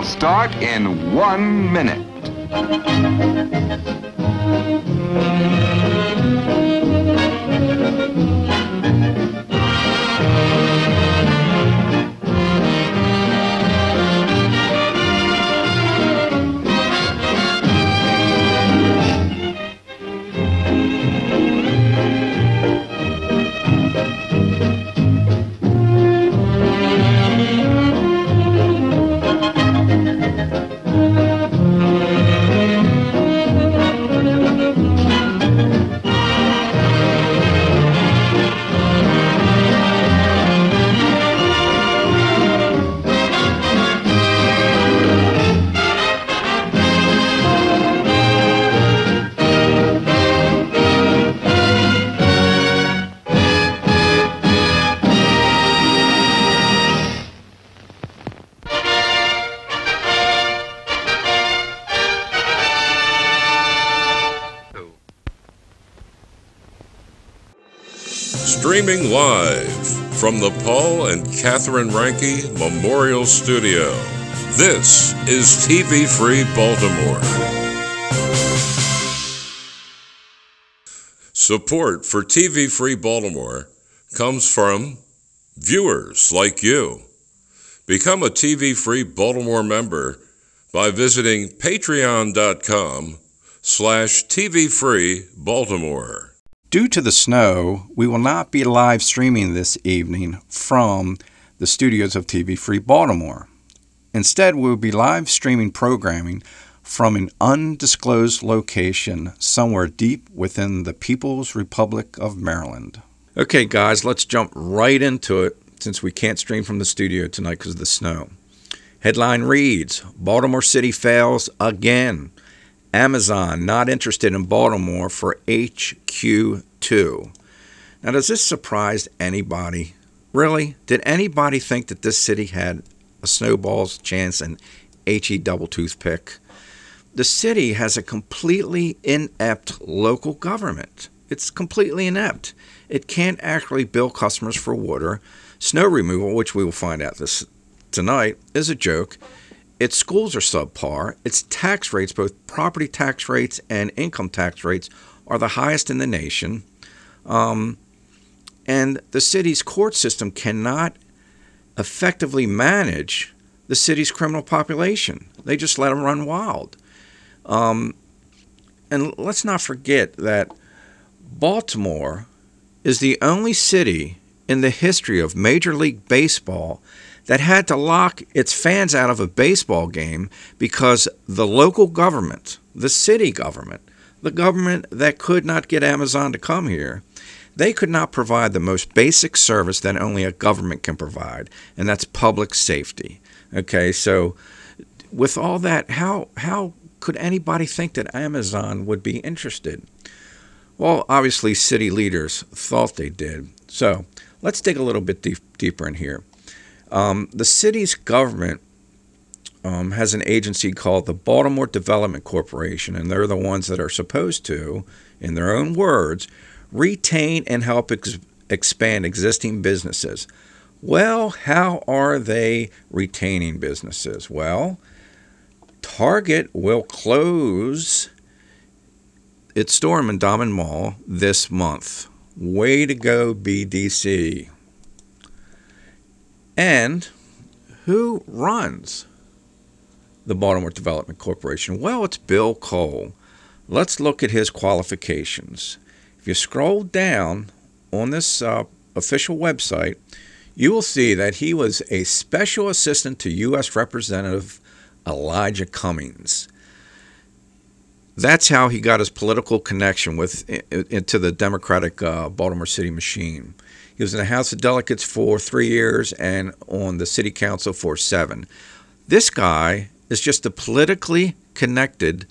start in 1 minute. Streaming live from the Paul and Catherine Ranke Memorial Studio, this is TV Free Baltimore. Support for TV Free Baltimore comes from viewers like you. Become a TV Free Baltimore member by visiting patreon.com/TV Free Baltimore. Due to the snow, we will not be live streaming this evening from the studios of TV Free Baltimore. Instead, we will be live streaming programming from an undisclosed location somewhere deep within the People's Republic of Maryland. Okay, guys, let's jump right into it since we can't stream from the studio tonight because of the snow. Headline reads, Baltimore City fails again. Amazon not interested in Baltimore for HQ2. Now, does this surprise anybody? Really? Did anybody think that this city had a snowball's chance in HE double toothpick? The city has a completely inept local government. It's completely inept. It can't actually bill customers for water. Snow removal, which we will find out this tonight, is a joke. Its schools are subpar. Its tax rates, both property tax rates and income tax rates, are the highest in the nation. And the city's court system cannot effectively manage the city's criminal population. They just let them run wild. And let's not forget that Baltimore is the only city in the history of Major League Baseball that had to lock its fans out of a baseball game because the local government, the city government, the government that could not get Amazon to come here, they could not provide the most basic service that only a government can provide, and that's public safety. Okay, so with all that, how could anybody think that Amazon would be interested? Well, obviously city leaders thought they did. So let's dig a little bit deeper in here. The city's government has an agency called the Baltimore Development Corporation, and they're the ones that are supposed to, in their own words, retain and help expand existing businesses. Well, how are they retaining businesses? Well, Target will close its store in Mandamon Mall this month. Way to go, BDC. And who runs the Baltimore Development Corporation? Well, it's Bill Cole. Let's look at his qualifications. If you scroll down on this official website, you will see that he was a special assistant to U.S. Representative Elijah Cummings. That's how he got his political connection into the Democratic Baltimore City machine. He was in the House of Delegates for 3 years and on the City Council for 7. This guy is just a politically connected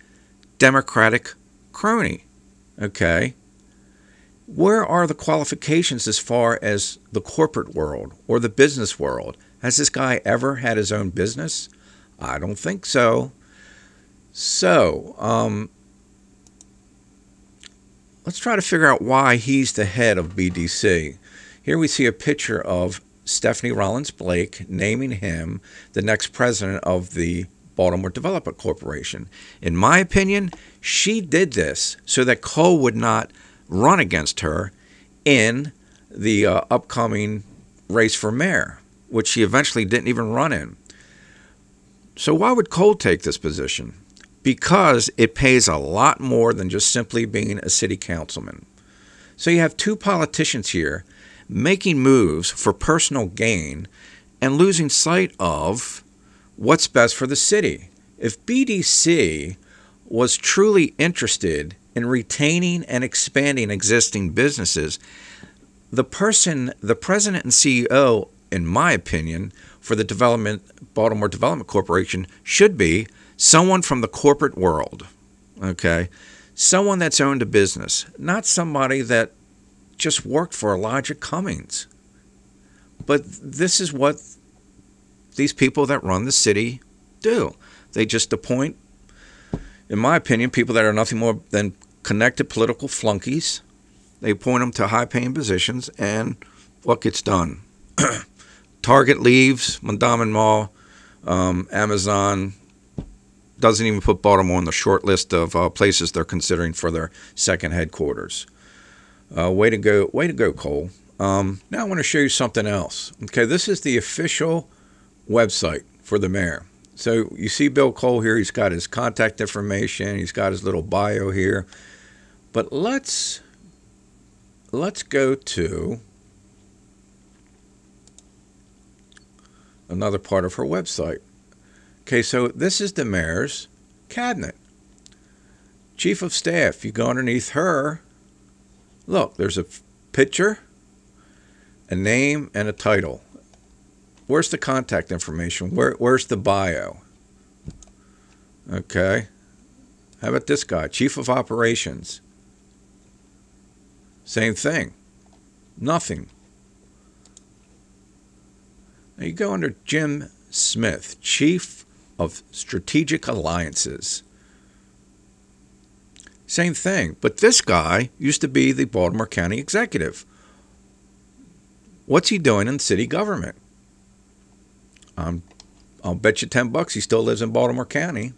Democratic crony. Okay? Where are the qualifications as far as the corporate world or the business world? Has this guy ever had his own business? I don't think so. So, let's try to figure out why he's the head of BDC. Here we see a picture of Stephanie Rollins Blake naming him the next president of the Baltimore Development Corporation. In my opinion, she did this so that Cole would not run against her in the upcoming race for mayor, which she eventually didn't even run in. So why would Cole take this position? Because it pays a lot more than just simply being a city councilman. So you have two politicians here making moves for personal gain and losing sight of what's best for the city. If BDC was truly interested in retaining and expanding existing businesses, the president and CEO, in my opinion, for the Baltimore Development Corporation should be someone from the corporate world, okay? Someone that's owned a business, not somebody that just worked for Elijah Cummings. But this is what these people that run the city do. They just appoint, in my opinion, people that are nothing more than connected political flunkies. They appoint them to high-paying positions, and what gets done? Target leaves, Mondawmin Mall, Amazon doesn't even put Baltimore on the short list of places they're considering for their second headquarters. Way to go, Cole. Now I want to show you something else. Okay, this is the official website for the mayor. So you see Bill Cole here. He's got his contact information. He's got his little bio here. But let's go to another part of her website. Okay, so this is the mayor's cabinet. Chief of staff, you go underneath her. Look, there's a picture, a name, and a title. Where's the contact information? Where's the bio? Okay. How about this guy? Chief of operations. Same thing. Nothing. Now you go under Jim Smith, Chief of Strategic Alliances. Same thing. But this guy used to be the Baltimore County executive. What's he doing in city government? I'll bet you $10 he still lives in Baltimore County.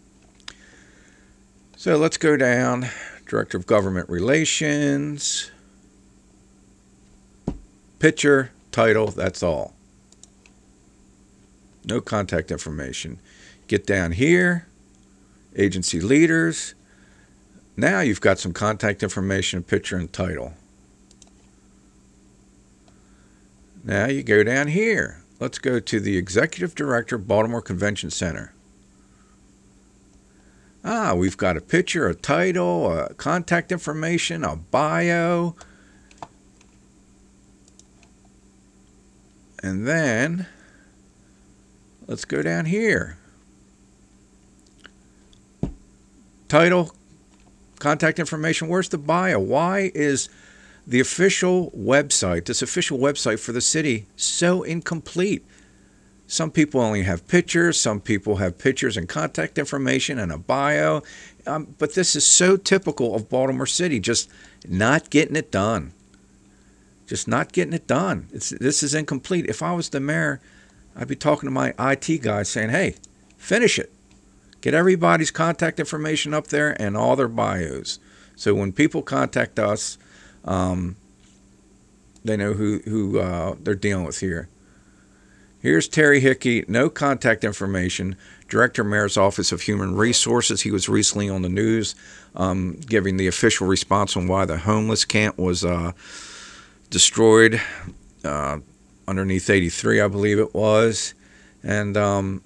So let's go down. Director of Government Relations. Picture, title, that's all. No contact information. Get down here. Agency leaders. Now you've got some contact information, picture, and title. Now you go down here. Let's go to the Executive Director, Baltimore Convention Center. We've got a picture, a title, a contact information, a bio. And then let's go down here. Title, contact information. Where's the bio? Why is the official website, this official website for the city, so incomplete? Some people only have pictures. Some people have pictures and contact information and a bio. But this is so typical of Baltimore City, just not getting it done. Just not getting it done. This is incomplete. If I was the mayor, I'd be talking to my IT guy saying, hey, finish it. Get everybody's contact information up there and all their bios. So when people contact us, they know who they're dealing with here. Here's Terry Hickey, no contact information, Director Mayor's Office of Human Resources. He was recently on the news giving the official response on why the homeless camp was destroyed underneath 83, I believe it was. And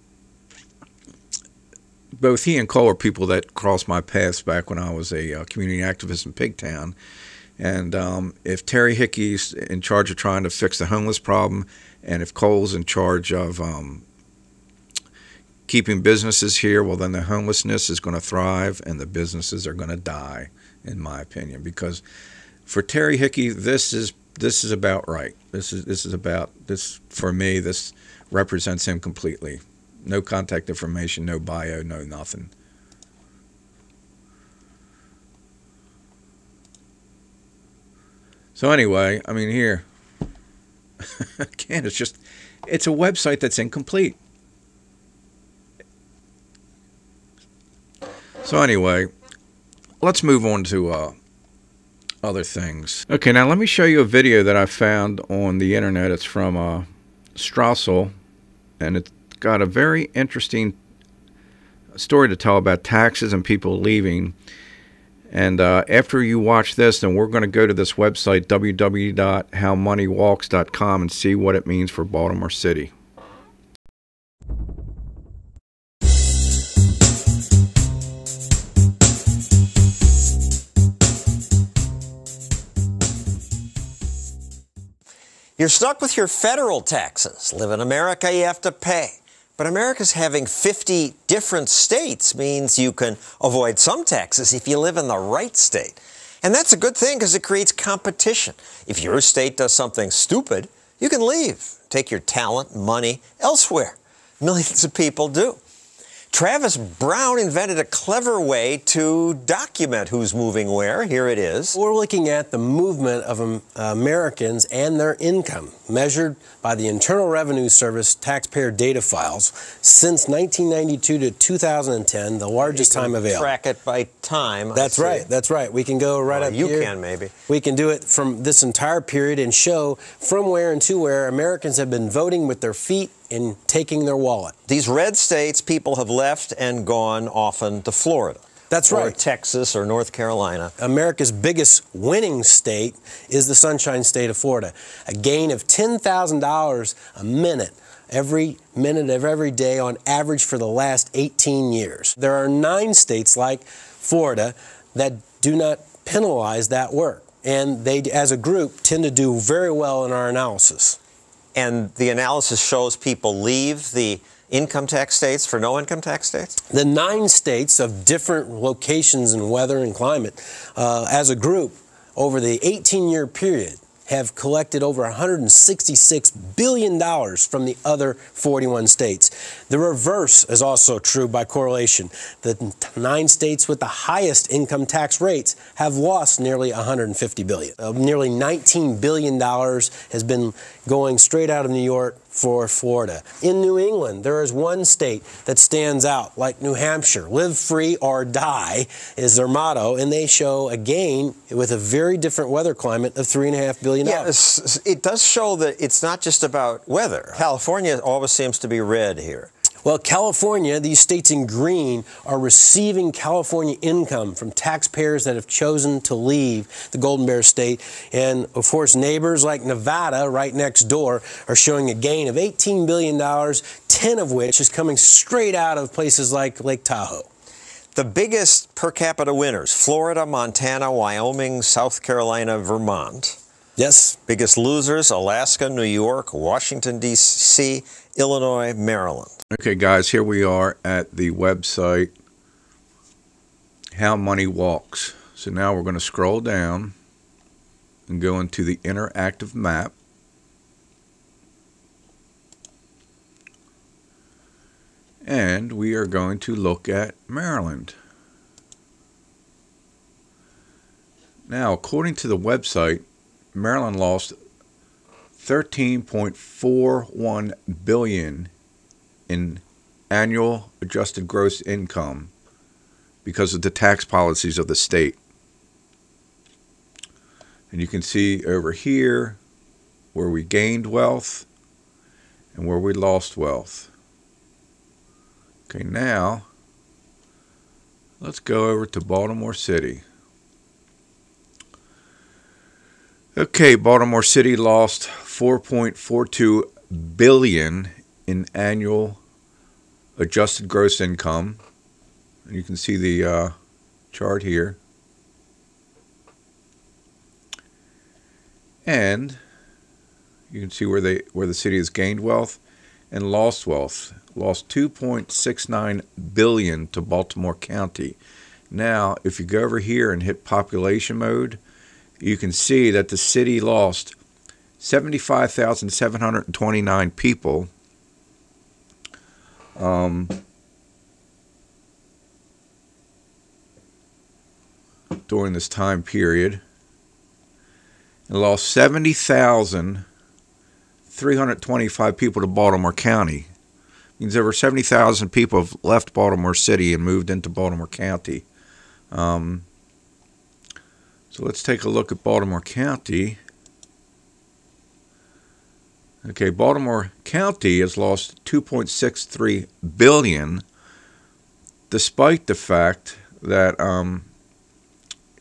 both he and Cole are people that crossed my paths back when I was a community activist in Pigtown. And if Terry Hickey's in charge of trying to fix the homeless problem, and if Cole's in charge of keeping businesses here, well, then the homelessness is going to thrive and the businesses are going to die, in my opinion. Because for Terry Hickey, this is about right. This is about this. For me, this represents him completely. No contact information, no bio, no nothing. So anyway, I mean, here, again, it's a website that's incomplete. So anyway, let's move on to other things. Okay, now let me show you a video that I found on the internet. It's from Strassel, and it's got a very interesting story to tell about taxes and people leaving. And after you watch this, then we're going to go to this website, www.howmoneywalks.com, and see what it means for Baltimore City. You're stuck with your federal taxes. Live in America, you have to pay. But America's having 50 different states means you can avoid some taxes if you live in the right state. And that's a good thing because it creates competition. If your state does something stupid, you can leave. Take your talent, money elsewhere. Millions of people do. Travis Brown invented a clever way to document who's moving where. Here it is. We're looking at the movement of Americans and their income, measured by the Internal Revenue Service taxpayer data files since 1992 to 2010, the largest time available. Track it by time. That's right. That's right. We can go right up here. You can, maybe. We can do it from this entire period and show from where and to where Americans have been voting with their feet and taking their wallet. These red states, people have left and gone often to Florida. That's right. Or Texas or North Carolina. America's biggest winning state is the Sunshine State of Florida. A gain of $10,000 a minute of every day on average for the last 18 years. There are 9 states like Florida that do not penalize that work. And they, as a group, tend to do very well in our analysis. And the analysis shows people leave the income tax states for no income tax states? The 9 states of different locations and weather and climate, as a group, over the 18-year period, have collected over $166 billion from the other 41 states. The reverse is also true by correlation. The 9 states with the highest income tax rates have lost nearly $150 billion. Nearly $19 billion has been going straight out of New York for Florida. In New England, there is one state that stands out, like New Hampshire. Live free or die is their motto, and they show a gain with a very different weather climate of $3.5 billion. Yeah, it does show that it's not just about weather. California always seems to be red here. Well, California, these states in green, are receiving California income from taxpayers that have chosen to leave the Golden Bear State. And, of course, neighbors like Nevada, right next door, are showing a gain of $18 billion, 10 of which is coming straight out of places like Lake Tahoe. The biggest per capita winners, Florida, Montana, Wyoming, South Carolina, Vermont. Yes. Biggest losers, Alaska, New York, Washington, D.C., Illinois, Maryland. Okay, guys, here we are at the website, How Money Walks. So now we're going to scroll down and go into the interactive map. And we are going to look at Maryland. Now, according to the website, Maryland lost $13.41 billion in annual adjusted gross income because of the tax policies of the state. And you can see over here where we gained wealth and where we lost wealth. Okay, now let's go over to Baltimore City. Okay, Baltimore City lost $4.42 billion in annual adjusted gross income. And you can see the chart here. And you can see where the city has gained wealth and lost wealth. Lost $2.69 billion to Baltimore County. Now, if you go over here and hit population mode, you can see that the city lost 75,729 people during this time period, and lost 70,325 people to Baltimore County. means over 70,000 people have left Baltimore City and moved into Baltimore County. So let's take a look at Baltimore County. Okay, Baltimore County has lost $2.63 billion, despite the fact that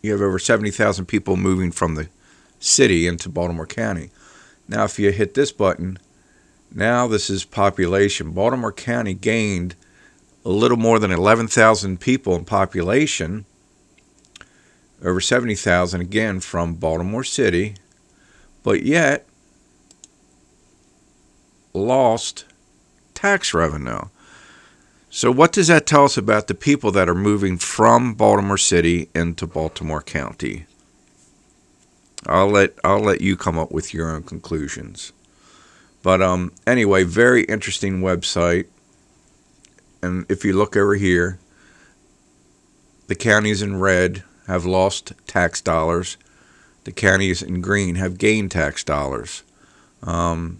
you have over 70,000 people moving from the city into Baltimore County. Now, if you hit this button, now this is population. Baltimore County gained a little more than 11,000 people in population, over 70,000 again from Baltimore City, but yet lost tax revenue. So what does that tell us about the people that are moving from Baltimore City into Baltimore County? I'll let you come up with your own conclusions. But anyway, very interesting website. And if you look over here, the counties in red have lost tax dollars. The counties in green have gained tax dollars. But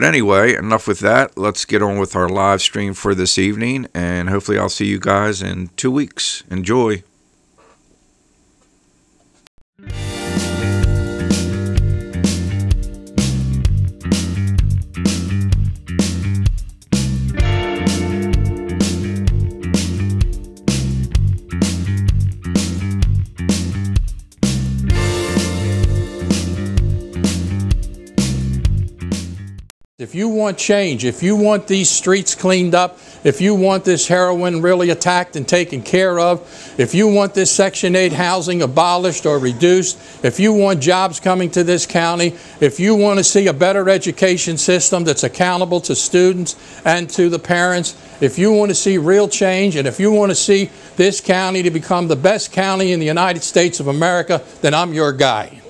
anyway, enough with that. Let's get on with our live stream for this evening, and hopefully I'll see you guys in 2 weeks. Enjoy. If you want change, if you want these streets cleaned up, if you want this heroin really attacked and taken care of, if you want this Section 8 housing abolished or reduced, if you want jobs coming to this county, if you want to see a better education system that's accountable to students and to the parents, if you want to see real change, and if you want to see this county to become the best county in the United States of America, then I'm your guy.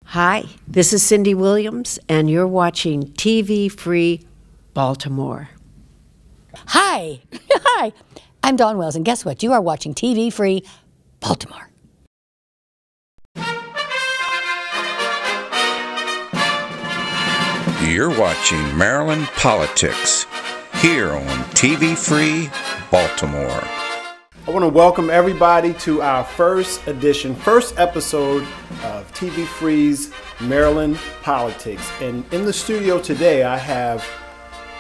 Hi, this is Cindy Williams, and you're watching TV Free Baltimore. Hi, hi, I'm Dawn Wells, and guess what? You are watching TV Free Baltimore. You're watching Maryland Politics here on TV Free Baltimore. I want to welcome everybody to our first episode of TV Free's Maryland Politics. And in the studio today, I have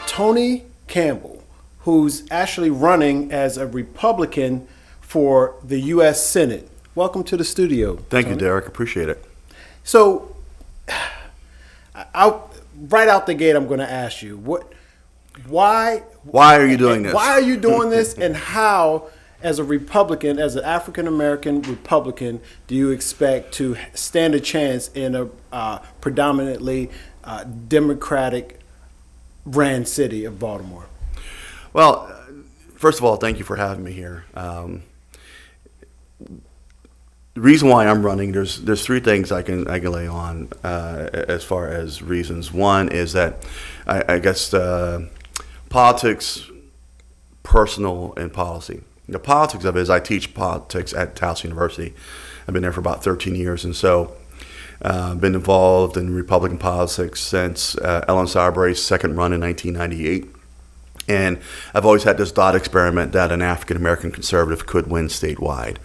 Tony Campbell, who's actually running as a Republican for the U.S. Senate. Welcome to the studio. Thank Tony. you, Derek. Appreciate it. So, right out the gate, I'm going to ask you, why are you doing this? Why are you doing this, and how, as a Republican, as an African-American Republican, do you expect to stand a chance in a predominantly Democratic-ran city of Baltimore? Well, first of all, thank you for having me here. The reason why I'm running, there's three things I can lay on as far as reasons. One is that I guess politics, personal, and policy. The politics of it is I teach politics at Towson University. I've been there for about 13 years, and so been involved in Republican politics since Ellen Sauerbrey's second run in 1998. And I've always had this thought experiment that an African-American conservative could win statewide.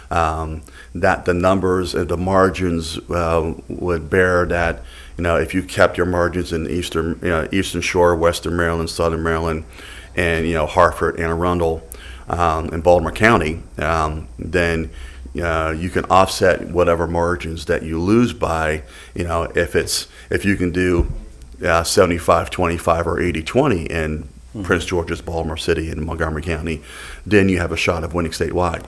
That the numbers, the margins would bear that, if you kept your margins in Eastern Shore, Western Maryland, Southern Maryland, and, Hartford, Anne Arundel, in Baltimore County, then you can offset whatever margins that you lose by, if you can do 75-25 or 80-20 in Prince George's, Baltimore City, and Montgomery County, then you have a shot of winning statewide.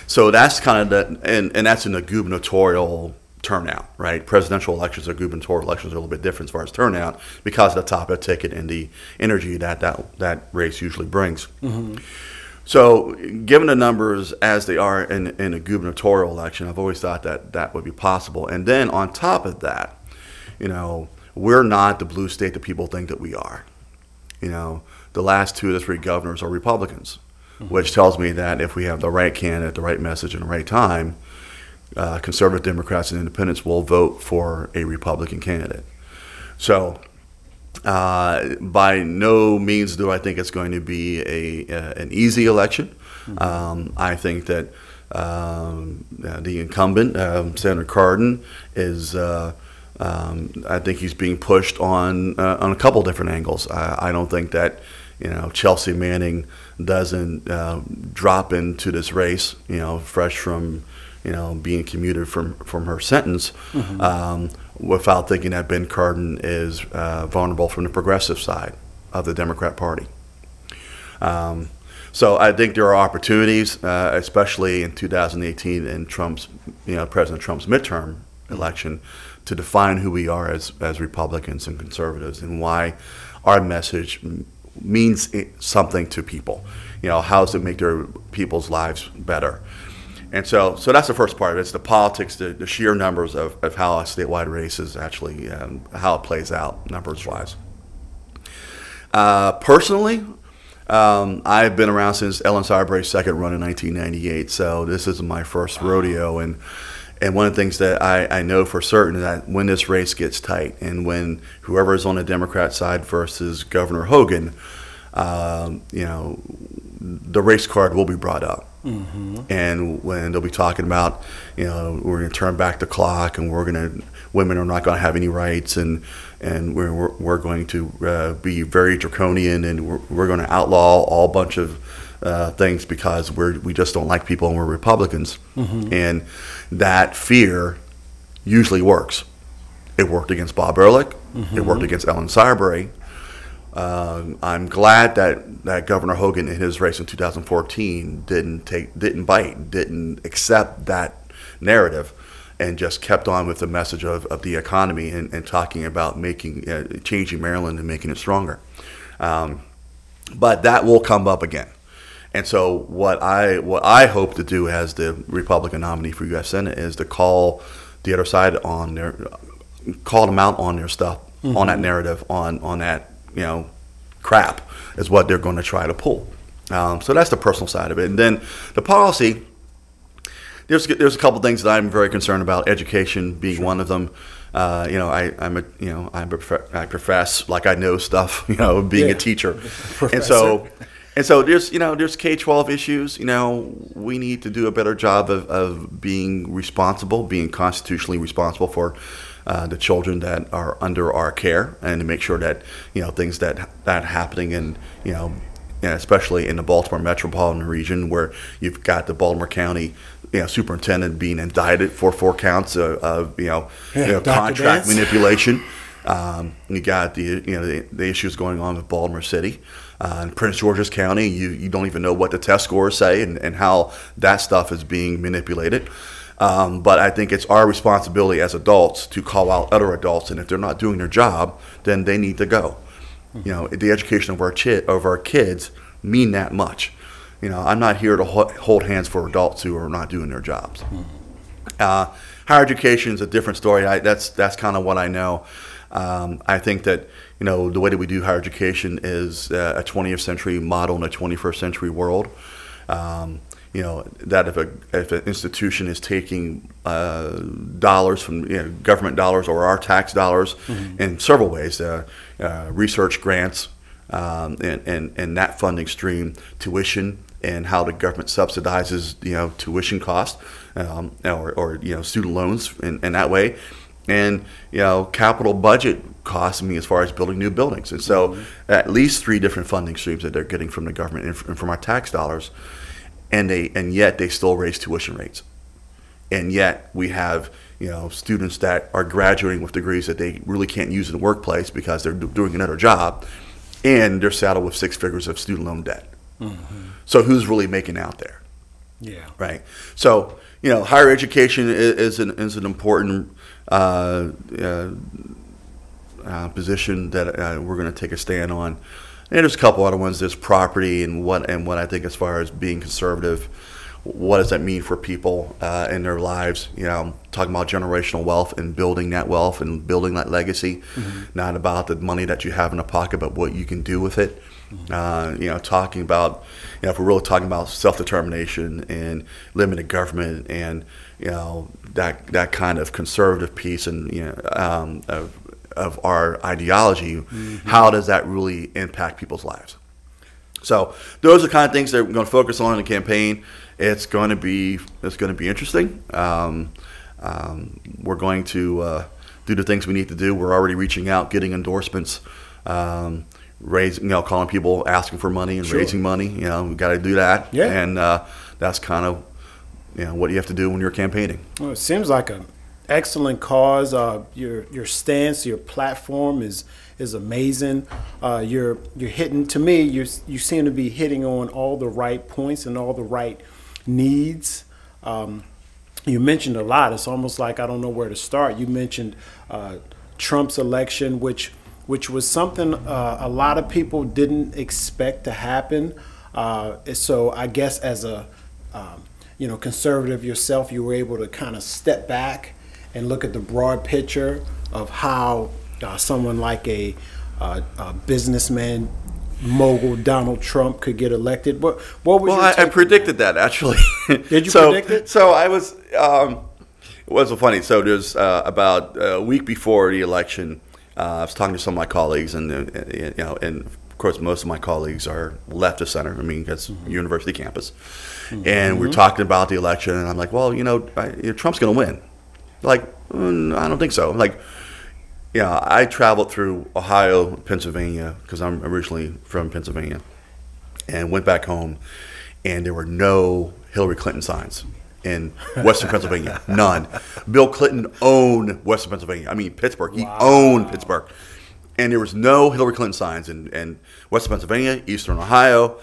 So that's kind of and that's in the gubernatorial turnout, right? Presidential elections or gubernatorial elections are a little bit different as far as turnout because of the top of the ticket and the energy that race usually brings. So given the numbers as they are in a gubernatorial election, I've always thought that would be possible. And then on top of that, we're not the blue state that people think that we are. The last 2 to 3 governors are Republicans, which tells me that if we have the right candidate, the right message, and the right time, conservative Democrats and independents will vote for a Republican candidate. So by no means do I think it's going to be an easy election. I think that the incumbent, Senator Cardin, is I think he's being pushed on a couple different angles. I don't think that Chelsea Manning doesn't drop into this race, fresh from being commuted from her sentence, without thinking that Ben Cardin is vulnerable from the progressive side of the Democrat Party. So I think there are opportunities, especially in 2018 in President Trump's midterm election, to define who we are as Republicans and conservatives and why our message means something to people. How does it make their people's lives better? And so that's the first part of it. It's the politics, the sheer numbers of how a statewide race is actually, how it plays out numbers-wise. Personally, I've been around since Ellen Sarbary's second run in 1998, so this is my first rodeo. And one of the things that I know for certain is that when this race gets tight and when whoever is on the Democrat side versus Governor Hogan, the race card will be brought up. And when they'll be talking about, we're going to turn back the clock and women are not going to have any rights and we're going to be very draconian and we're going to outlaw all bunch of things because we just don't like people and we're Republicans. And that fear usually works. It worked against Bob Ehrlich. It worked against Ellen Sarbary. I'm glad that Governor Hogan in his race in 2014 didn't accept that narrative and just kept on with the message of the economy and talking about changing Maryland and making it stronger. But that will come up again. And so what I hope to do as the Republican nominee for U.S. Senate is to call the other side call them out on their stuff, on that narrative, on that crap is what they're going to try to pull. So that's the personal side of it. And then the policy, there's a couple things that I'm very concerned about. Education being one of them. I profess like I know stuff. Being a teacher, Professor. and so there's K-12 issues. We need to do a better job of being responsible, being constitutionally responsible for the children that are under our care, and to make sure that things that happening in especially in the Baltimore metropolitan region, where you've got the Baltimore County superintendent being indicted for 4 counts of contract manipulation. You got the issues going on with Baltimore City. In Prince George's County, you don't even know what the test scores say and how that stuff is being manipulated. But I think it's our responsibility as adults to call out other adults, and if they're not doing their job, then they need to go. The education of our kids mean that much. I'm not here to hold hands for adults who are not doing their jobs. Higher education is a different story. That's kind of what I know. I think that the way that we do higher education is a 20th century model in a 21st century world. That if an institution is taking dollars from government dollars or our tax dollars in several ways, research grants and that funding stream, tuition, and how the government subsidizes tuition costs or student loans in that way, and capital budget costs, as far as building new buildings, and so at least 3 different funding streams that they're getting from the government and from our tax dollars. And yet they still raise tuition rates, and yet we have students that are graduating with degrees that they really can't use in the workplace because they're doing another job, and they're saddled with 6 figures of student loan debt. So who's really making out there? Yeah. Right. So higher education is an important position that we're going to take a stand on. And there's a couple other ones. There's property and what I think as far as being conservative. what does that mean for people in their lives? Talking about generational wealth and building that wealth and building that legacy, not about the money that you have in the pocket, but what you can do with it. Talking about, if we're really talking about self-determination and limited government and, that kind of conservative piece and, of our ideology, how does that really impact people's lives? So those are the kind of things that we're going to focus on in the campaign. It's going to be interesting. We're going to do the things we need to do. We're already reaching out, getting endorsements, calling people, asking for money and raising money. We've got to do that. Yeah. And that's kind of what you have to do when you're campaigning. Well, it seems like an excellent cause. Your stance, your platform is amazing. You're hitting, to me, you seem to be hitting on all the right points and all the right needs. You mentioned a lot. It's almost like I don't know where to start. You mentioned Trump's election, which was something a lot of people didn't expect to happen. So I guess as a conservative yourself, you were able to kind of step back and look at the broad picture of how someone like a businessman mogul Donald Trump could get elected. What was your take? I predicted that, actually. Did you predict it? So I was. It was so funny. So there's about a week before the election, I was talking to some of my colleagues, and and of course most of my colleagues are left of center. I mean, that's university campus, and we're talking about the election, and I'm like, well, Trump's going to win. Like, I don't think so. I'm like, I traveled through Ohio, Pennsylvania, because I'm originally from Pennsylvania, and went back home, and there were no Hillary Clinton signs in Western Pennsylvania. None. Bill Clinton owned Western Pennsylvania. I mean, Pittsburgh. He owned Pittsburgh. And there was no Hillary Clinton signs in Western Pennsylvania, Eastern Ohio.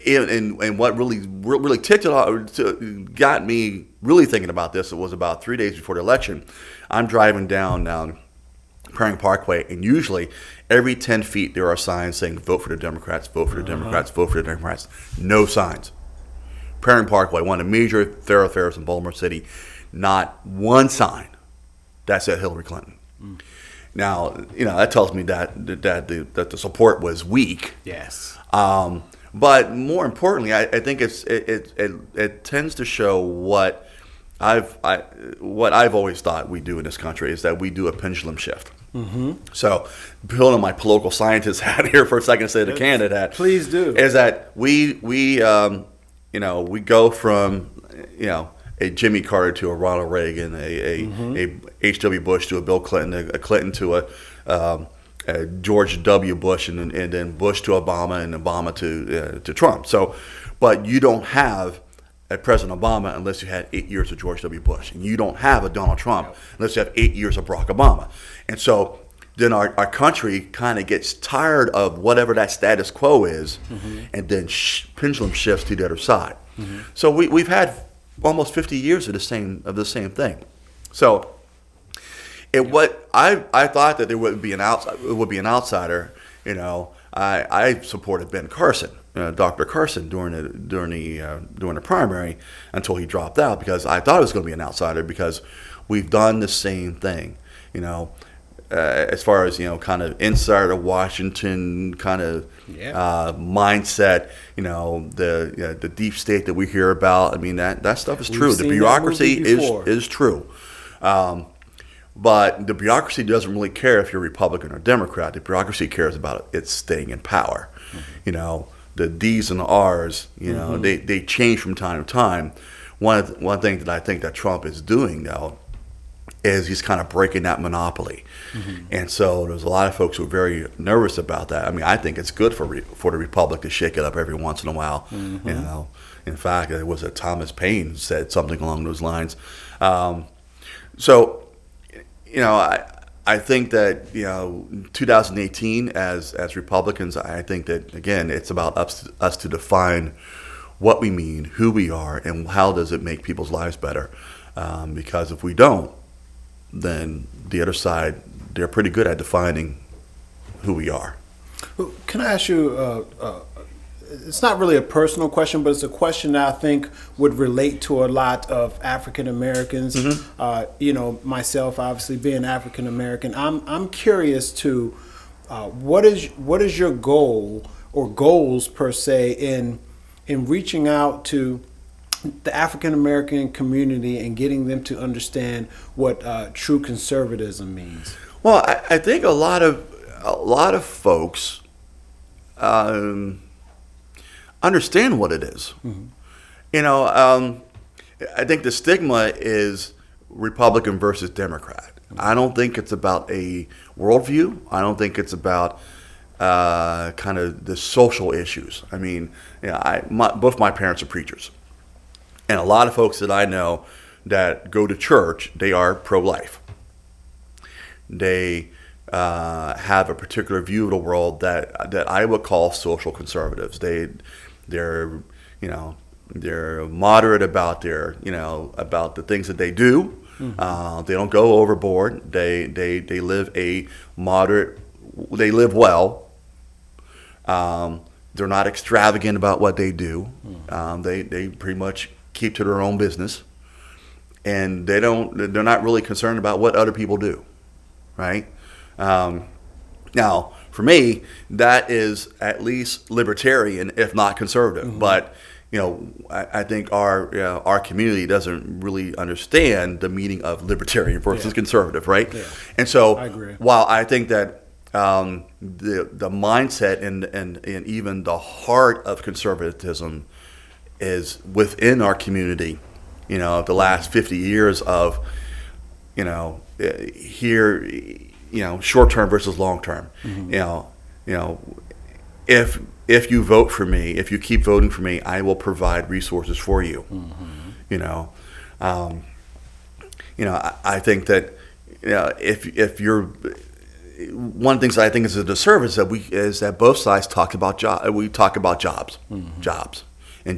And what really ticked it off, got me really thinking about this, it was about 3 days before the election. I'm driving down Prairie Parkway, and usually every 10 feet there are signs saying vote for the Democrats, vote for the Democrats, vote for the Democrats. No signs. Prairie Parkway, one of the major thoroughfares in Baltimore City, not one sign that said Hillary Clinton. Now, that tells me that the support was weak. Yes. But more importantly, I think it tends to show what I've always thought we do in this country is that we do a pendulum shift. So, pulling on my political scientist hat here for a second, instead of the candidate hat, please do. Is that we go from a Jimmy Carter to a Ronald Reagan, a H.W. Bush to a Bill Clinton, a Clinton to a George W. Bush, and then Bush to Obama, and Obama to Trump. So, but you don't have a President Obama unless you had 8 years of George W. Bush, and you don't have a Donald Trump unless you have 8 years of Barack Obama. And so then our country kind of gets tired of whatever that status quo is, and then pendulum shifts to the other side. So we've had almost 50 years of the same thing. So what I thought that there would be an outsider. I supported Ben Carson, Dr. Carson, during the primary until he dropped out, because I thought it was going to be an outsider, because we've done the same thing. As far as kind of insider Washington kind of mindset, the deep state that we hear about. I mean, that stuff is true. The bureaucracy is true. But the bureaucracy doesn't really care if you're Republican or Democrat. The bureaucracy cares about it staying in power. The D's and the R's, they change from time to time. One thing that I think that Trump is doing, though, is he's kind of breaking that monopoly. And so there's a lot of folks who are very nervous about that. I mean, I think it's good for the Republic to shake it up every once in a while. In fact, it was Thomas Paine said something along those lines. I think that 2018 as Republicans, I think that again it's about us to define what we mean, who we are, and how does it make people's lives better. Because if we don't, then the other side, they're pretty good at defining who we are. Can I ask you, it's not really a personal question, but it's a question that I think would relate to a lot of African Americans. You know, myself obviously being African American, I'm curious to what is your goal or goals per se in reaching out to the African American community and getting them to understand what true conservatism means? Well, I think a lot of folks understand what it is. You know, I think the stigma is Republican versus Democrat. I don't think it's about a worldview. I don't think it's about kind of the social issues. I mean, you know, both my parents are preachers, and a lot of folks that I know that go to church, they are pro-life. They have a particular view of the world that I would call social conservatives. They're you know, they're moderate about about the things that they do. They don't go overboard. They live a moderate. They live well. They're not extravagant about what they do. They pretty much keep to their own business, and they're not really concerned about what other people do, right? Now, for me, that is at least libertarian, if not conservative. But you know, I think our community doesn't really understand the meaning of libertarian versus conservative, right? Yeah. And so, I agree. While I think that the mindset and even the heart of conservatism is within our community, you know, the last 50 years of, you know, here, you know, short term versus long term. You know, if you vote for me, if you keep voting for me, I will provide resources for you. You know, I think that, you know, if you're, one of the things I think is a disservice is that both sides talk about we talk about jobs, and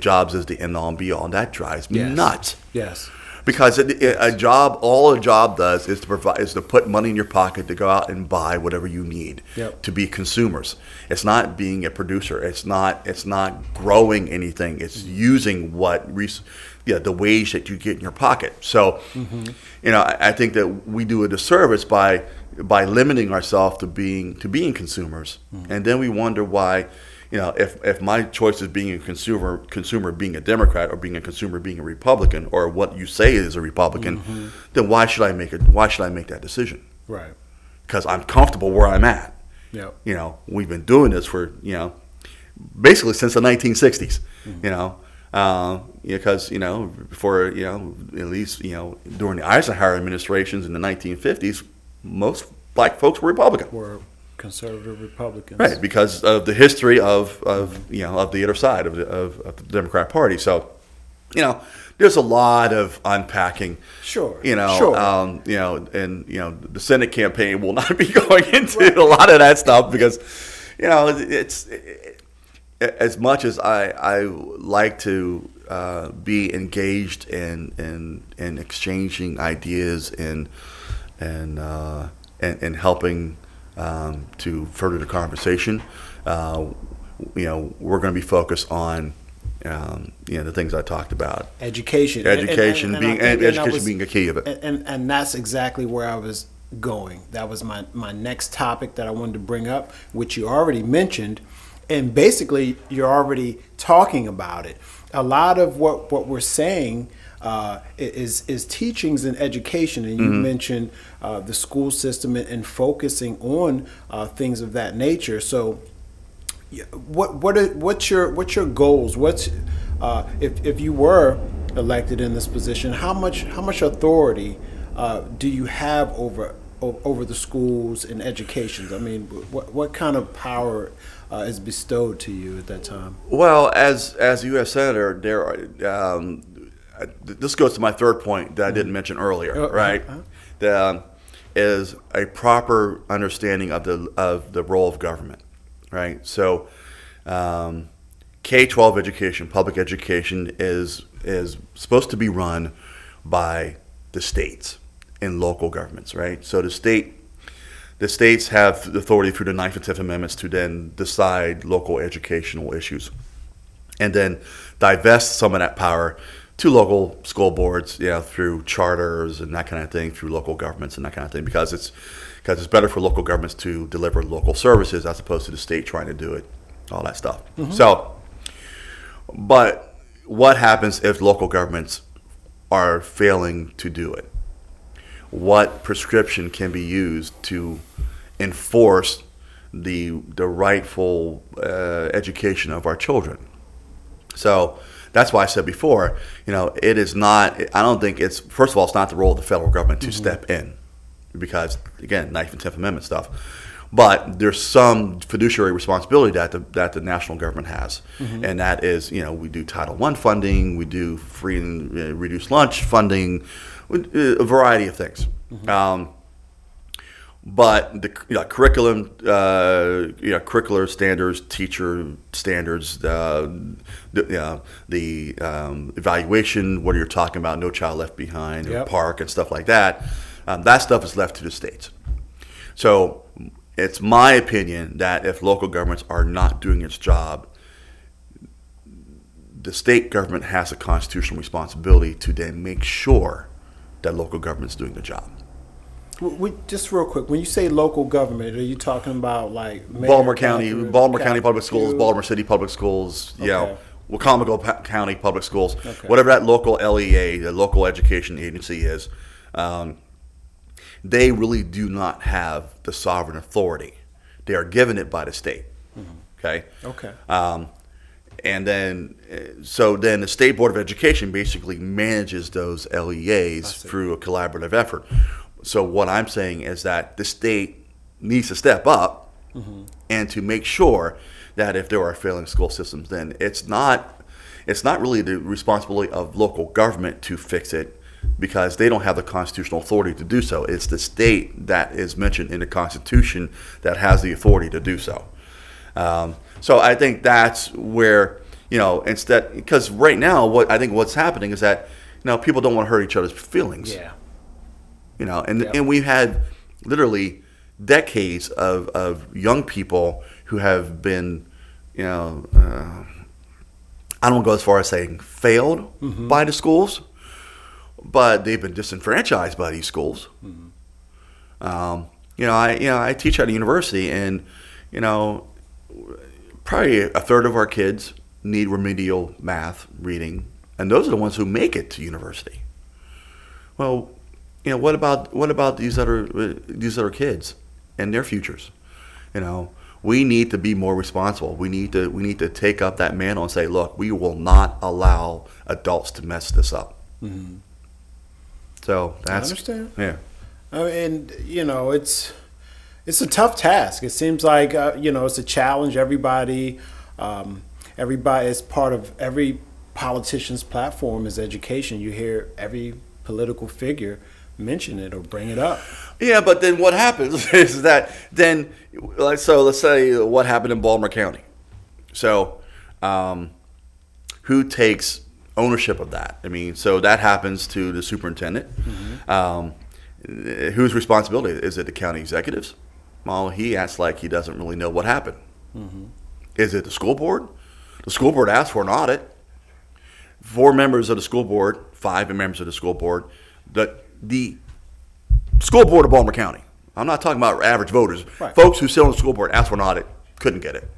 jobs is the end all and be all, and that drives me nuts. Yes. Because all a job does is to put money in your pocket to go out and buy whatever you need. To be consumers. It's not being a producer. It's not growing anything. It's using the wage that you get in your pocket. So, you know, I think that we do a disservice by limiting ourselves to being consumers, and then we wonder why. You know, if my choice is being a consumer being a Democrat, or being a consumer being a Republican, or what you say is a Republican, then why should I make that decision? Right. Because I'm comfortable where I'm at. You know, we've been doing this for, you know, basically since the 1960s. You know, because, you know, for, you know, at least, you know, during the Eisenhower administrations in the 1950s, most black folks were Republican. Conservative Republicans, right? Because of the history of you know, of the other side of the Democrat Party. So, you know, there's a lot of unpacking. Sure. You know, you know, and you know, the Senate campaign will not be going into a lot of that stuff because, you know, it's as much as I like to be engaged in exchanging ideas and helping. To further the conversation, you know, we're going to be focused on, you know, the things I talked about. Education being a key of it. And that's exactly where I was going. That was my next topic that I wanted to bring up, which you already mentioned, and basically you're already talking about it. A lot of what we're saying is teachings and education, and you mentioned the school system and focusing on things of that nature. So, what's your goals? What's if you were elected in this position, how much authority do you have over the schools and education? I mean, what kind of power is bestowed to you at that time? Well, as a U.S. Senator, there are. This goes to my third point that I didn't mention earlier, right? Is a proper understanding of the role of government, right? So, K-12 education, public education, is supposed to be run by the states and local governments, right? So the states have the authority through the 9th and 10th Amendments to then decide local educational issues. and then divest some of that power to local school boards, through charters and that kind of thing, through local governments and that kind of thing, because it's better for local governments to deliver local services as opposed to the state trying to do it, all that stuff. So, but what happens if local governments are failing to do it? What prescription can be used to enforce the rightful education of our children? So that's why I said before, it is not, I don't think it's, first of all, it's not the role of the federal government to step in, because, again, 9th and 10th Amendment stuff. But there's some fiduciary responsibility that the national government has, and that is, we do Title I funding, we do free and reduced lunch funding, a variety of things. But the curriculum, curricular standards, teacher standards, the evaluation, what you're talking about, No Child Left Behind, Park, and stuff like that, that stuff is left to the states. So it's my opinion that if local governments are not doing its job, the state government has a constitutional responsibility to then make sure that local government's doing the job. Just real quick, when you say local government, are you talking about like Baltimore County Public Schools, Baltimore City Public Schools, Wacomico County Public Schools, whatever that local LEA, the local education agency is, they really do not have the sovereign authority. They are given it by the state. Okay. And then, so then the State Board of Education basically manages those LEAs through a collaborative effort. So what I'm saying is that the state needs to step up and to make sure that if there are failing school systems, then it's not really the responsibility of local government to fix it, because they don't have the constitutional authority to do so. It's the state that is mentioned in the Constitution that has the authority to do so. So I think that's where, instead, because right now, what's happening is that, people don't want to hurt each other's feelings. And we've had literally decades of young people who have been, I don't go as far as saying failed by the schools, but they've been disenfranchised by these schools. I teach at a university, and probably a third of our kids need remedial math, reading, and those are the ones who make it to university. Well, what about these other kids and their futures? We need to be more responsible. We need to take up that mantle and say, look, we will not allow adults to mess this up. So that's, I understand. Yeah. And it's a tough task. It seems like it's a challenge. Everybody is part of every politician's platform is education. You hear every political figure mention it or bring it up. Yeah, but then what happens is that let's say what happened in Baltimore County. So who takes ownership of that? I mean, so that happens to the superintendent. Whose responsibility? Is it the county executives? Well, he acts like he doesn't really know what happened. Is it the school board? The school board asked for an audit. 4 members of the school board, 5 members of the school board, the school board of Baltimore County. I'm not talking about average voters. Right. Folks who sit on the school board asked for an audit, couldn't get it.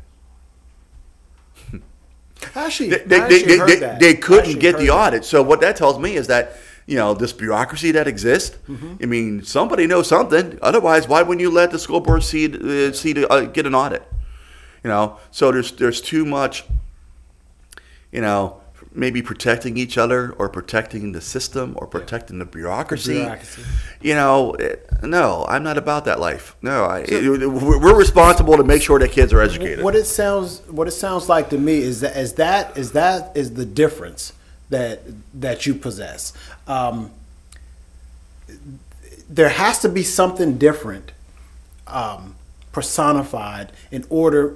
They couldn't get the audit. So what that tells me is that this bureaucracy that exists. I mean, somebody knows something. Otherwise, why wouldn't you let the school board see to get an audit? So there's too much. Maybe protecting each other or protecting the system or protecting the bureaucracy. No, I'm not about that life. No, we're responsible to make sure that kids are educated. What it sounds like to me is that is the difference that you possess. There has to be something different personified in order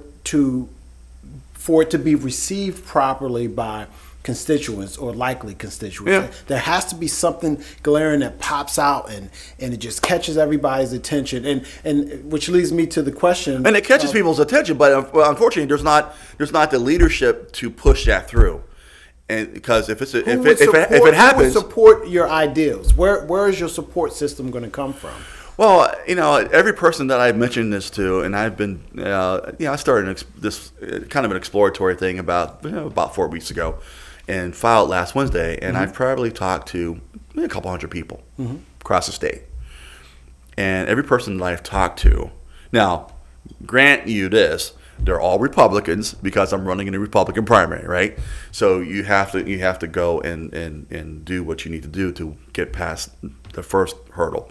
for it to be received properly by constituents or likely constituents. Yeah. There has to be something glaring that pops out and it just catches everybody's attention. And which leads me to the question. And it catches people's attention, but unfortunately, there's not the leadership to push that through. And because if it happens, who would support your ideals? Where is your support system going to come from? Well, every person that I've mentioned this to, and I've been, I started this kind of an exploratory thing about 4 weeks ago, and filed last Wednesday, and I've probably talked to a couple hundred people across the state, and every person that I've talked to, now, grant you this, they're all Republicans because I'm running in a Republican primary, right? So you have to go and do what you need to do to get past the first hurdle.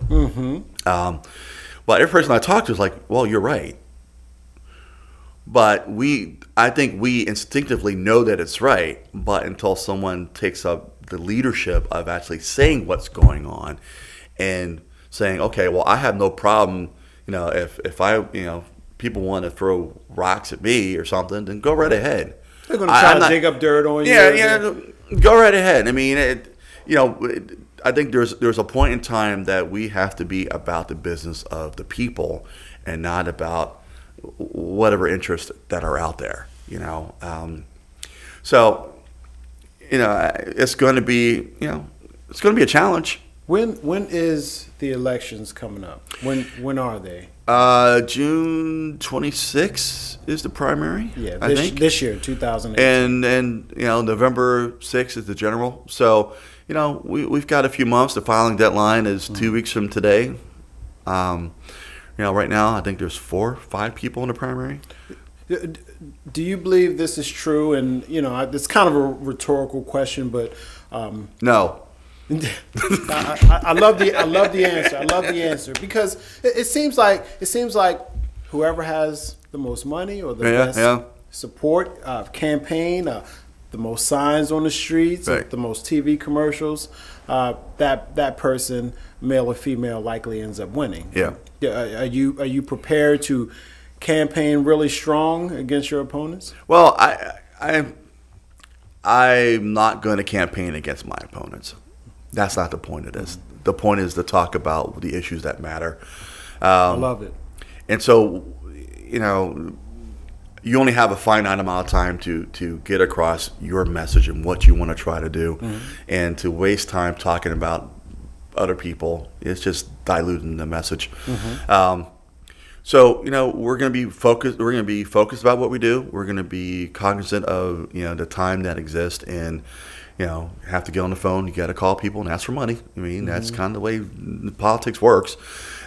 But every person I talk to is like, well, you're right. But I think we instinctively know that it's right, but until someone takes up the leadership of actually saying what's going on and saying, okay, well, I have no problem, if I, people want to throw rocks at me or something, then go right ahead. They're going to try to dig up dirt on you. Yeah, go right ahead. I mean, I think there's a point in time that we have to be about the business of the people and not about whatever interests that are out there. So it's going to be a challenge. When is the elections coming up? When are they? June 26th is the primary. Yeah, I think this year, 2018. And November 6th is the general. So we've got a few months. The filing deadline is 2 weeks from today. Right now I think there's 4 or 5 people in the primary. Do you believe this is true? And it's kind of a rhetorical question, but no. I love the answer. I love the answer because it seems like whoever has the most money or the best support campaign, the most signs on the streets, the most TV commercials, that person, male or female, likely ends up winning. Yeah. Are you prepared to campaign really strong against your opponents? Well, I'm not going to campaign against my opponents. That's not the point of this. The point is to talk about the issues that matter. I love it. And so, you only have a finite amount of time to get across your message and what you want to try to do. And to waste time talking about other people is just diluting the message. So, we're going to be focused. We're going to be focused about what we do. We're going to be cognizant of, the time that exists, and you have to get on the phone. You got to call people and ask for money. I mean, that's kind of the way politics works.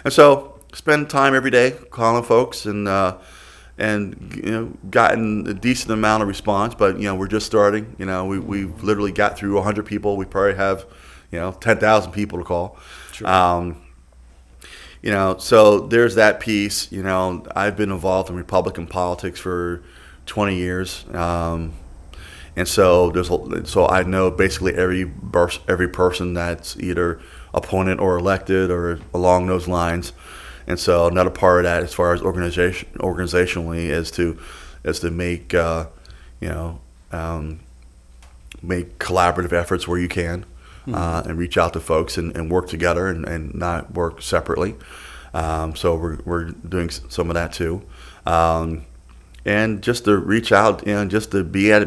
And so, spend time every day calling folks and gotten a decent amount of response. But we're just starting. We've literally got through 100 people. We probably have 10,000 people to call. Sure. So there's that piece. I've been involved in Republican politics for 20 years. And so I know basically every person that's either opponent or elected or along those lines. And so another part of that, as far as organizationally, is to make make collaborative efforts where you can, and reach out to folks and work together and not work separately. So we're doing some of that too. And just to reach out and just to be at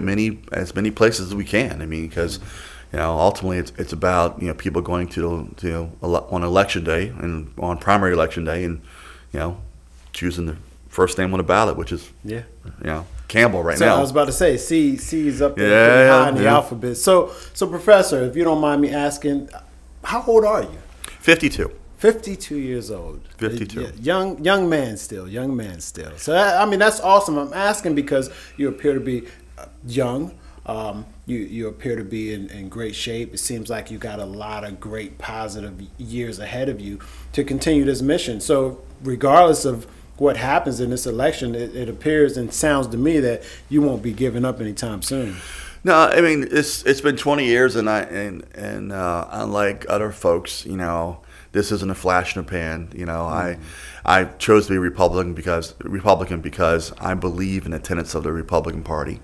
as many places as we can. I mean, because ultimately it's about people going to on election day and on primary election day and choosing the first name on the ballot, which is Campbell right now. I was about to say C is up there pretty high in the alphabet. So Professor, if you don't mind me asking, how old are you? 52. 52 years old. 52. Young man still. So that's awesome. I'm asking because you appear to be young. You appear to be in great shape. It seems like you got a lot of great positive years ahead of you to continue this mission. So regardless of what happens in this election, it appears and sounds to me that you won't be giving up anytime soon. No, I mean it's been 20 years, and unlike other folks, this isn't a flash in the pan. I chose to be Republican because I believe in the tenets of the Republican Party,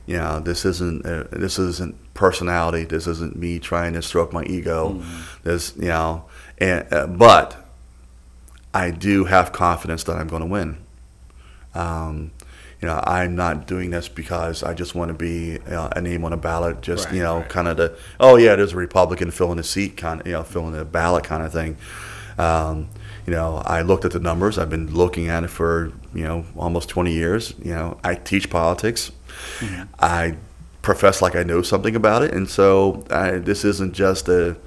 You know, this isn't personality. This isn't me trying to stroke my ego. This, you know, but I do have confidence that I'm going to win. You know, I'm not doing this because I just want to be a name on a ballot. Just kind of the there's a Republican filling a seat kind of filling a ballot kind of thing. You know, I looked at the numbers. I've been looking at it for almost 20 years. You know, I teach politics. I profess like I know something about it, and so this isn't just a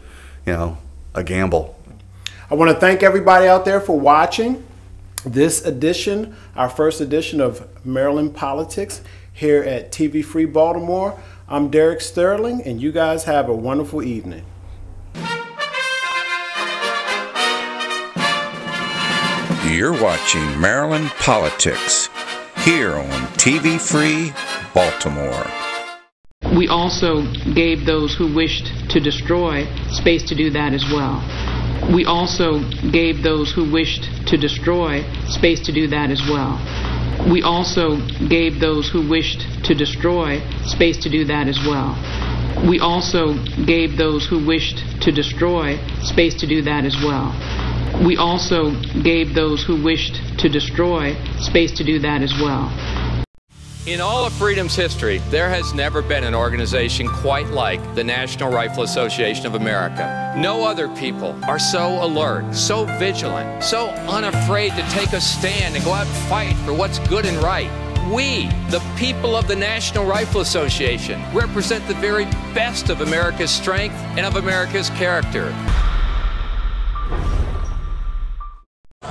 gamble. I want to thank everybody out there for watching this edition, our first edition of Maryland Politics here at TV Free Baltimore. I'm Derek Sterling, and you guys have a wonderful evening. You're watching Maryland Politics here on TV Free Baltimore. We also gave those who wished to destroy space to do that as well. We also gave those who wished to destroy space to do that as well. We also gave those who wished to destroy space to do that as well. We also gave those who wished to destroy space to do that as well. We also gave those who wished to destroy space to do that as well. In all of freedom's history, there has never been an organization quite like the National Rifle Association of America. No other people are so alert, so vigilant, so unafraid to take a stand and go out and fight for what's good and right. We, the people of the National Rifle Association, represent the very best of America's strength and of America's character.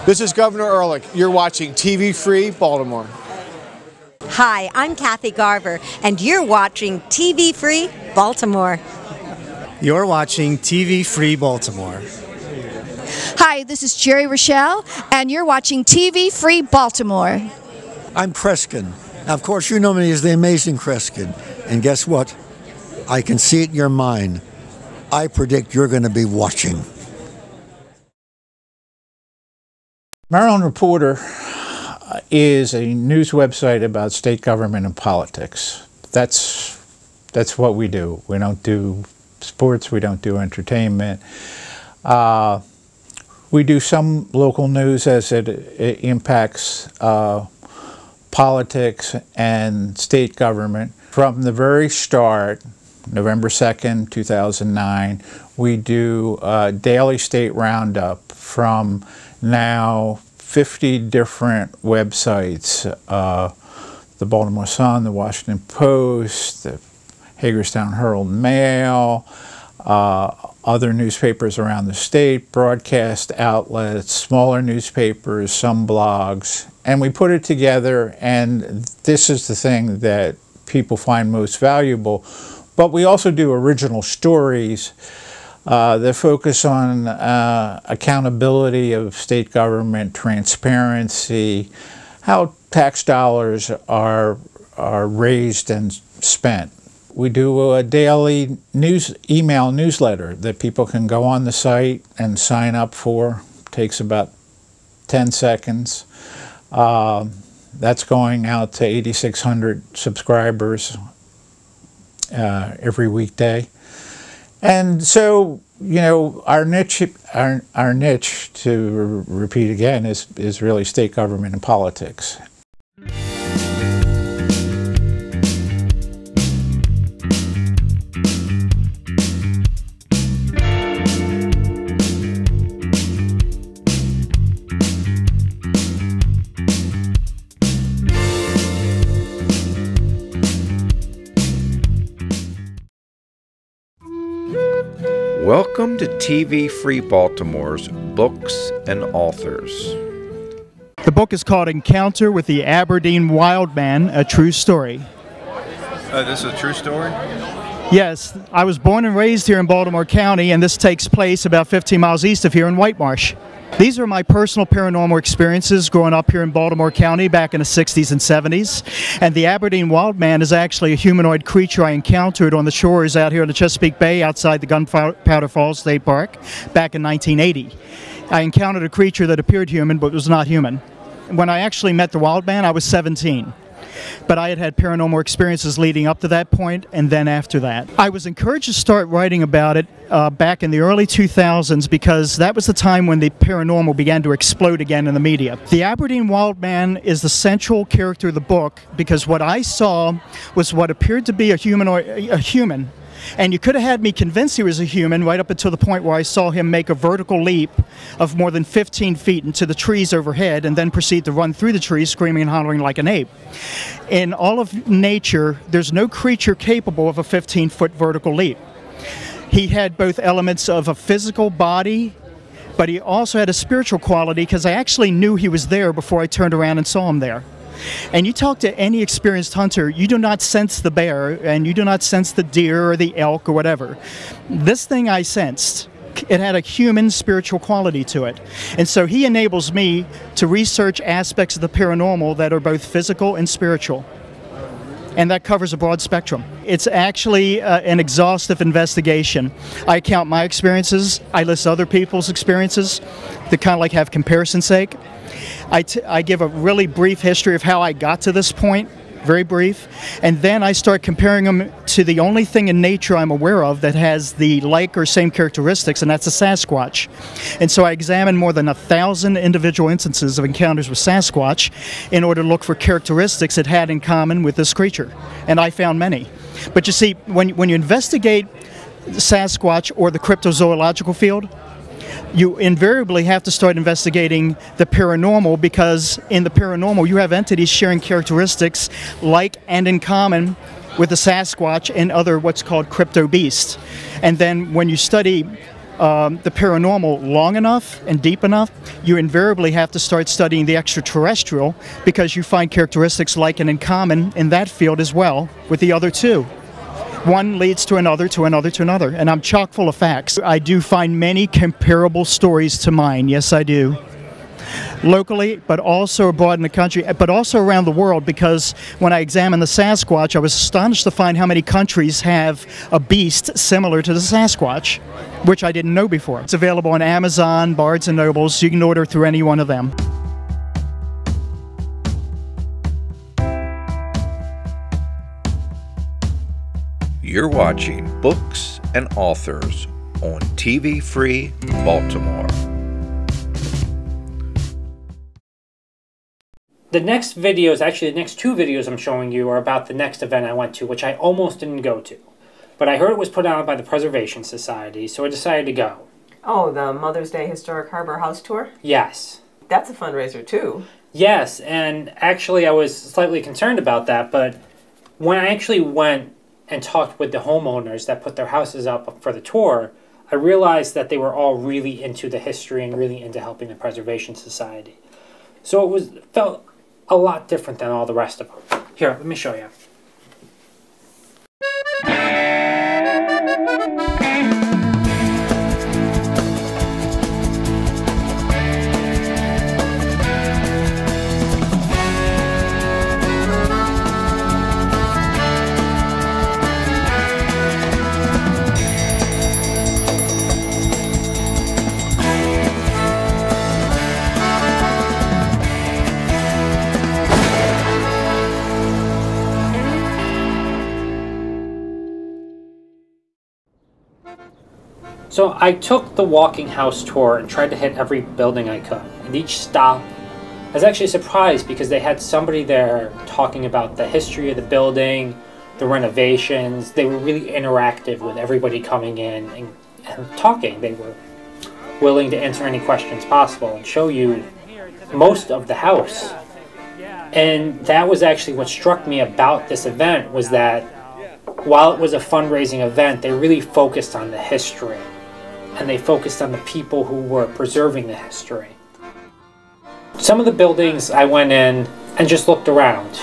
This is Governor Ehrlich. You're watching TV Free Baltimore. Hi, I'm Kathy Garver, and you're watching TV Free Baltimore. You're watching TV Free Baltimore. Hi, this is Jerry Rochelle, and you're watching TV Free Baltimore. I'm Kreskin. Now, of course, you know me as the amazing Kreskin. And guess what? I can see it in your mind. I predict you're going to be watching. Maryland Reporter is a news website about state government and politics. That's what we do. We don't do sports. We don't do entertainment. We do some local news as it impacts politics and state government. From the very start, November 2nd, 2009, we do a daily state roundup from now 50 different websites, the Baltimore Sun, the Washington Post, the Hagerstown Herald Mail, other newspapers around the state, broadcast outlets, smaller newspapers, some blogs, and we put it together, and this is the thing that people find most valuable. But we also do original stories that focus on accountability of state government, transparency, how tax dollars are raised and spent. We do a daily email newsletter that people can go on the site and sign up for. It takes about 10 seconds. That's going out to 8,600 subscribers every weekday. And so, our niche, to repeat again, is really state government and politics. Welcome to TV Free Baltimore's Books and Authors. The book is called Encounter with the Aberdeen Wild Man, A True Story. This is a true story? Yes, I was born and raised here in Baltimore County, and this takes place about 15 miles east of here in White Marsh. These are my personal paranormal experiences growing up here in Baltimore County back in the 60s and 70s. And the Aberdeen Wild Man is actually a humanoid creature I encountered on the shores out here in the Chesapeake Bay outside the Gunpowder Falls State Park back in 1980. I encountered a creature that appeared human but was not human. When I actually met the Wild Man, I was 17. but I had had paranormal experiences leading up to that point and then after that. I was encouraged to start writing about it back in the early 2000s because that was the time when the paranormal began to explode again in the media. The Aberdeen Wild Man is the central character of the book because what I saw was what appeared to be a human. And you could have had me convinced he was a human right up until the point where I saw him make a vertical leap of more than 15 feet into the trees overhead and then proceed to run through the trees screaming and hollering like an ape. In all of nature, there's no creature capable of a 15-foot vertical leap. He had both elements of a physical body, but he also had a spiritual quality because I actually knew he was there before I turned around and saw him there. And you talk to any experienced hunter, you do not sense the bear, and you do not sense the deer or the elk or whatever. This thing I sensed. It had a human spiritual quality to it. And so he enables me to research aspects of the paranormal that are both physical and spiritual. And that covers a broad spectrum. It's actually an exhaustive investigation. I count my experiences, I list other people's experiences to kind of like have comparison's sake. I give a really brief history of how I got to this point, very brief, and then I start comparing them to the only thing in nature I'm aware of that has the like or same characteristics, and that's a Sasquatch. And so I examine more than 1,000 individual instances of encounters with Sasquatch in order to look for characteristics it had in common with this creature, and I found many. But you see, when you investigate Sasquatch or the cryptozoological field, you invariably have to start investigating the paranormal because in the paranormal you have entities sharing characteristics like and in common with the Sasquatch and other what's called crypto beasts. And then when you study the paranormal long enough and deep enough, you invariably have to start studying the extraterrestrial because you find characteristics like and in common in that field as well with the other two. One leads to another, to another, to another, and I'm chock full of facts. I do find many comparable stories to mine, yes I do. Locally, but also abroad in the country, but also around the world, because when I examined the Sasquatch, I was astonished to find how many countries have a beast similar to the Sasquatch, which I didn't know before. It's available on Amazon, Barnes & Nobles, you can order through any one of them. You're watching Books and Authors on TV Free Baltimore. The next videos, actually the next two videos I'm showing you are about the next event I went to, which I almost didn't go to. But I heard it was put on by the Preservation Society, so I decided to go. Oh, the Mother's Day Historic Harbor House Tour? Yes. That's a fundraiser too. Yes, and actually I was slightly concerned about that, but when I actually went and talked with the homeowners that put their houses up for the tour, I realized that they were all really into the history and really into helping the Preservation Society. So it felt a lot different than all the rest of them. Here, let me show you. So I took the walking house tour and tried to hit every building I could. And each stop, I was actually surprised because they had somebody there talking about the history of the building, the renovations. They were really interactive with everybody coming in and talking. They were willing to answer any questions possible and show you most of the house. And that was actually what struck me about this event, was that while it was a fundraising event, they really focused on the history. And they focused on the people who were preserving the history. Some of the buildings I went in and just looked around.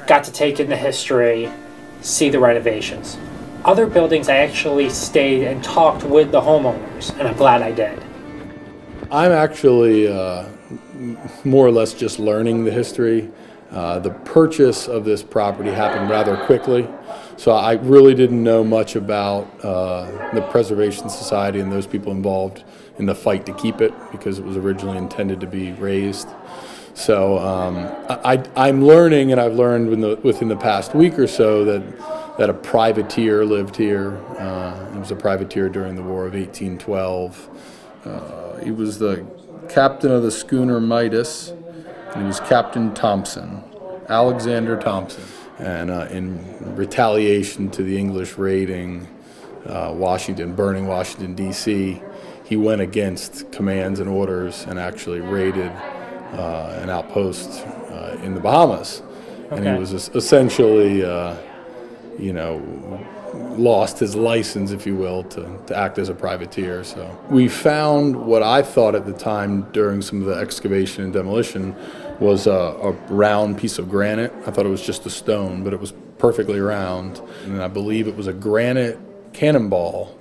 Got to take in the history, see the renovations. Other buildings I actually stayed and talked with the homeowners, and I'm glad I did. I'm actually more or less just learning the history. The purchase of this property happened rather quickly, so I really didn't know much about the Preservation Society and those people involved in the fight to keep it, because it was originally intended to be raised. So I'm learning, and I've learned within the past week or so that a privateer lived here. He was a privateer during the War of 1812. He was the captain of the schooner Midas, and he was Captain Thompson, Alexander Thompson. And in retaliation to the English raiding Washington, burning Washington, D.C., he went against commands and orders and actually raided an outpost in the Bahamas. And he was essentially, lost his license, if you will, to act as a privateer. So we found what I thought at the time during some of the excavation and demolition was a round piece of granite. I thought it was just a stone, but it was perfectly round. And I believe it was a granite cannonball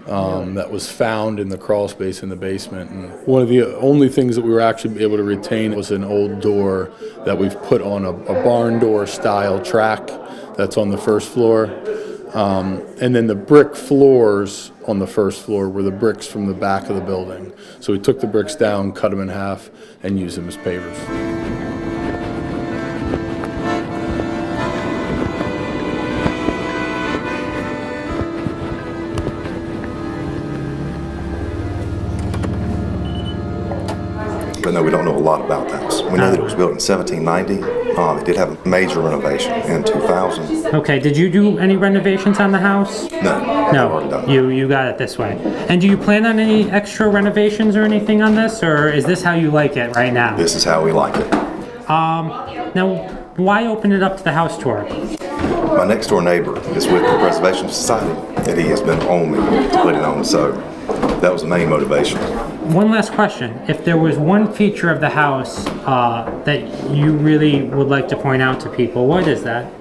that was found in the crawl space in the basement. And one of the only things that we were actually able to retain was an old door that we've put on a barn door style track that's on the first floor. And then the brick floors on the first floor were the bricks from the back of the building. So we took the bricks down, cut them in half, and used them as pavers. But no, we don't know a lot about the house. We know that it was built in 1790. It did have a major renovation in 2000. Okay, did you do any renovations on the house? No. No, you got it this way. And do you plan on any extra renovations or anything on this, or is this how you like it right now? This is how we like it. Now, why open it up to the house tour? My next door neighbor is with the Preservation Society, and he has been on me to put it on, so that was the main motivation. One last question. If there was one feature of the house that you really would like to point out to people, what is that?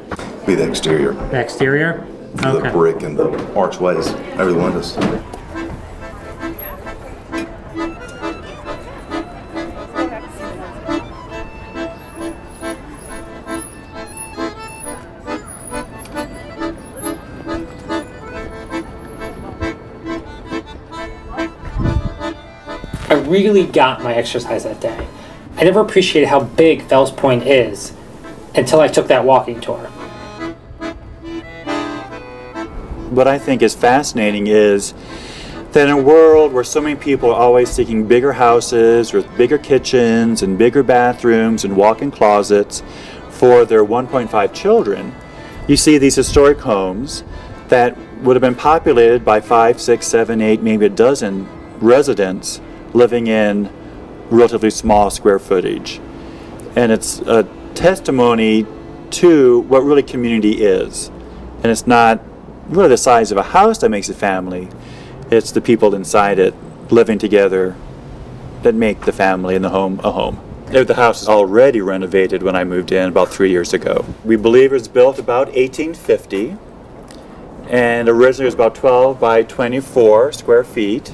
Be the exterior. The exterior? Okay. The brick and the archways over the windows. I really got my exercise that day. I never appreciated how big Fells Point is until I took that walking tour. What I think is fascinating is that in a world where so many people are always seeking bigger houses with bigger kitchens and bigger bathrooms and walk-in closets for their 1.5 children, you see these historic homes that would have been populated by 5, 6, 7, 8, maybe a dozen residents living in relatively small square footage. And it's a testimony to what really community is. And it's not really the size of a house that makes a family, it's the people inside it living together that make the family and the home a home. The house is already renovated when I moved in about 3 years ago. We believe it was built about 1850, and originally it was about 12 by 24 square feet.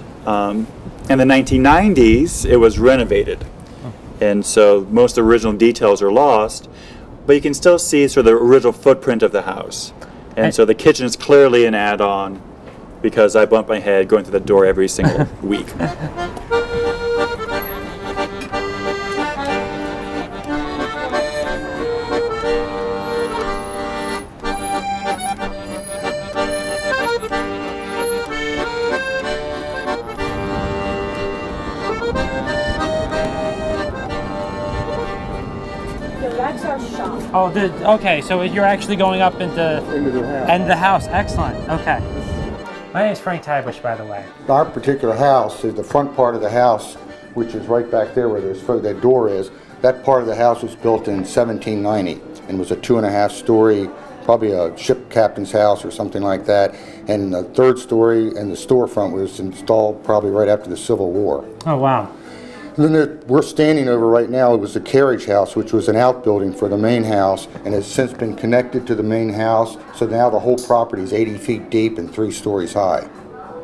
In the 1990s, it was renovated, and so most of the original details are lost, but you can still see sort of the original footprint of the house. And so the kitchen is clearly an add-on because I bump my head going through the door every single week. Oh, okay, so you're actually going up into the house. End of the house. Excellent. Okay. My name is Frank Tabush, by the way. Our particular house is the front part of the house, which is right back there where that door is. That part of the house was built in 1790 and was a 2.5 story, probably a ship captain's house or something like that. And the 3rd story and the storefront was installed probably right after the Civil War. Oh, wow. And then we're standing over right now, it was the carriage house, which was an outbuilding for the main house, and has since been connected to the main house. So now the whole property is 80 feet deep and 3 stories high.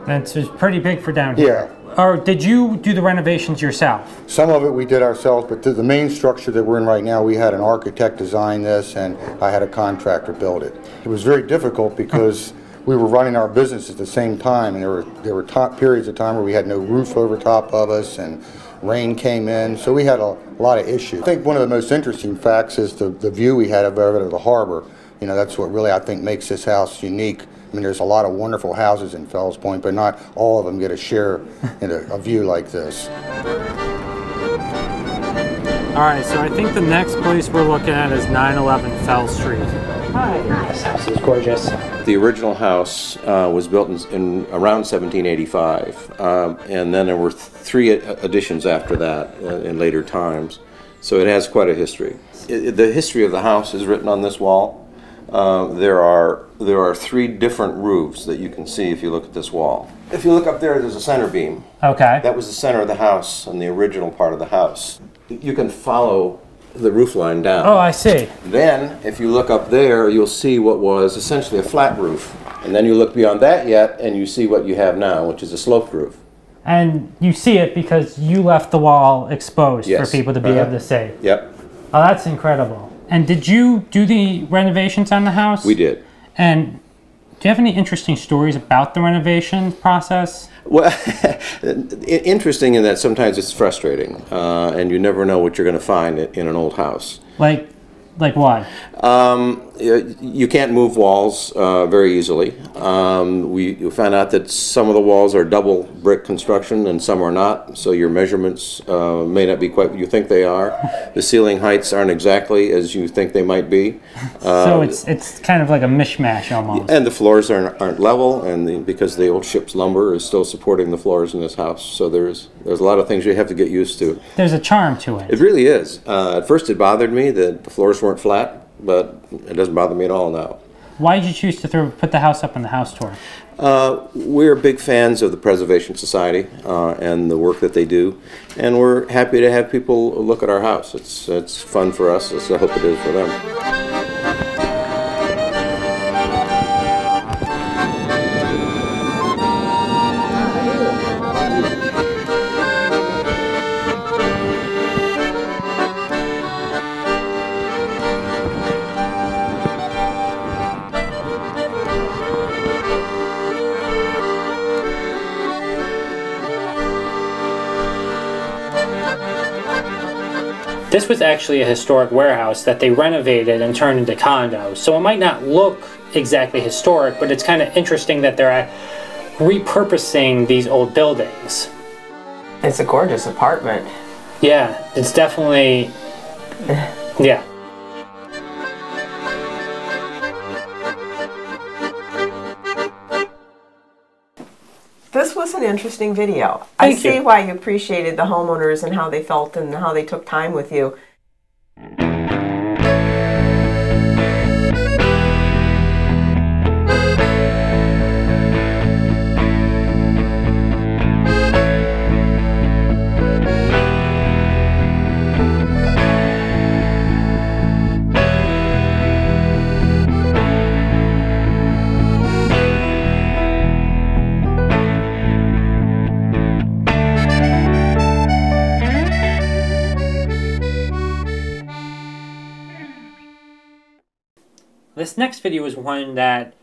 That's pretty big for down here. Yeah. Or did you do the renovations yourself? Some of it we did ourselves, but the main structure that we're in right now, we had an architect design this, and I had a contractor build it. It was very difficult because we were running our business at the same time, and there were periods of time where we had no roof over top of us, and rain came in, so we had a lot of issues. I think one of the most interesting facts is the view we had of over the harbor. You know, that's what really I think makes this house unique. I mean, there's a lot of wonderful houses in Fells Point, but not all of them get a share in a view like this. All right, so I think the next place we're looking at is 911 Fell Street. Hi. This house is gorgeous. The original house was built in around 1785, and then there were 3 additions after that in later times. So it has quite a history. The history of the house is written on this wall. There are 3 different roofs that you can see if you look at this wall. If you look up there, there's a center beam. Okay. That was the center of the house and the original part of the house. You can follow the roof line down. Oh, I see. Then, if you look up there, you'll see what was essentially a flat roof. And then you look beyond that yet, and you see what you have now, which is a sloped roof. And you see it because you left the wall exposed for people to be able to see. Yep. Oh, that's incredible. And did you do the renovations on the house? We did. And do you have any interesting stories about the renovation process? Well, interesting in that sometimes it's frustrating, and you never know what you're going to find in an old house. Like what? You can't move walls very easily. We found out that some of the walls are double brick construction and some are not, so your measurements may not be quite what you think they are. The ceiling heights aren't exactly as you think they might be. So it's kind of like a mishmash almost. And the floors aren't level, and because the old ship's lumber is still supporting the floors in this house, so there's a lot of things you have to get used to. There's a charm to it. It really is. At first it bothered me that the floors weren't flat, but it doesn't bother me at all now. Why did you choose to put the house up on the house tour? We're big fans of the Preservation Society and the work that they do, and we're happy to have people look at our house. It's fun for us, so I hope it is for them. This was actually a historic warehouse that they renovated and turned into condos. So it might not look exactly historic, but it's kind of interesting that they're repurposing these old buildings. It's a gorgeous apartment. Yeah, it's definitely, yeah. This was an interesting video. Thank you. I see why you appreciated the homeowners and how they felt and how they took time with you. This next video is one that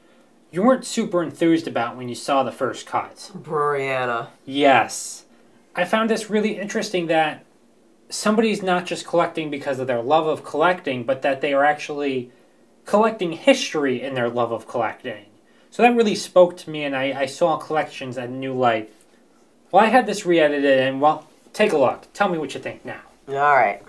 you weren't super enthused about when you saw the first cut. Broriana. Yes. I found this really interesting that somebody's not just collecting because of their love of collecting, but that they are actually collecting history in their love of collecting. So that really spoke to me, and I saw collections at a new light. Well, I had this re-edited, and well, take a look. Tell me what you think now. All right.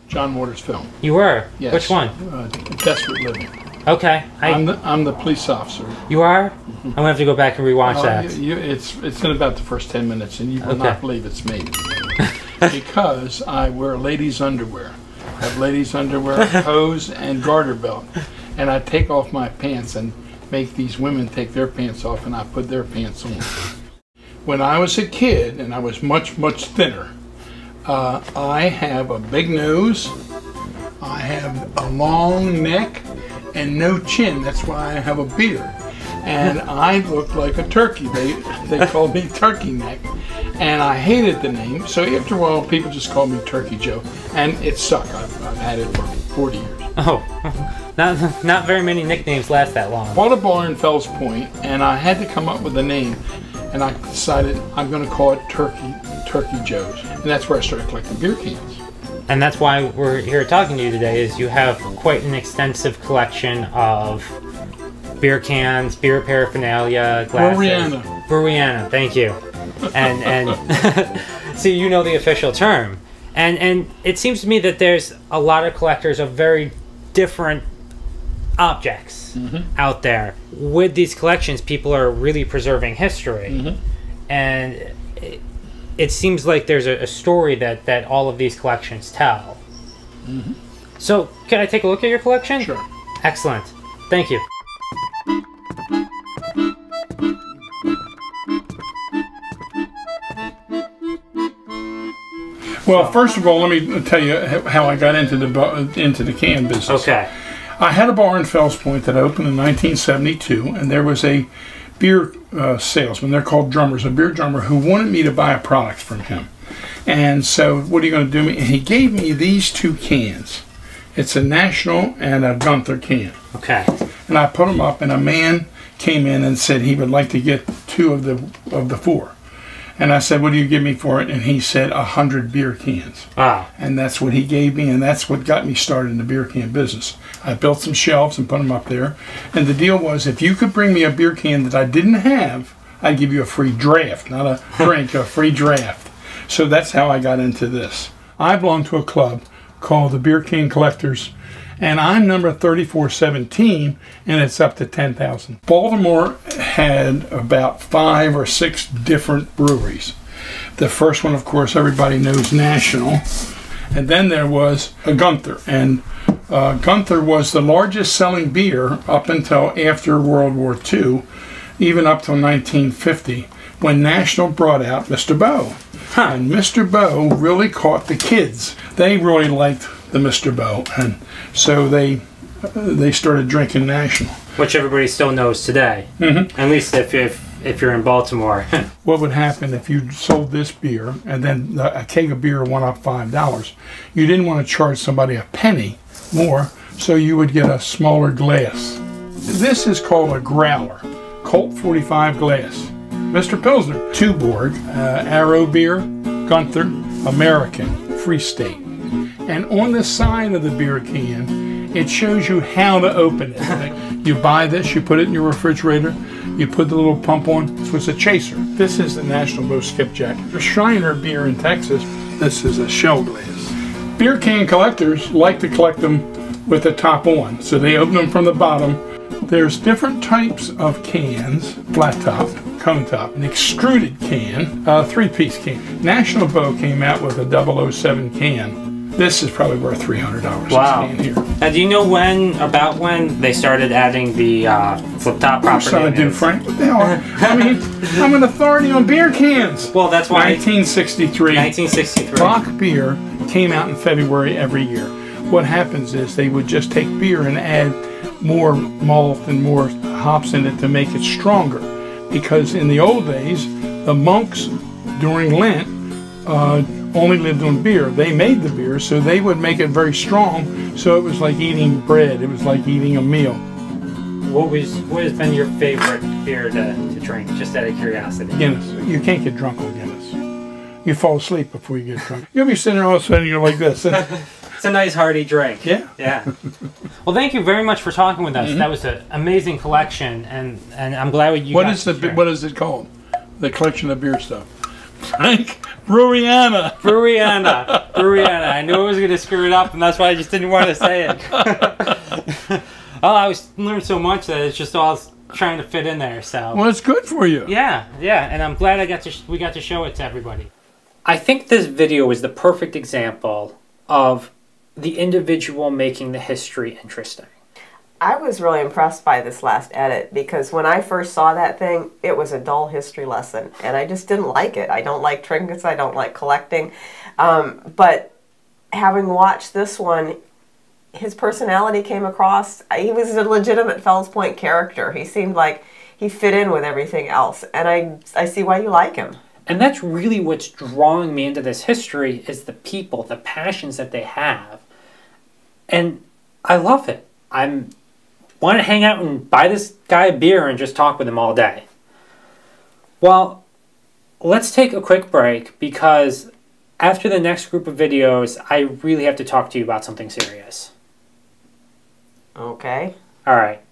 John Waters film. You were? Yes. Which one? Desperate Living. Okay. I'm the police officer. You are? I'm gonna have to go back and rewatch that. It's in about the first 10 minutes, and you will not believe it's me. Because I wear ladies' underwear. I have ladies' underwear, hose, and garter belt. And I take off my pants and make these women take their pants off, and I put their pants on. when I was a kid, and I was much, much thinner, I have a big nose, I have a long neck, and no chin. That's why I have a beard. And I looked like a turkey. They called me Turkey Neck. And I hated the name, so after a while, people just called me Turkey Joe. And it sucked. I've had it for 40 years. Oh, not very many nicknames last that long. Bought a bar in Fells Point, and I had to come up with a name. And I decided I'm going to call it Turkey Joe's. And that's where I started collecting beer cans. And that's why we're here talking to you today, is you have quite an extensive collection of beer cans, beer paraphernalia, glasses. Brewiana, thank you. And so you know the official term. And it seems to me that there's a lot of collectors of very different objects out there. With these collections, people are really preserving history. And it seems like there's a story that all of these collections tell. So, can I take a look at your collection? Sure. Excellent. Thank you. Well, first of all, let me tell you how I got into the can business. Okay. I had a bar in Fells Point that opened in 1972, and there was a beer salesman, they're called drummers, a beer drummer, who wanted me to buy a product from him. And so, what are you going to do? And he gave me these two cans. It's a National and a Gunther can. Okay. And I put them up, and a man came in and said he would like to get 2 of the 4. And I said, what do you give me for it? And he said 100 beer cans. Wow. And that's what he gave me, and that's what got me started in the beer can business. I built some shelves and put them up there. And the deal was, if you could bring me a beer can that I didn't have, I'd give you a free draft, not a drink, a free draft. So that's how I got into this. I belong to a club called the Beer Can Collectors, and I'm number 3417, and it's up to 10,000. Baltimore had about 5 or 6 different breweries. The first one, of course, everybody knows, National, and then there was a Gunther, and Gunther was the largest selling beer up until after World War II, even up till 1950, when National brought out Mr. Bow. And Mr. Bow really caught the kids. They really liked the Mr. Bow, and so they started drinking National, which everybody still knows today. At least if you're in Baltimore. What would happen if you sold this beer and then a keg of beer went up $5? You didn't want to charge somebody a penny more, so you would get a smaller glass. This is called a growler, Colt 45 glass. Mr. Pilsner, Tuborg, Arrow Beer, Gunther, American, Free State. And on the side of the beer can, it shows you how to open it. You buy this, you put it in your refrigerator, you put the little pump on. This was a chaser. This is the National Bow Skipjack. The Shriner beer in Texas, this is a shell glass. Beer can collectors like to collect them with the top on, so they open them from the bottom. There's different types of cans: flat top, cone top, an extruded can, a 3-piece can. National Bow came out with a 007 can. This is probably worth $300. Wow. This can here. Now, do you know about when they started adding the flip top property? I'm trying to do, Frank. What the hell? I mean, I'm an authority on beer cans. Well, that's why. 1963. 1963. Bach beer came out in February every year. What happens is they would just take beer and add more malt and more hops in it to make it stronger. Because in the old days, the monks during Lent only lived on beer. They made the beer, so they would make it very strong, so it was like eating bread. It was like eating a meal. What has been your favorite beer to drink, just out of curiosity? Guinness. You can't get drunk on Guinness. You fall asleep before you get drunk. You'll be sitting there all of a sudden, you're like this. It's a nice hearty drink. Yeah. Yeah. Well, thank you very much for talking with us. That was an amazing collection, and I'm glad you What is it called? The collection of beer stuff. Frank? Brewiana. Brewiana. Brewiana. I knew I was going to screw it up, and that's why I just didn't want to say it. Oh, I learned so much that it's just all trying to fit in there. So. Well, it's good for you. Yeah, yeah, and I'm glad we got to show it to everybody. I think this video is the perfect example of the individual making the history interesting. I was really impressed by this last edit because when I first saw that thing, it was a dull history lesson, and I just didn't like it. I don't like trinkets. I don't like collecting. But having watched this one, his personality came across. He was a legitimate Fells Point character. He seemed like he fit in with everything else, and I see why you like him. And that's really what's drawing me into this history is the people, the passions that they have. And I love it. I want to hang out and buy this guy a beer and just talk with him all day. Well, let's take a quick break because after the next group of videos, I really have to talk to you about something serious. Okay. All right.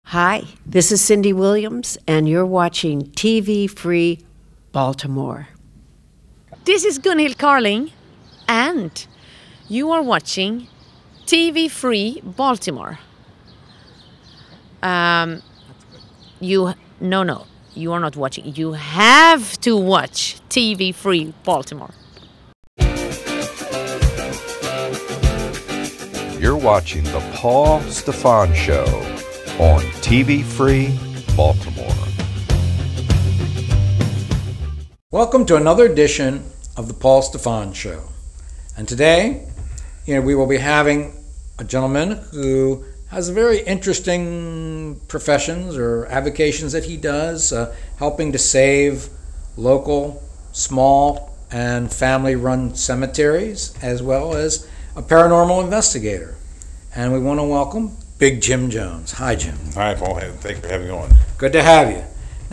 Hi, this is Cindy Williams, and you're watching TV Free Baltimore. This is Gunhild Carling, and you are watching TV Free Baltimore. No, you are not watching. You have to watch TV Free Baltimore. You're watching The Paul Stefan Show on TV Free Baltimore. Welcome to another edition of The Paul Stefan Show. And today, we will be having a gentleman who has very interesting professions or avocations that he does, helping to save local, small, and family-run cemeteries, as well as a paranormal investigator. And we want to welcome Big Jim Jones. Hi, Jim. Hi, Paul. Thanks for having me on. Good to have you.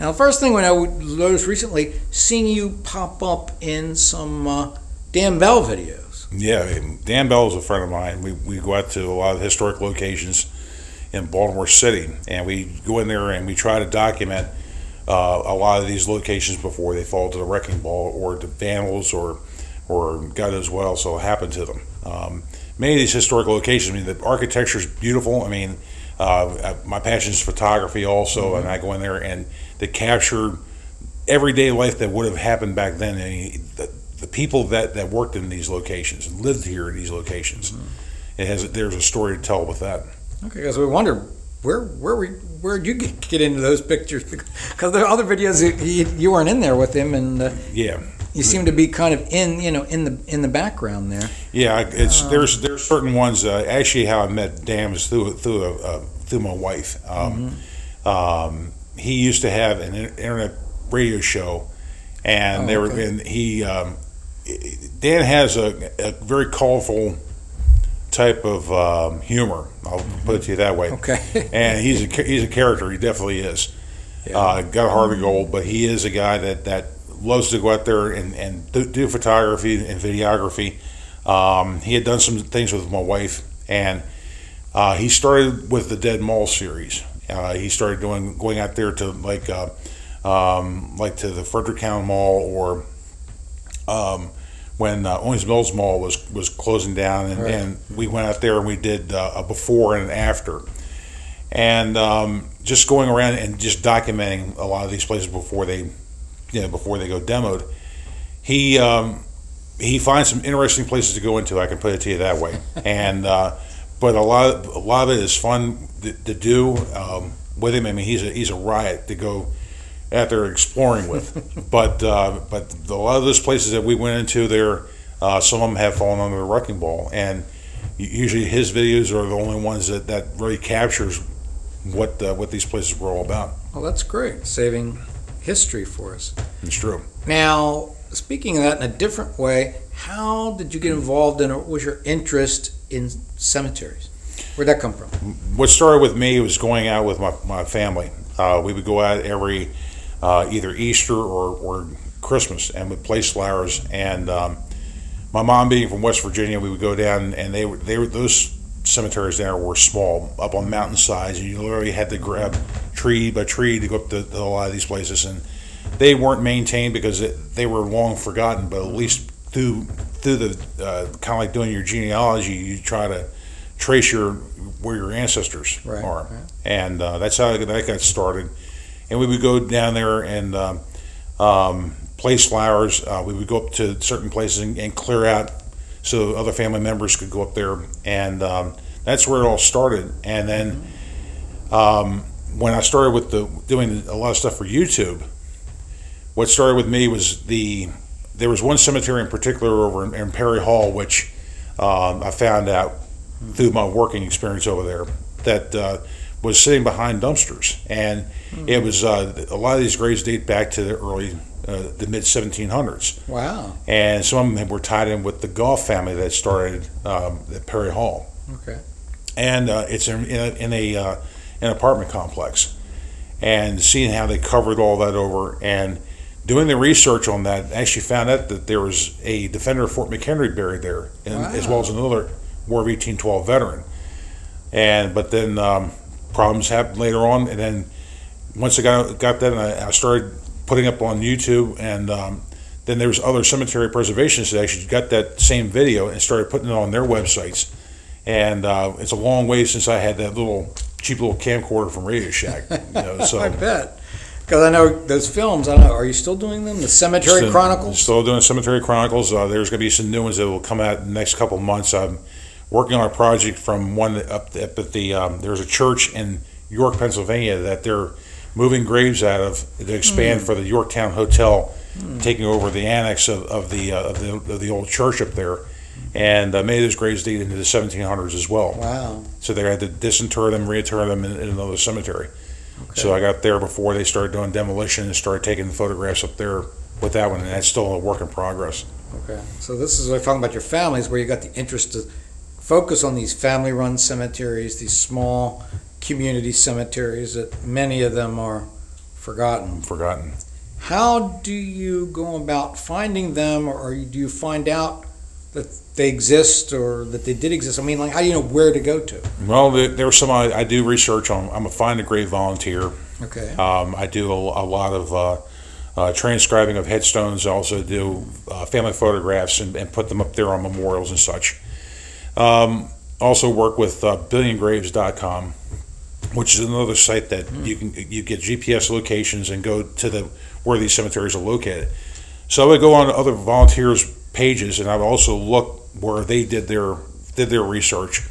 Now, the first thing when I noticed recently, seeing you pop up in some Dan Bell videos. Yeah, Dan Bell is a friend of mine. We go out to a lot of historic locations in Baltimore City, and we go in there and we try to document a lot of these locations before they fall to the wrecking ball or to vandals or God knows what else will happen to them. Many of these historic locations, I mean, the architecture is beautiful. I mean, my passion is photography also, and I go in there and they capture everyday life that would have happened back then. I mean, the people that worked in these locations and lived here in these locations. There's a story to tell with that. Okay, because we wonder where'd you get into those pictures? Because there are other videos you weren't in there with him, and yeah, you seem to be kind of in the background there. Yeah, there's certain ones. Actually, how I met Dan was through my wife. He used to have an internet radio show, and Dan has a very colorful type of humor. I'll put it to you that way. Okay. And he's a character. He definitely is. Yeah. Got a heart of gold, but he is a guy that loves to go out there and do photography and videography. He had done some things with my wife, and he started with the Dead Mall series. He started going out there to like to the Fredericktown Mall, or when Owings Mills Mall was closing down, and we went out there and we did a before and an after, and just going around and just documenting a lot of these places before they go demoed. He finds some interesting places to go into. I can put it to you that way, and but a lot of it is fun to do with him. I mean, he's a riot to go out there exploring with. but a lot of those places that we went into there, some of them have fallen under the wrecking ball, and usually his videos are the only ones that really captures what these places were all about. Well, that's great, saving history for us. It's true. Now, speaking of that in a different way, how did you get involved in, or what was your interest in cemeteries? Where'd that come from? What started with me was going out with my family. We would go out every either Easter or Christmas, and would place flowers. And my mom being from West Virginia, we would go down, and they were those cemeteries there were small, up on mountainsides, and you literally had to grab tree by tree to go up to a lot of these places, and they weren't maintained because they were long forgotten. But at least through the kind of like doing your genealogy, you try to trace where your ancestors are, and that's how that got started. And we would go down there and place flowers. We would go up to certain places and clear out so other family members could go up there, and that's where it all started. And then when I started with doing a lot of stuff for YouTube, what started with me was there was one cemetery in particular over in Perry Hall, which I found out through my working experience over there, that was sitting behind dumpsters, and it was a lot of these graves date back to the mid 1700s. Wow! And some of them were tied in with the Goff family that started at Perry Hall. Okay. And it's in an apartment complex, and seeing how they covered all that over and doing the research on that, actually found out that there was a defender of Fort McHenry buried there, as well as another War of 1812 veteran. But then problems happened later on, and then once I got that, and I started putting up on YouTube, and then there was other cemetery preservationists that actually got that same video and started putting it on their websites. And it's a long way since I had that cheap little camcorder from Radio Shack. So I bet. Because I know those films, I don't know, are you still doing them? The Cemetery Chronicles? Still doing Cemetery Chronicles. There's going to be some new ones that will come out in the next couple of months. I'm working on a project from one up at there's a church in York, Pennsylvania that they're moving graves out of to expand for the Yorktown Hotel, taking over the annex of the old church up there. And many of those graves date into the 1700s as well. Wow. So they had to disinter them, reinter them in another cemetery. Okay. So I got there before they started doing demolition and started taking photographs up there with that one, and that's still a work in progress. Okay. So this is what we're talking about your families, where you got the interest to focus on these family-run cemeteries, these small community cemeteries that many of them are forgotten. Forgotten. How do you go about finding them, or do you find out that they exist or that they did exist? I mean, like, how do you know where to go to? Well, there are some I do research on. I'm a Find a Grave volunteer. Okay. I do a lot of transcribing of headstones. I also do family photographs and put them up there on memorials and such. Also work with billiongraves.com, which is another site that you get GPS locations and go to where these cemeteries are located. So I would go on to other volunteers' pages, and I would also look where they did their research,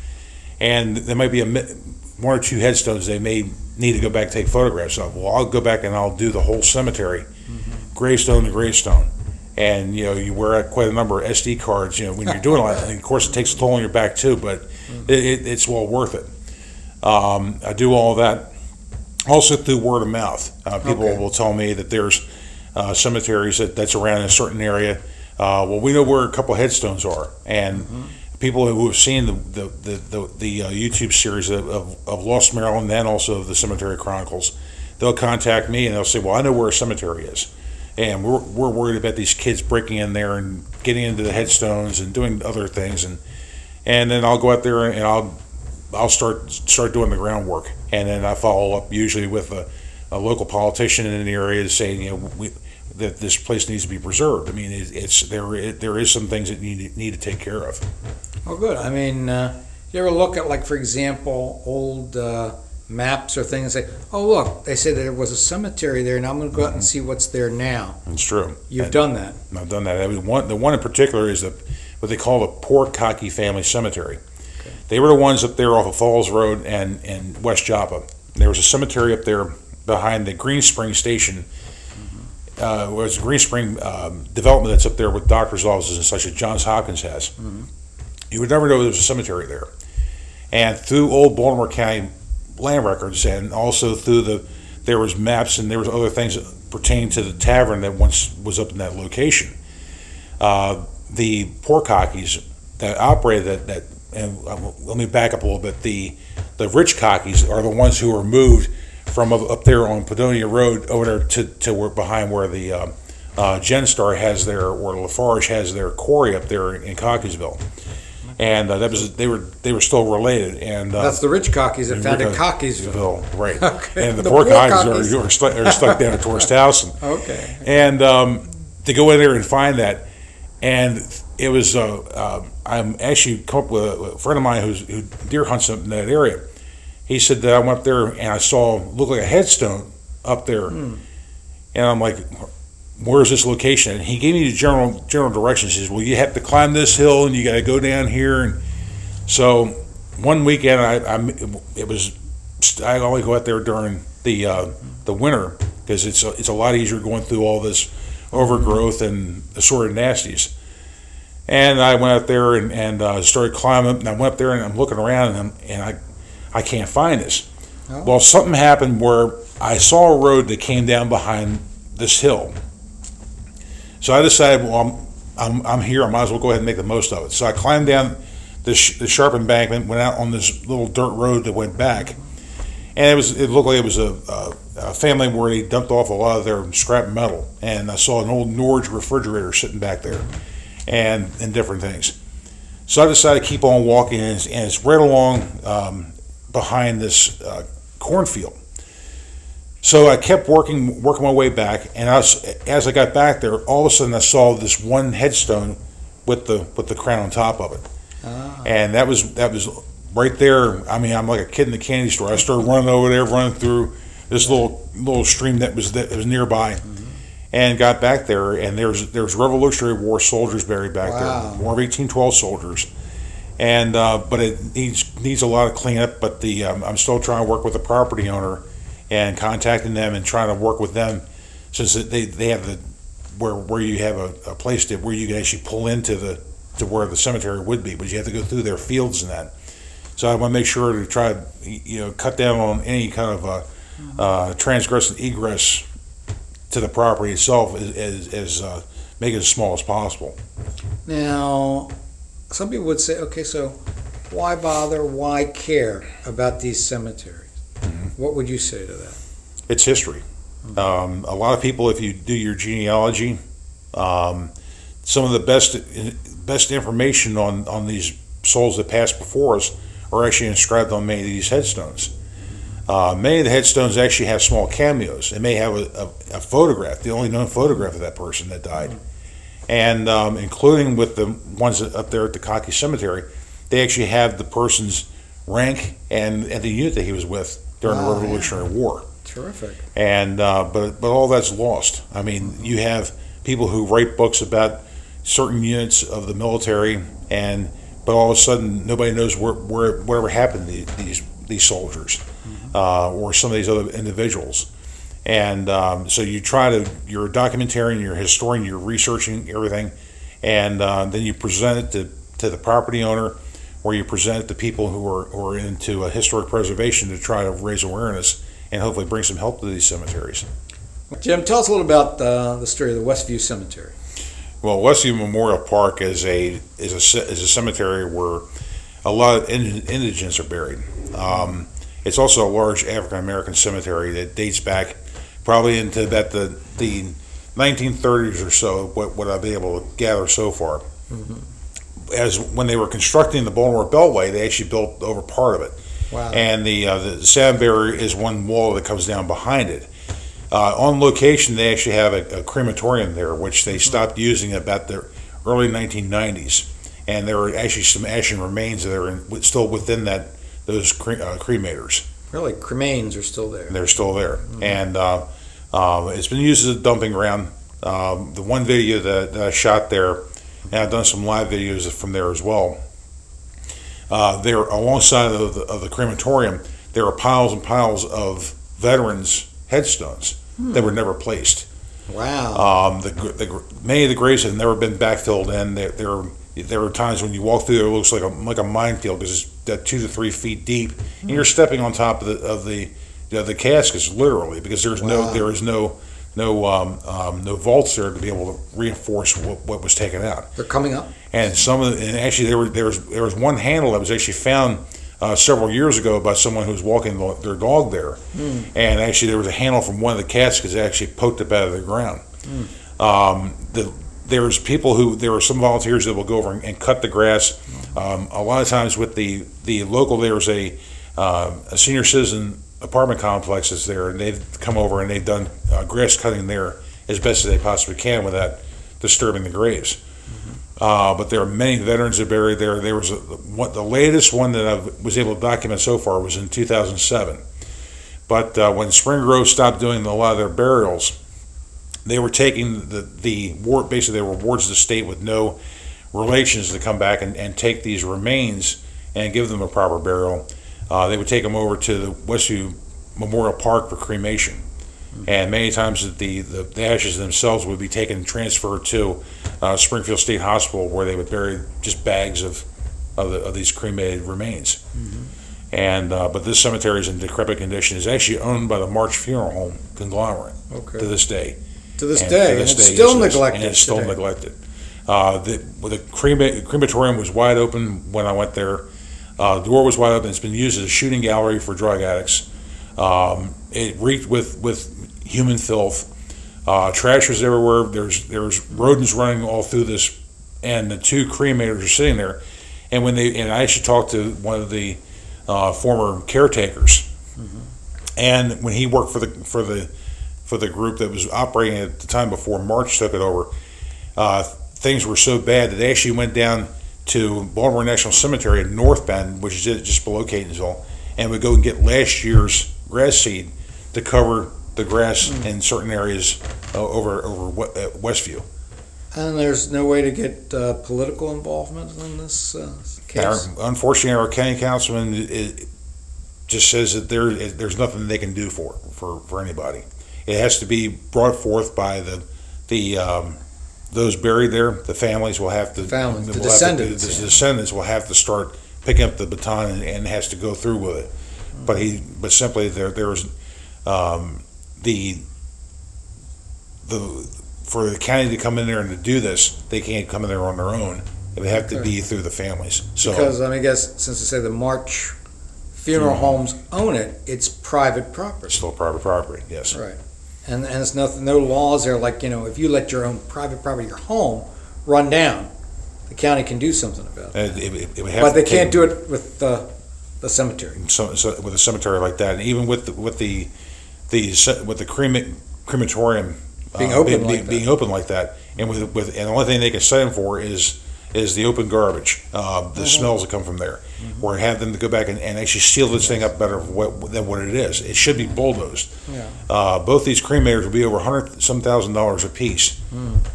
and there might be one or two headstones they may need to go back and take photographs of. Well, I'll go back and I'll do the whole cemetery, gravestone to gravestone, and you wear quite a number of SD cards. When you're doing all that, and of course it takes a toll on your back too, but it's well worth it. I do all of that also through word of mouth. People will tell me that there's cemeteries that's around a certain area. Well, we know where a couple of headstones are, and people who have seen the YouTube series of Lost Maryland and also the Cemetery Chronicles, they'll contact me and they'll say, "Well, I know where a cemetery is, and we're worried about these kids breaking in there and getting into the headstones and doing other things," and then I'll go out there and I'll start doing the groundwork, and then I follow up usually with a local politician in the area saying, that this place needs to be preserved. I mean, there is some things that you need to take care of. Oh, good. I mean, you ever look at, like, for example, old maps or things and say, "Oh, look, they said there was a cemetery there, and I'm going to go out and see what's there now." It's true. You've done that. I've done that. I mean, the one in particular is what they call the Porcocky Family Cemetery. Okay. They were the ones up there off of Falls Road and West Joppa. There was a cemetery up there behind the Green Spring Station. Was a Green Spring development that's up there with doctors' offices and such that Johns Hopkins has. You would never know there was a cemetery there. And through old Baltimore County land records, and also through there was maps and there was other things that pertain to the tavern that once was up in that location. The Porcockys that operated that and let me back up a little bit. The rich cockies are the ones who were moved from up there on Padonia Road over there to where behind where the Genstar has their, or Lafarge has their quarry up there in Cockeysville, and that was they were still related. And that's the rich cockies that founded Cockeysville, right? Okay. And the poor cockies are stuck down at Torstowson. Okay. And to go in there and find that, and it was I'm actually come up with a friend of mine who deer hunts up in that area. He said that I went up there and I saw looked like a headstone up there, and I'm like, "Where's this location?" And he gave me the general directions. He says, "Well, you have to climb this hill and you got to go down here." And so one weekend, I only go out there during the winter because it's a lot easier going through all this overgrowth and assorted nasties. And I went out there and started climbing up, and I went up there and I'm looking around and I can't find this. Oh. Well, something happened where I saw a road that came down behind this hill. So I decided, well, I'm here. I might as well go ahead and make the most of it. So I climbed down the sharp embankment, went out on this little dirt road that went back, and it looked like it was a family where they dumped off a lot of their scrap metal. And I saw an old Norge refrigerator sitting back there, and different things. So I decided to keep on walking, and it's right along behind this cornfield. So I kept working my way back, and as I got back there, all of a sudden I saw this one headstone with the crown on top of it, and that was right there. I mean, I'm like a kid in the candy store. I started running over there, running through this little stream that was nearby, and got back there, and there's Revolutionary War soldiers buried back there, War of 1812 soldiers. And but it needs a lot of cleanup. But I'm still trying to work with the property owner and contacting them and trying to work with them, since they have where you have a place where you can actually pull into to where the cemetery would be, but you have to go through their fields and that. So I want to make sure to try cut down on any kind of transgress and egress to the property itself, as make it as small as possible. Now, some people would say, okay, so why bother, why care about these cemeteries? What would you say to that? It's history. A lot of people, if you do your genealogy, some of the best information on these souls that passed before us are actually inscribed on many of these headstones. Many of the headstones actually have small cameos. They may have a photograph, the only known photograph of that person that died. And including with the ones up there at the Cocky Cemetery, they actually have the person's rank and the unit that he was with during the Revolutionary War. Terrific. And but all that's lost. I mean, you have people who write books about certain units of the military, but all of a sudden nobody knows whatever happened to these soldiers or some of these other individuals. And so you're a documentarian, you're a historian, you're researching everything, and then you present it to the property owner, or you present it to people who are into historic preservation to try to raise awareness and hopefully bring some help to these cemeteries. Jim, tell us a little about the story of the Westview Cemetery. Well, Westview Memorial Park is a cemetery where a lot of indigents are buried. It's also a large African American cemetery that dates back probably into about the 1930s or so. What I've been able to gather so far. As when they were constructing the Baltimore Beltway, they actually built over part of it. Wow. And the sound barrier is one wall that comes down behind it. On location, they actually have a crematorium there, which they stopped using about the early 1990s. And there are actually some ashen remains that are still within those cremators. Really, cremains are still there. They're still there. And it's been used as a dumping ground. The one video that I shot there, and I've done some live videos from there as well. There, alongside of the crematorium, there are piles and piles of veterans' headstones that were never placed. Wow. Many of the graves have never been backfilled in. There are times when you walk through there, it looks like a minefield because it's that 2 to 3 feet deep, and you're stepping on top of the caskets literally, because there is no vaults there to be able to reinforce what was taken out. They're coming up. And actually there was one handle that was actually found several years ago by someone who was walking their dog there, and actually there was a handle from one of the caskets that actually poked up out of the ground. There are some volunteers that will go over and cut the grass. A lot of times with the local, there's a senior citizen apartment complex that's there, and they've come over and they've done grass cutting there as best as they possibly can without disturbing the graves. But there are many veterans that are buried there. There was the latest one that I was able to document so far was in 2007. But when Spring Grove stopped doing a lot of their burials, they were taking basically they were wards of the state with no relations to come back and take these remains and give them a proper burial. They would take them over to the Westview Memorial Park for cremation. And many times the ashes themselves would be taken and transferred to Springfield State Hospital, where they would bury just bags of these cremated remains. But this cemetery is in decrepit condition. It's actually owned by the March Funeral Home conglomerate to this day. To this day, and it's still neglected. And it's still neglected. The crematorium was wide open when I went there. The door was wide open. It's been used as a shooting gallery for drug addicts. It reeked with human filth. Trash was everywhere. There's rodents running all through this, and the two cremators are sitting there. And I actually talked to one of the former caretakers, and when he worked for the group that was operating at the time before March took it over, things were so bad that they actually went down to Baltimore National Cemetery in North Bend, which is just below Catonsville, and would go and get last year's grass seed to cover the grass in certain areas over Westview. And there's no way to get political involvement in this case? Unfortunately, our county councilman just says that there's nothing they can do for anybody. It has to be brought forth by those buried there. The families will have to. The descendants. The descendants will have to start picking up the baton and has to go through with it. But simply there's for the county to come in there and to do this, they can't come in there on their own. They have to be through the families. So because I guess since they say the March Funeral Homes own it, it's private property. It's still private property. Yes. Right. and there's no laws there. Like, if you let your own private property, your home, run down, the county can do something about it. But they can't do it with the cemetery. So with a cemetery like that, and even with the crematorium being open like that, and and the only thing they can set them for is the open garbage, the smells that come from there, or have them to go back and actually seal this thing up better than what it is. It should be bulldozed. Yeah. Both these cremators will be over $100,000 a piece.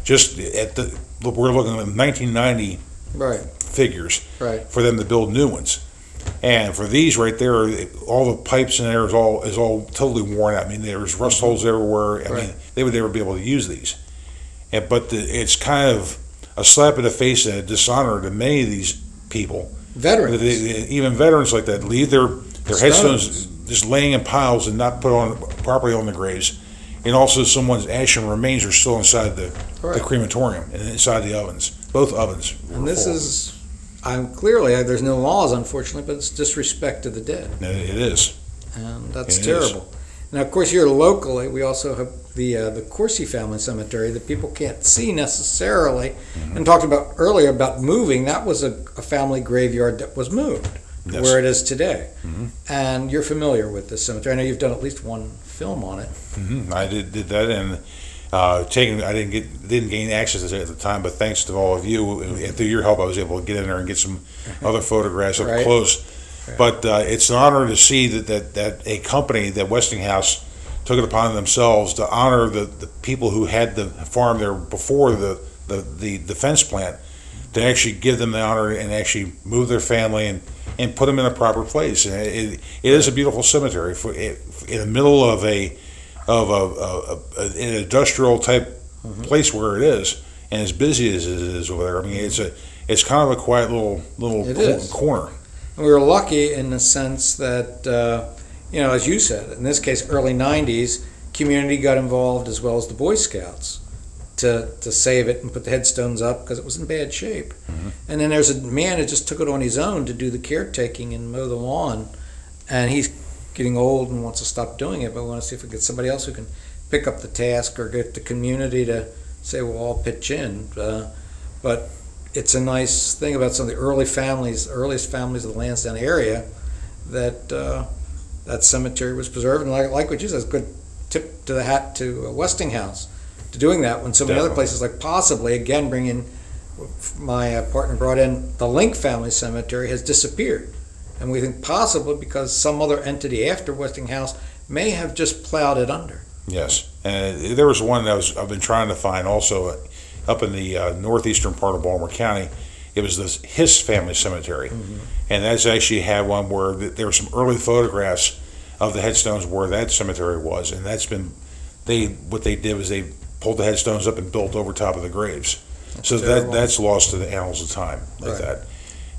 Just we're looking at 1990 figures for them to build new ones. And for these right there, all the pipes in there is all totally worn out. I mean, there's rust holes everywhere. I mean, they would never be able to use these. But it's kind of a slap in the face and a dishonor to many of these people. Veterans. Even veterans like that leave their headstones just laying in piles and not put on properly on the graves. And also someone's ashen remains are still inside the crematorium and inside the ovens. Both ovens. And this is, clearly, there's no laws, unfortunately, but it's disrespect to the dead. It is. And that's terrible. Now, of course, here locally, we also have the Coursey family cemetery that people can't see necessarily. And talked about earlier about moving. That was a family graveyard that was moved where it is today. And you're familiar with this cemetery. I know you've done at least one film on it. I did that, and I didn't gain access to it at the time, but thanks to all of you and through your help, I was able to get in there and get some other photographs up close. But it's an honor to see that a company, that Westinghouse, took it upon themselves to honor the people who had the farm there before the defense plant, to actually give them the honor and actually move their family and put them in a proper place. And it is a beautiful cemetery in the middle of an industrial type place where it is, and as busy as it is over there. I mean, it's kind of a quiet little corner. We were lucky in the sense that, as you said, in this case, early 90s, community got involved as well as the Boy Scouts to save it and put the headstones up because it was in bad shape. And then there's a man who just took it on his own to do the caretaking and mow the lawn. And he's getting old and wants to stop doing it, but we want to see if we get somebody else who can pick up the task or get the community to say, we'll all pitch in. But it's a nice thing about some of the earliest families of the Lansdowne area that that cemetery was preserved. And like what you said, it's a good tip to the hat to Westinghouse to doing that when so many other places, like possibly, again, my partner brought in the Link family cemetery, has disappeared. And we think possibly because some other entity after Westinghouse may have just plowed it under. Yes. And there was one that I've been trying to find also up in the northeastern part of Baltimore County. It was his family cemetery. And that's actually had one where there were some early photographs of the headstones where that cemetery was. And that's been, what they did was they pulled the headstones up and built over top of the graves. So that's lost to the annals of time like that.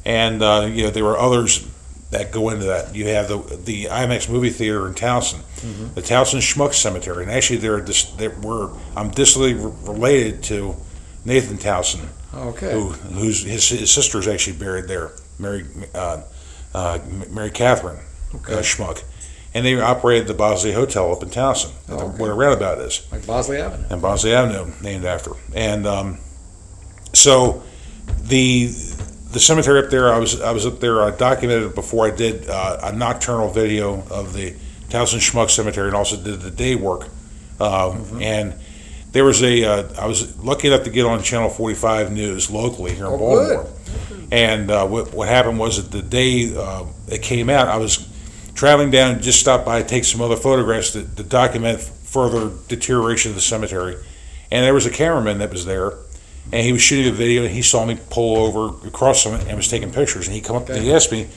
And there were others that go into that. You have the IMAX movie theater in Towson, the Towson Schmuck Cemetery, and actually I'm distantly related to Nathan Towson, who's his sister is actually buried there, Mary Catherine Schmuck, and they operated the Bosley Hotel up in Towson, where the roundabout is, like Bosley Avenue, and Bosley Avenue named after, and so the cemetery up there, I was up there. I documented it before I did a nocturnal video of the Towson Schmuck Cemetery, and also did the day work. And there was I was lucky enough to get on Channel 45 News locally here in Baltimore. And what happened was that the day it came out, I was traveling down and just stopped by to take some other photographs to document further deterioration of the cemetery. And there was a cameraman that was there. And he was shooting a video, and he saw me pull over across from it and was taking pictures. And he come up and he asked me,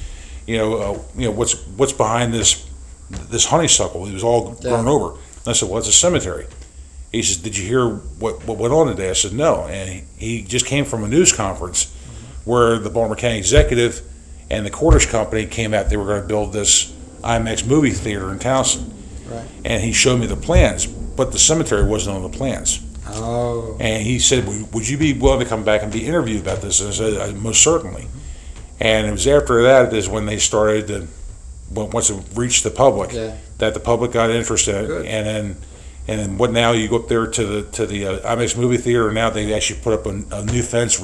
what's behind this honeysuckle? It was all grown over. And I said, well, it's a cemetery. He says, did you hear what went on today? I said, no. And he just came from a news conference where the Baltimore County Executive and the Quarters Company came out. They were going to build this IMAX movie theater in Towson. And he showed me the plans, but the cemetery wasn't on the plans. And he said, would you be willing to come back and be interviewed about this? And I said, most certainly. And it was after that is when they started to, once it reached the public, that the public got interested. And And what now? You go up there to the IMAX movie theater, and now they actually put up a new fence.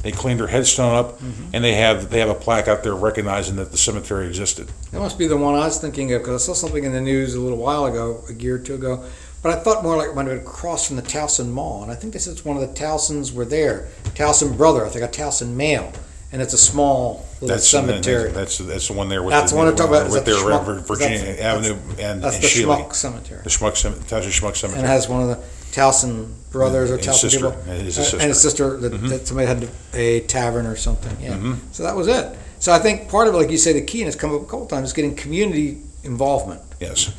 They cleaned their headstone up, and they have a plaque out there recognizing that the cemetery existed. That must be the one I was thinking of, because I saw something in the news a little while ago, a year or two ago. But I thought more like it might have been across from the Towson Mall, and I think they said it's one of the Towsons were there. Towson brother, I think a Towson male, and it's a small little cemetery. That's the one there with that's the one I'm talking about. Right there around Virginia Avenue and that's the Shealy. Schmuck Cemetery. The Towson Schmuck Cemetery. And it has one of the Towson brothers or Towson people. And his sister. And his sister, that somebody had a tavern or something. Yeah. So that was it. So I think part of it, like you say, the key, and it's come up a couple times, is getting community involvement. Yes.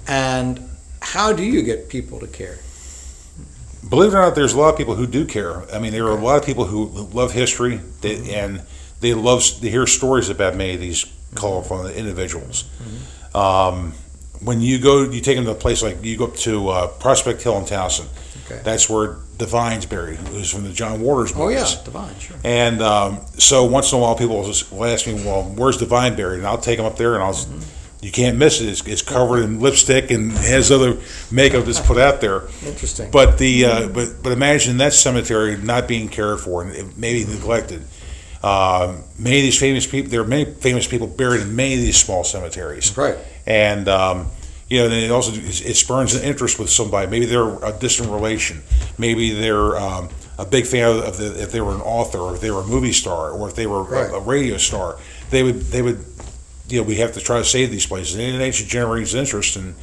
And how do you get people to care? Believe it or not, there's a lot of people who do care. I mean, there are a lot of people who love history, and they love to hear stories about many of these colorful individuals. When you take them to a place like, you go up to Prospect Hill in Towson. Okay. That's where Divine's buried, who's from the John Waters movies. Oh yeah, Divine, sure. And so once in a while, people will ask me, "Well, where's Divine buried?" And I'll take them up there, and you can't miss it. It's covered in lipstick and has other makeup that's put out there. Interesting. But but imagine that cemetery not being cared for and maybe neglected. Many of these famous people, there are many famous people buried in many of these small cemeteries. Right. And then it also it spurns an interest with somebody. Maybe they're a distant relation. Maybe they're a big fan of if they were an author, or if they were a movie star, or if they were a radio star. They would. We have to try to save these places, and it should generate interest, and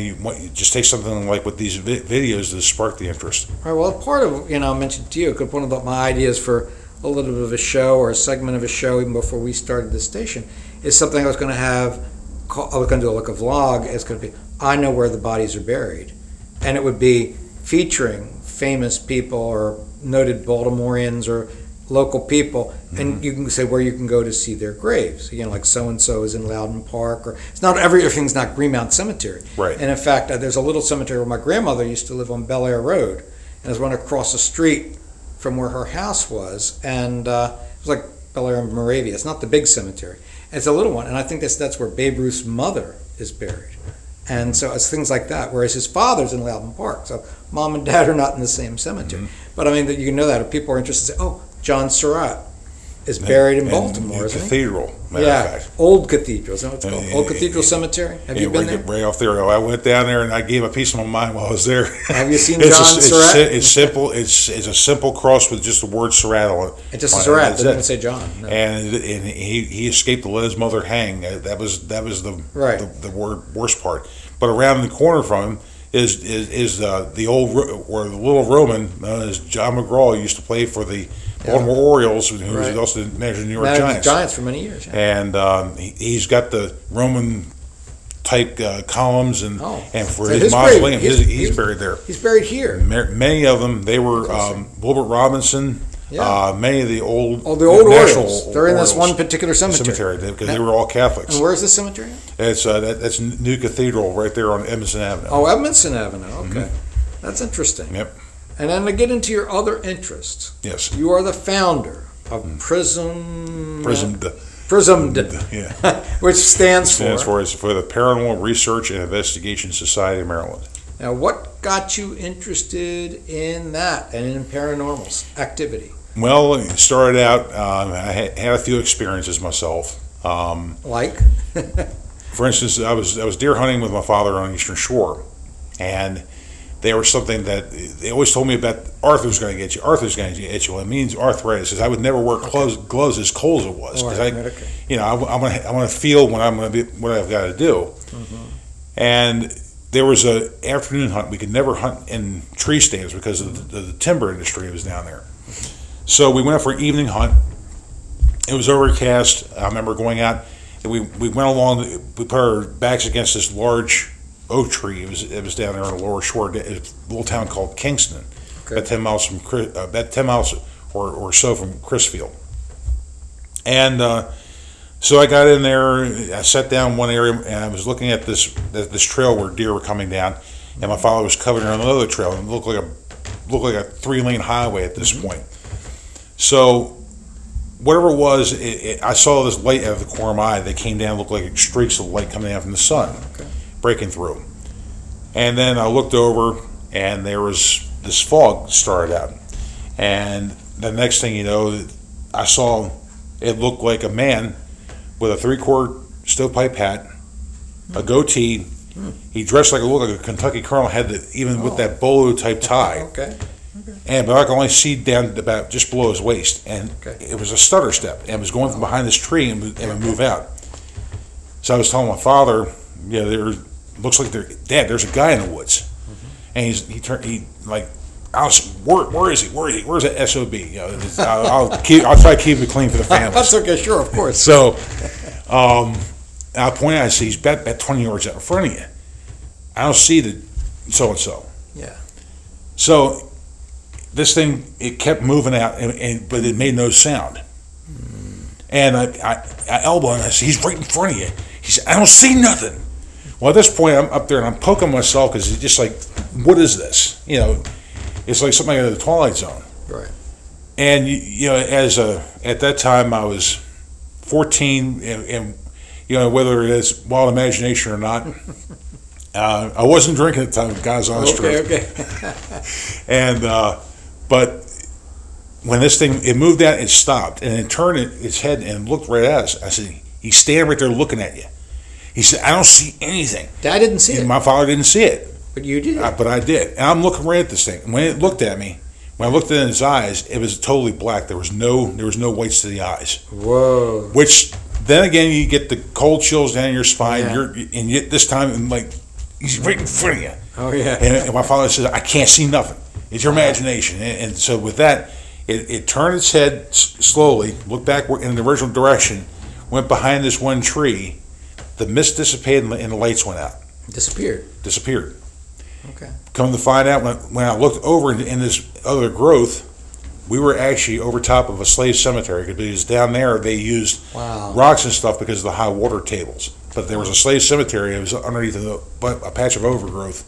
you just take something like with these videos to spark the interest. Right. Well, part of I mentioned to you, one of my ideas for a little bit of a show or a segment of a show, even before we started the station, is something I was going to have. I was going to do like a vlog. It's going to be I Know Where the Bodies Are Buried, and it would be featuring famous people or noted Baltimoreans or local people, and you can say where you can go to see their graves. Like so and so is in Loudon Park, or it's not everything's not Greenmount Cemetery. Right. And in fact, there's a little cemetery where my grandmother used to live on Bel Air Road, and it was one across the street from where her house was, and it was like Bel Air and Moravia. It's not the big cemetery. It's a little one, and I think that's where Babe Ruth's mother is buried. And so it's things like that, whereas his father's in Loudon Park. So mom and dad are not in the same cemetery. But I mean, you can know that if people are interested, say, oh, John Surratt is buried in Baltimore, isn't he? Cathedral, matter of fact. Old Cathedral, is that what it's called? Old Cathedral Cemetery? Have you been there? Right off there. I went down there and I gave a piece of my mind while I was there. Have you seen John Surratt? It's simple. It's a simple cross with just the word Surratt on it. It just says Surratt. It doesn't say John. No. And he escaped to let his mother hang. That was the worst part. But around the corner from him is the old, or the little Roman, as John McGraw used to play for the Baltimore Orioles, who was also the manager of the New York Giants. Giants for many years. Yeah. And he's got the Roman type columns, and for so his mausoleum, he's buried there. He's buried here. Many of them, they were Wilbert Robinson. Many of the old Orioles. They're in this one particular cemetery because they were all Catholics. And where's the cemetery? It's that's New Cathedral right there on Edmondson Avenue. Oh, Edmondson Avenue. Okay, that's interesting. Yep. And then to get into your other interests. Yes. You are the founder of Prismed. Yeah. Which stands for the Paranormal Research and Investigation Society of Maryland. Now, what got you interested in that and in paranormal activity? Well, it started out, I had a few experiences myself. Like? For instance, I was deer hunting with my father on Eastern Shore, and they were something that they always told me about. Arthur's going to get you. Arthur's going to get you. Well, it means arthritis. I would never wear gloves as cold as it was, because I want to feel what I've got to do. And there was an afternoon hunt. We could never hunt in tree stands because of the timber industry that was down there. So we went for an evening hunt. It was overcast. I remember going out, and we went along. We put our backs against this large oak tree. It was down there on the lower shore. It's a little town called Kingston, about 10 miles from or so from Crisfield. And so I got in there. I sat down one area, and I was looking at this trail where deer were coming down, and my father was covering on another trail. And it looked like a 3-lane highway at this point. So whatever it was, I saw this light out of the corner of my eye that came down, looked like streaks of light coming down from the sun, breaking through. And then I looked over, and there was this fog started out. And the next thing you know, I saw it looked like a man with a 3/4 stovepipe hat, a goatee. He dressed like a Kentucky colonel, had even with that bolo type tie. Okay. But I could only see down about just below his waist, and it was a stutter step, and it was going from behind this tree and would move out. So I was telling my father, there looks like Dad, there's a guy in the woods, and he like, where is he? Where's that SOB? I'll try to keep it clean for the family. That's okay, sure, of course. So, I point out, I see he's about 20 yards out in front of you. I don't see the so and so. Yeah. So this thing, it kept moving out, but it made no sound. And I elbow him, and I said, he's right in front of you. He said, I don't see nothing. Well, at this point, I'm up there and I'm poking myself because it's just like, what is this? It's like something out of the Twilight Zone. Right. And at that time I was 14, and whether it is wild imagination or not, I wasn't drinking at the time. God's honest truth. Okay. And but when this thing moved out, it stopped, and it turned its head and looked right at us. I said, "He's standing right there looking at you." He said, "I don't see anything." Dad didn't see it. My father didn't see it. But you did. But I did. And I'm looking right at this thing. And when it looked at me, when I looked in his eyes, it was totally black. There was no whites to the eyes. Whoa. Which then again, you get the cold chills down your spine. Yeah. And yet this time, like, he's right in front of you. Oh yeah. And my father says, "I can't see nothing. It's your imagination." And so with that, it turned its head slowly, looked back in the original direction, went behind this one tree. The mist dissipated and the lights went out. Disappeared. Okay. Come to find out, when I looked over in this other growth, we were actually over top of a slave cemetery, because down there they used rocks and stuff because of the high water tables. But there was a slave cemetery. It was underneath a patch of overgrowth,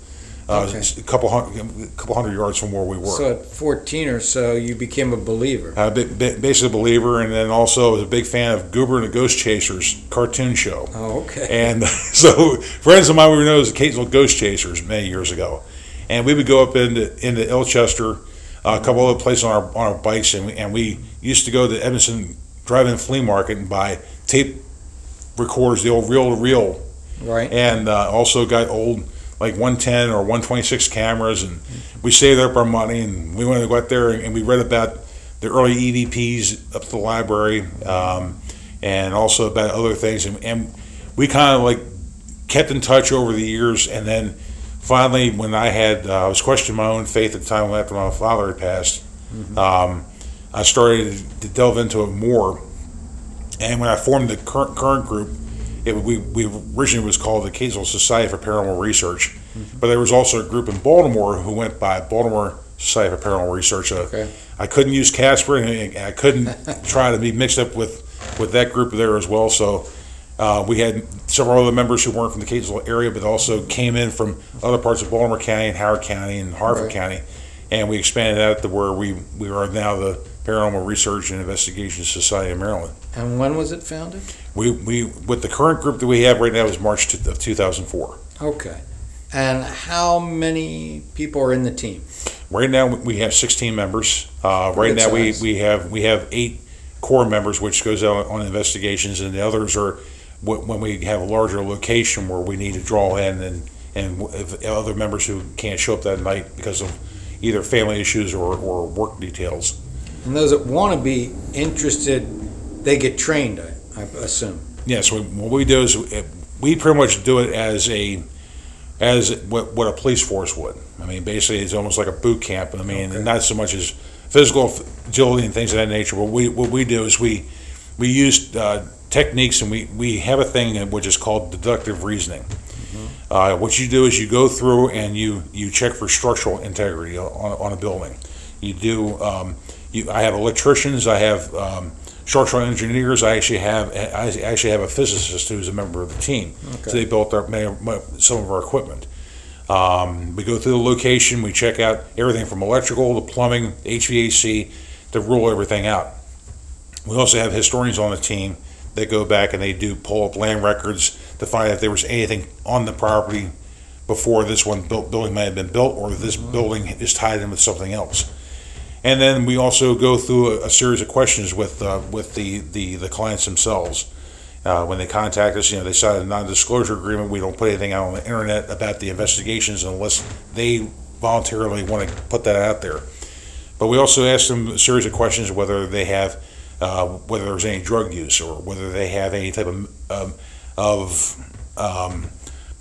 a couple hundred yards from where we were. So at 14 or so, you became a believer. Basically a believer, and then also was a big fan of Goober and the Ghost Chasers cartoon show. Oh, okay. And so friends of mine, we were known as the occasional Ghost Chasers many years ago, and we would go up into Ilchester, a couple other places on our bikes, and we used to go to the Edmondson Drive-In Flea Market and buy tape recorders, the old reel-to-reel, right? And also got old, like 110 or 126 cameras, and we saved up our money, and we wanted to go out there, and we read about the early EVPs up to the library, and also about other things, and we kind of like kept in touch over the years. And then finally, when I was questioning my own faith at the time after my father had passed, I started to delve into it more. And when I formed the current group, we originally was called the Kaysville Society for Paranormal Research, but there was also a group in Baltimore who went by Baltimore Society for Paranormal Research. I couldn't use Casper, and I couldn't try to be mixed up with that group there as well. So we had several other members who weren't from the Kaysville area, but also came in from other parts of Baltimore County and Howard County and Harford County, and we expanded out to where we are now the Paranormal Research and Investigation Society of Maryland. And when was it founded? We with the current group that we have right now is March of 2004. Okay. And how many people are in the team? Right now we have 16 members. Right now we have 8 core members, which goes out on investigations, and the others are when we have a larger location where we need to draw in, and if other members who can't show up that night because of either family issues or work details. And those that want to be interested, they get trained, I assume. Yes, what we do is we pretty much do it as what a police force would. I mean, basically, it's almost like a boot camp. I mean, and not so much as physical agility and things of that nature. What we do is we use techniques, and we have a thing which is called deductive reasoning. What you do is you go through and you check for structural integrity on a building. You do. I have electricians. I have structural engineers. I actually have a physicist who's a member of the team. So they built some of our equipment. We go through the location. We check out everything from electrical to plumbing, HVAC, to rule everything out. We also have historians on the team that go back and they do pull up land records to find out if there was anything on the property before this building may have been built, or this building is tied in with something else. And then we also go through a series of questions with the clients themselves. When they contact us, they sign a non-disclosure agreement. We don't put anything out on the internet about the investigations unless they voluntarily want to put that out there. But we also ask them a series of questions whether they have, whether there's any drug use, or whether they have any type of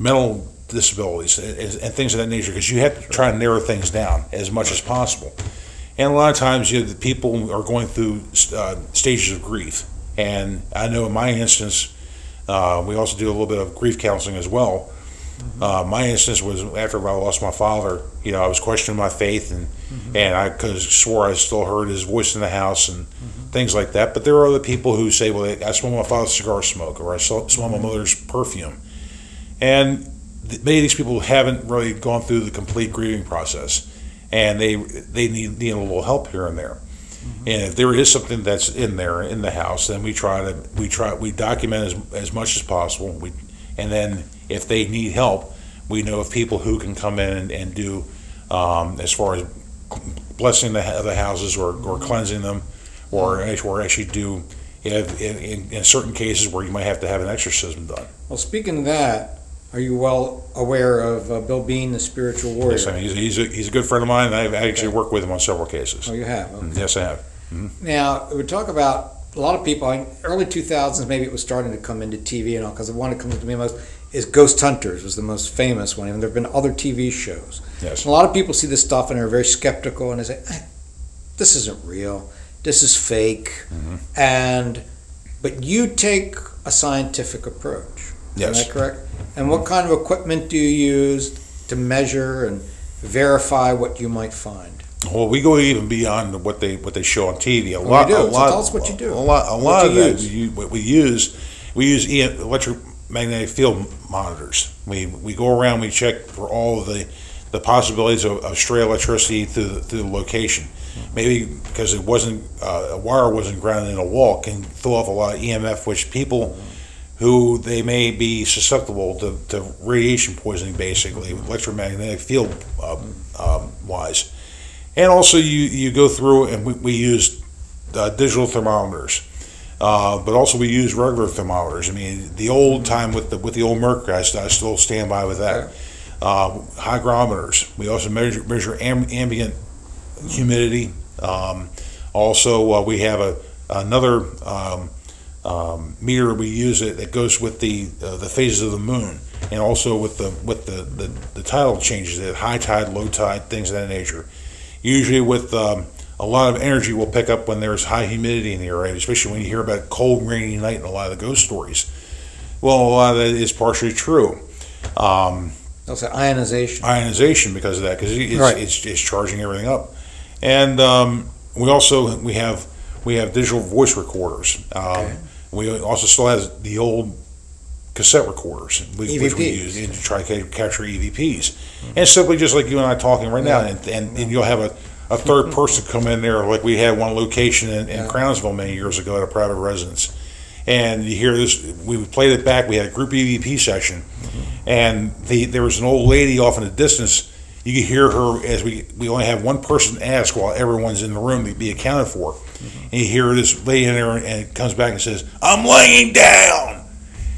mental disabilities and things of that nature, because you have to try and narrow things down as much as possible. And a lot of times, the people are going through stages of grief. And I know in my instance, we also do a little bit of grief counseling as well. My instance was after I lost my father. I was questioning my faith, and I swore I still heard his voice in the house and things like that. But there are other people who say, well, I smell my father's cigar smoke, or I smell my mother's perfume. And many of these people haven't really gone through the complete grieving process, and they need a little help here and there. And if there is something that's in there in the house, then we document as much as possible. And then if they need help, we know of people who can come in and do as far as blessing the houses, or cleansing them, or actually do in certain cases where you might have to have an exorcism done. Well, speaking of that, are you well aware of Bill Bean, the spiritual warrior? Yes, I mean, he's a good friend of mine, and I've actually worked with him on several cases. Oh, you have? Okay. Yes, I have. Now, we talk about a lot of people, in early 2000s, maybe it was starting to come into TV and all, because the one that comes to me most is Ghost Hunters was the most famous one, and there have been other TV shows. Yes. And a lot of people see this stuff and are very skeptical, and they say, this isn't real, this is fake, but you take a scientific approach. Yes. Is that correct? And what kind of equipment do you use to measure and verify what you might find? Well, we go even beyond what they show on TV. Tell us what you do. A lot of that we use electromagnetic field monitors. We go around, we check for all of the possibilities of stray electricity through the location. Maybe because it wasn't a wire wasn't grounded in a wall, can throw off a lot of EMF, which people who they may be susceptible to radiation poisoning, basically electromagnetic field wise. And also you go through, and we use digital thermometers, but also we use regular thermometers. I mean, the old time with the old mercury, I still stand by with that. Hygrometers. We also measure ambient humidity. Also, we have another meter we use that goes with the phases of the moon, and also with the tidal changes, the high tide, low tide, things of that nature. Usually with a lot of energy we'll pick up when there's high humidity in the area, especially when you hear about cold, rainy night and a lot of the ghost stories. Well, a lot of that is partially true. That's ionization. Ionization because of that, because it's charging everything up. And we have digital voice recorders. We also still have the old cassette recorders, which we use to try to capture EVPs. And simply just like you and I talking right now, and you'll have a third person come in there, like we had one location in Crownsville many years ago at a private residence. And you hear this, we played it back, we had a group EVP session, and there was an old lady off in the distance. You could hear her as we only have one person ask while everyone's in the room to be accounted for. And you hear this lady in there, and it comes back and says, "I'm laying down."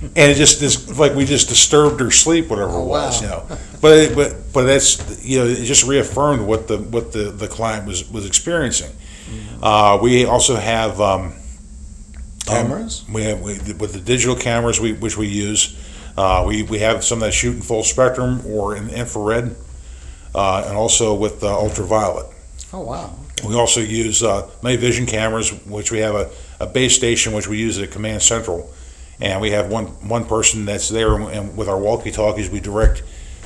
And it's like we just disturbed her sleep, whatever it was, But that's it just reaffirmed what the client was experiencing. We also have cameras. With the digital cameras which we use. We have some that shoot in full spectrum or in infrared, and also with ultraviolet. Oh wow! Okay. We also use night vision cameras, which we have a base station which we use at Command Central. And we have one person that's there, and with our walkie-talkies, we direct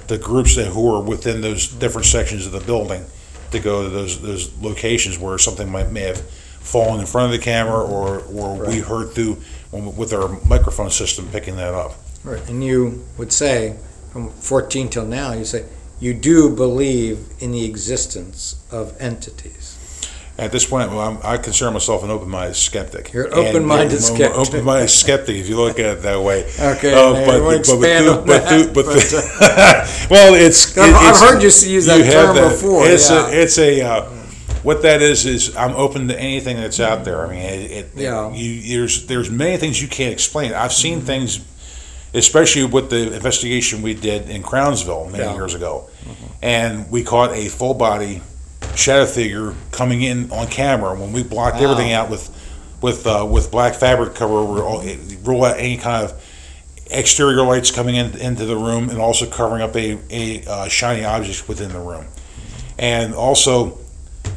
the groups who are within those different sections of the building to go to those locations where something may have fallen in front of the camera, or we heard through with our microphone system picking that up. Right, and you would say, from 14 till now, you say you do believe in the existence of entities. At this point, well, I consider myself an open-minded skeptic. You're an open-minded skeptic. Open-minded skeptic, if you look at it that way. Okay, well, it's. I've heard you use that term before. What that is I'm open to anything that's out there. I mean, there's many things you can't explain. I've seen things, especially with the investigation we did in Crownsville many years ago, and we caught a full body shadow figure coming in on camera when we blocked everything out with black fabric cover. Rule out any kind of exterior lights coming into the room, and also covering up a shiny object within the room. And also,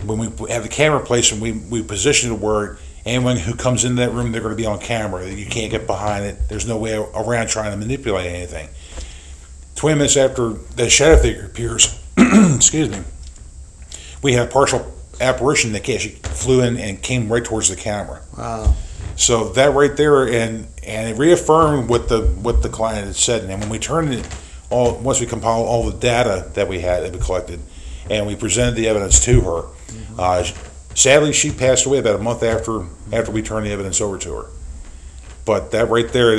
when we have the camera placed, and we position it where anyone who comes into that room, they're going to be on camera. You can't get behind it. There's no way around trying to manipulate anything. 20 minutes after the shadow figure appears, excuse me, we had a partial apparition that actually flew in and came right towards the camera. Wow. So that right there, and it reaffirmed what the client had said. And when we turned it once we compiled all the data that we collected, and we presented the evidence to her, sadly she passed away about a month after we turned the evidence over to her. But that right there,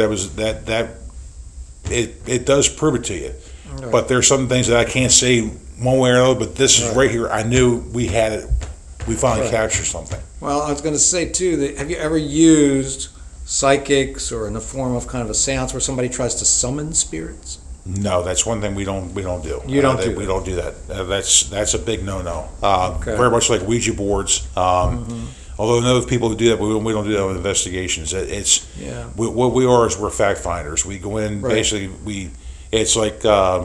it does prove it to you. Right. But there's some things that I can't say one way or another, but this is right here. I knew we had it. We finally captured something. Well, I was going to say too, that have you ever used psychics or in the form of kind of a seance where somebody tries to summon spirits? No, that's one thing we don't do. You don't do that. We don't do that. That's a big no-no. Very much like Ouija boards. Although I know people who do that, but we don't do that with investigations. What we are is we're fact finders. We go in basically It's like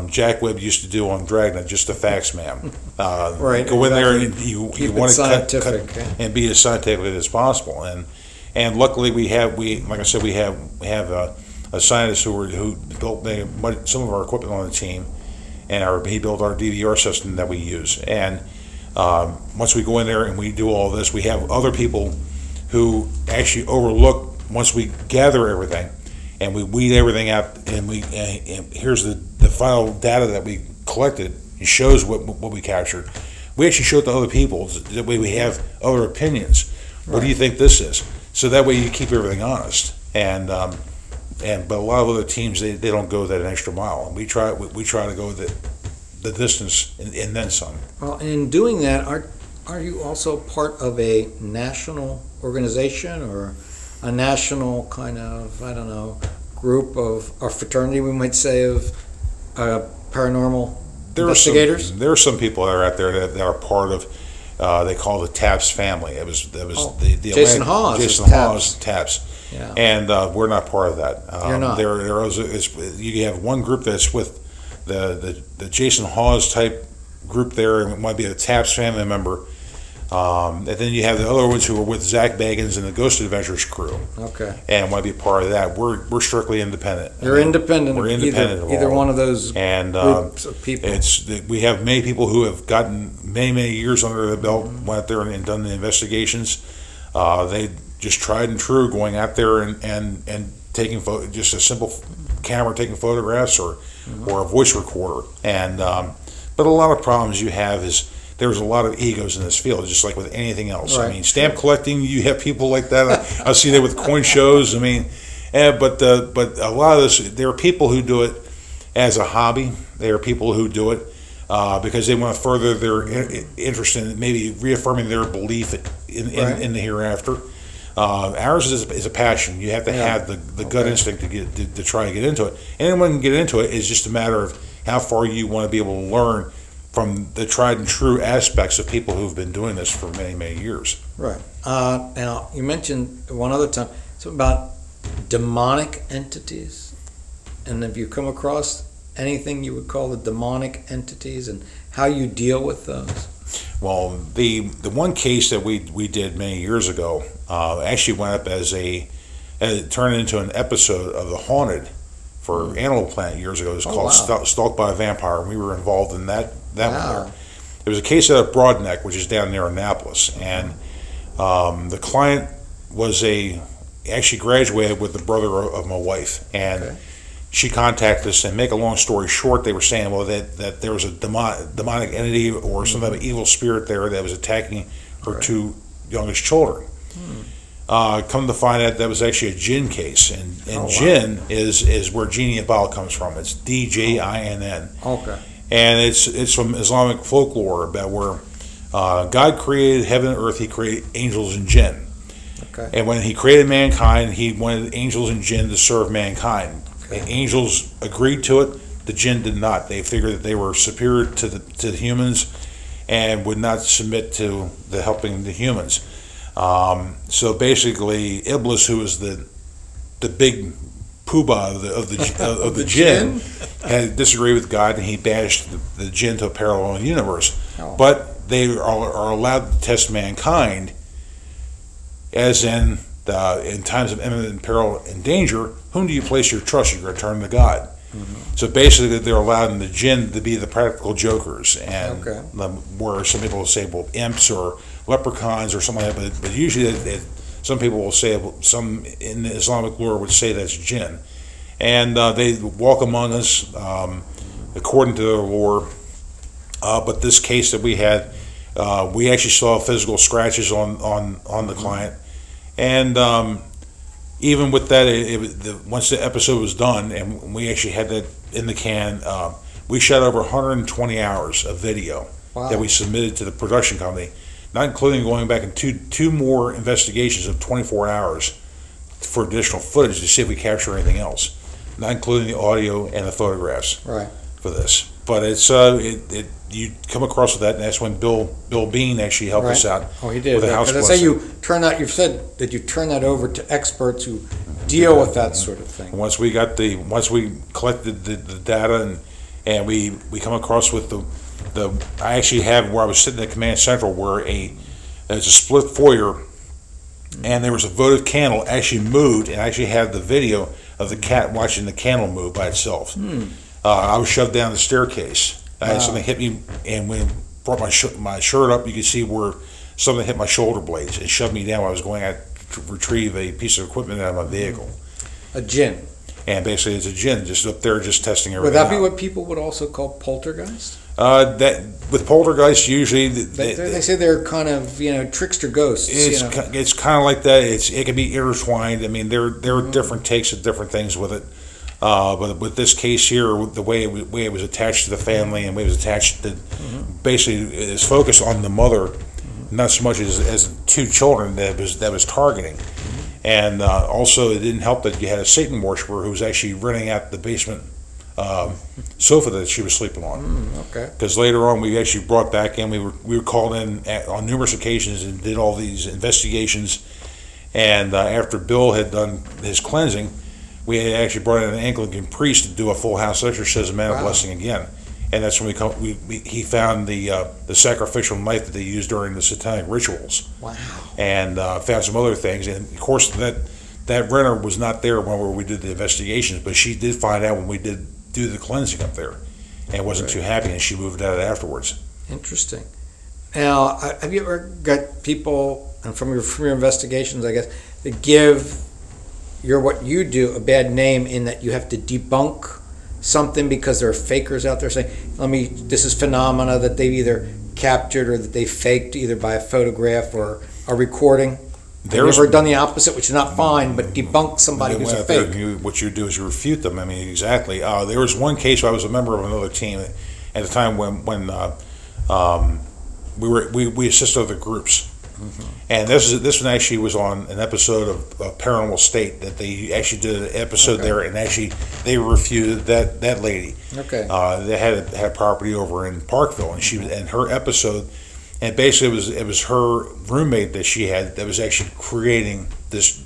Jack Webb used to do on Dragnet, just a facts man. Go in there and you want to cut and be as scientific as possible. And luckily like I said, we have a scientist who built some of our equipment on the team, and he built our DVR system that we use. And once we go in there and we do all this, we have other people who actually overlook once we gather everything. And we weed everything out, and here's the final data that we collected. It shows what we captured. We actually show it to other people. That way we have other opinions. What do you think this is? So that way you keep everything honest. But a lot of other teams they don't go that extra mile. We try to go the distance and then some. Well, in doing that, are you also part of a national organization or a national kind of, I don't know, group of, or fraternity, we might say, of paranormal investigators? There are some people that are out there that are part of, they call the TAPS family. It was the Jason Hawes. Jason Hawes, TAPS. Yeah. And we're not part of that. You're not. You have one group that's with the Jason Hawes type group there, and it might be a TAPS family member. And then you have the other ones who are with Zach Bagans and the Ghost Adventures crew. Okay. And might be part of that. We're strictly independent. You're independent. We're independent of either all. one of those groups of people. We have many people who have gotten many years under their belt, went out there and done the investigations. They just tried and true going out there and taking just a simple camera taking photographs or a voice recorder. And but a lot of problems you have is there's a lot of egos in this field, just like with anything else. Right. I mean, stamp collecting, you have people like that. I see that with coin shows. I mean, but a lot of this, there are people who do it as a hobby. There are people who do it because they want to further their interest in maybe reaffirming their belief in the hereafter. Ours is a passion. You have to have the gut instinct to try to get into it. Anyone can get into it. It's just a matter of how far you want to be able to learn from the tried and true aspects of people who've been doing this for many years. Right. Now, you mentioned one other time something about demonic entities. And have you come across anything you would call the demonic entities and how you deal with those? Well, the one case that we did many years ago actually went up as it turned into an episode of The Haunted for Animal Planet years ago. It was called Stalked by a Vampire, and we were involved in that one there. It was a case out of Broadneck, which is down near Annapolis, and the client was actually graduated with the brother of my wife, and she contacted us, and make a long story short, they were saying, well, that there was a demonic entity or some type of evil spirit there that was attacking her two youngest children. Come to find out that was actually a jinn case, and jinn is where genie and bal comes from. It's D-J-I-N-N. Okay. And it's from Islamic folklore about where God created heaven and earth. He created angels and jinn. Okay. And when he created mankind, he wanted angels and jinn to serve mankind. Okay. The angels agreed to it. The jinn did not. They figured that they were superior to the humans and would not submit to the helping the humans. So basically, Iblis, who was the big poobah of the jinn, had disagreed with God, and he banished the jinn to a parallel universe. Oh. But they are allowed to test mankind, as in times of imminent peril and danger, whom do you place your trust? You're going to turn to God. So basically, they're allowing the jinn to be the practical jokers, and where some people will say, well, imps or leprechauns or something like that, but usually some people will say, some in the Islamic lore would say that's jinn. And they walk among us according to their lore. But this case that we had, we actually saw physical scratches on the client. And even with that, once the episode was done and we actually had that in the can, we shot over 120 hours of video that we submitted to the production company, not including going back in two more investigations of 24 hours for additional footage to see if we capture anything else, not including the audio and the photographs for this. But it's you come across with that, and that's when Bill Bean actually helped us out. Oh, he did. With the house Because I say you've said that you turn that over to experts who deal with that sort of thing. Once we collected the data and we come across with I actually have where I was sitting at Command Central where there's a split foyer, and there was a votive candle actually moved, and I actually had the video of the cat watching the candle move by itself. I was shoved down the staircase. I had something hit me, and when I brought my shirt up, you could see where something hit my shoulder blades. It shoved me down while I was going out to retrieve a piece of equipment out of my vehicle. A jinn. And basically, it's a jinn just up there, just testing everything. Would that be out. what people would also call poltergeist? That with poltergeist, usually they say they're kind of trickster ghosts. It's kind of like that. It can be intertwined. I mean, there are different takes of different things with it. But with this case here, the way it was attached to the family and the way it was attached to, basically, is focused on the mother, not so much as two children that was targeting. And also, it didn't help that you had a Satan worshiper who was actually renting out the basement sofa that she was sleeping on. Because later on, we actually brought back in. We were called in on numerous occasions and did all these investigations. And after Bill had done his cleansing, we had actually brought in an Anglican priest to do a full house exorcism and a blessing again. And that's when he found the sacrificial knife that they used during the satanic rituals. Wow. And found some other things. And of course, that renter was not there when we did the investigations, but she did find out when we did do the cleansing up there, and wasn't too happy, and she moved out afterwards. Interesting. Now, have you ever got people, and from your investigations, I guess, that give what you do a bad name in that you have to debunk something because there are fakers out there saying, this is phenomena that they've either captured or that they faked either by a photograph or a recording? Have you ever done the opposite, which is not fine, but debunk somebody who's a fake? What you do is you refute them. I mean, exactly. There was one case where I was a member of another team at the time when we assisted other groups. And this one actually was on an episode of Paranormal State that they actually did an episode there, and actually they refuted that lady. They had a property over in Parkville, and her episode, and basically it was her roommate that she had that was actually creating this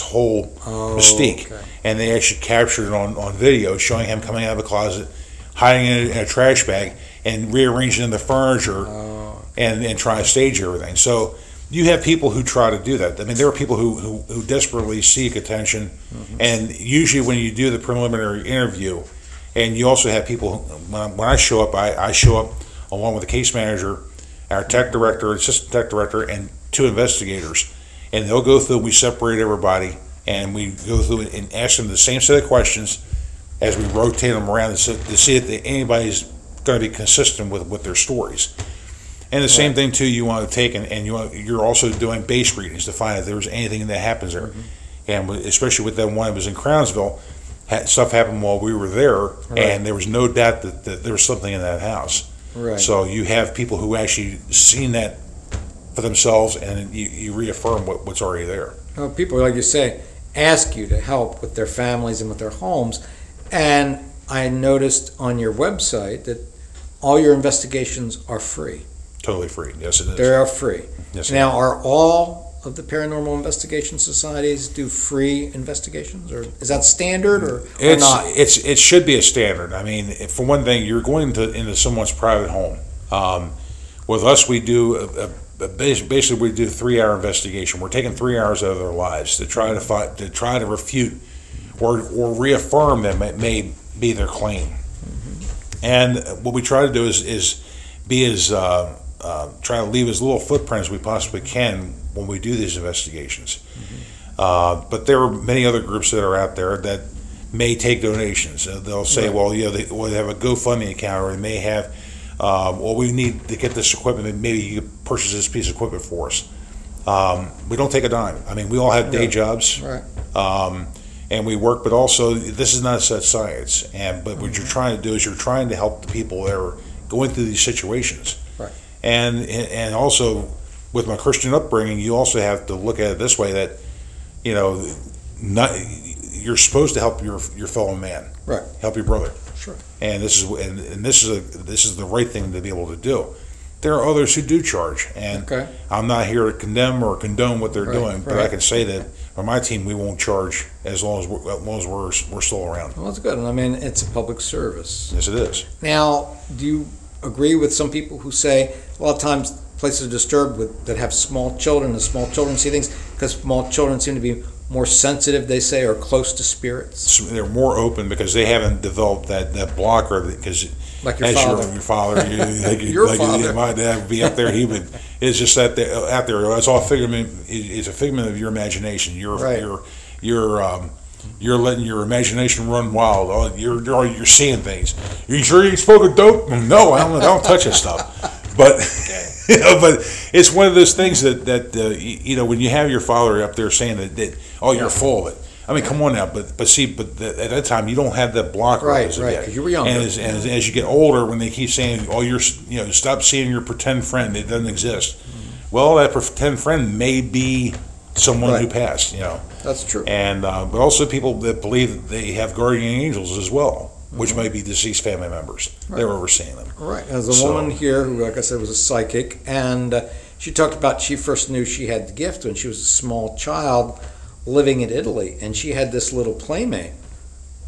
whole mystique, and they actually captured it on video, showing him coming out of the closet, hiding it in a trash bag, and rearranging the furniture, and trying to stage everything. So you have people who try to do that. I mean, there are people who desperately seek attention, and usually when you do the preliminary interview, and you also have people, when I show up, I show up along with the case manager, our tech director, assistant tech director, and 2 investigators, and they'll go through, we separate everybody, and we go through and ask them the same set of questions as we rotate them around to see if anybody's going to be consistent with their stories. And the same thing too, you want to take and you're also doing base readings to find if there's anything that happens there, and especially with that one that was in Crownsville, stuff happened while we were there, and there was no doubt that there was something in that house. Right. So you have people who actually seen that for themselves, and you reaffirm what's already there. Well, people, like you say, ask you to help with their families and with their homes, and I noticed on your website that all your investigations are free. Totally free. Yes, it is. They are free. Yes, now, are all of the paranormal investigation societies do free investigations, or is that standard, or not? It should be a standard. I mean, for one thing, you're going into someone's private home. With us, we do basically we do a 3-hour investigation. We're taking 3 hours out of their lives to try to refute or reaffirm that may be their claim. And what we try to do is try to leave as little footprint as we possibly can when we do these investigations. But there are many other groups that are out there that may take donations. They'll say, well, they have a GoFundMe account, or they may have, well, we need to get this equipment, and maybe you could purchase this piece of equipment for us. We don't take a dime. I mean, we all have day jobs. Right. And we work, but also this is not a set science. But what you're trying to do is you're trying to help the people that are going through these situations. Right. And also with my Christian upbringing, you also have to look at it this way, that you're supposed to help your fellow man. Right. Help your brother. Sure. And this is the right thing to be able to do. There are others who do charge, and I'm not here to condemn or condone what they're doing, but I can say that on my team we won't charge as long as we're still around. Well, that's good. And I mean, it's a public service. Yes, it is. Now, do you agree with some people who say a lot of times places are disturbed that have small children, and small children see things because small children seem to be more sensitive, they say, or close to spirits? They're more open because they haven't developed that blocker, because like your father. Your father, Your father. My dad would be up there. He would. It's just that out there. It's all figment. It's a figment of your imagination. You're letting your imagination run wild. You're seeing things. You sure you spoke of dope? No, I don't touch that stuff. But but it's one of those things that when you have your father up there saying that you're full of it. I mean, come on now, but at that time you don't have that blocker. Right, because you were younger. And as you get older, when they keep saying, stop seeing your pretend friend, it doesn't exist. Well, that pretend friend may be someone who passed. That's true. And but also people that believe that they have guardian angels as well, which may be deceased family members. They're overseeing them. Right. There's a woman here who, like I said, was a psychic, and she talked about she first knew she had the gift when she was a small child living in Italy, and she had this little playmate,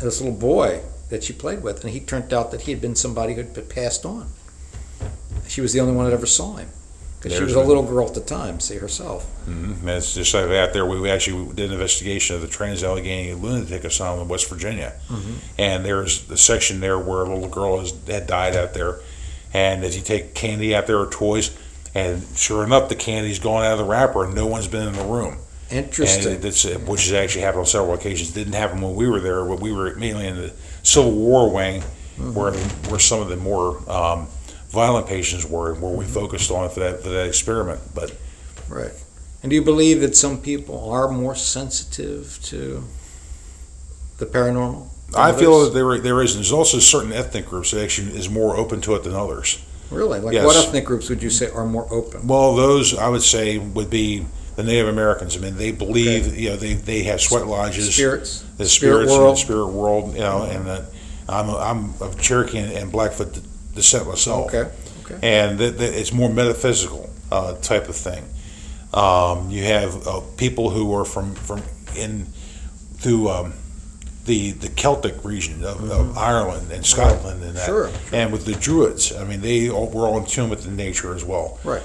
this little boy that she played with, and he turned out that he had been somebody who had passed on. She was the only one that ever saw him, because she was a little girl at the time, see, herself. Mm-hmm. And it's just like out there, we actually did an investigation of the Trans-Allegheny Lunatic Asylum in West Virginia, and there's a section there where a little girl had died out there, and as you take candy out there or toys, and sure enough, the candy's gone out of the wrapper, and no one's been in the room. Interesting. And which has actually happened on several occasions. It didn't happen when we were there, but we were mainly in the Civil War wing, where some of the more violent patients were, and where we focused on for that experiment. But right. And do you believe that some people are more sensitive to the paranormal? I feel that there is. There's also certain ethnic groups that actually is more open to it than others. Really? Like what ethnic groups would you say are more open? Well, those I would say would be the Native Americans. I mean, they believe they have sweat lodges, the spirit world. And I'm of Cherokee and Blackfoot descent myself. Okay. And it's more metaphysical type of thing. You have people who are from the Celtic region of Ireland and Scotland and that. Sure. And with the Druids, I mean, were all in tune with the nature as well. Right.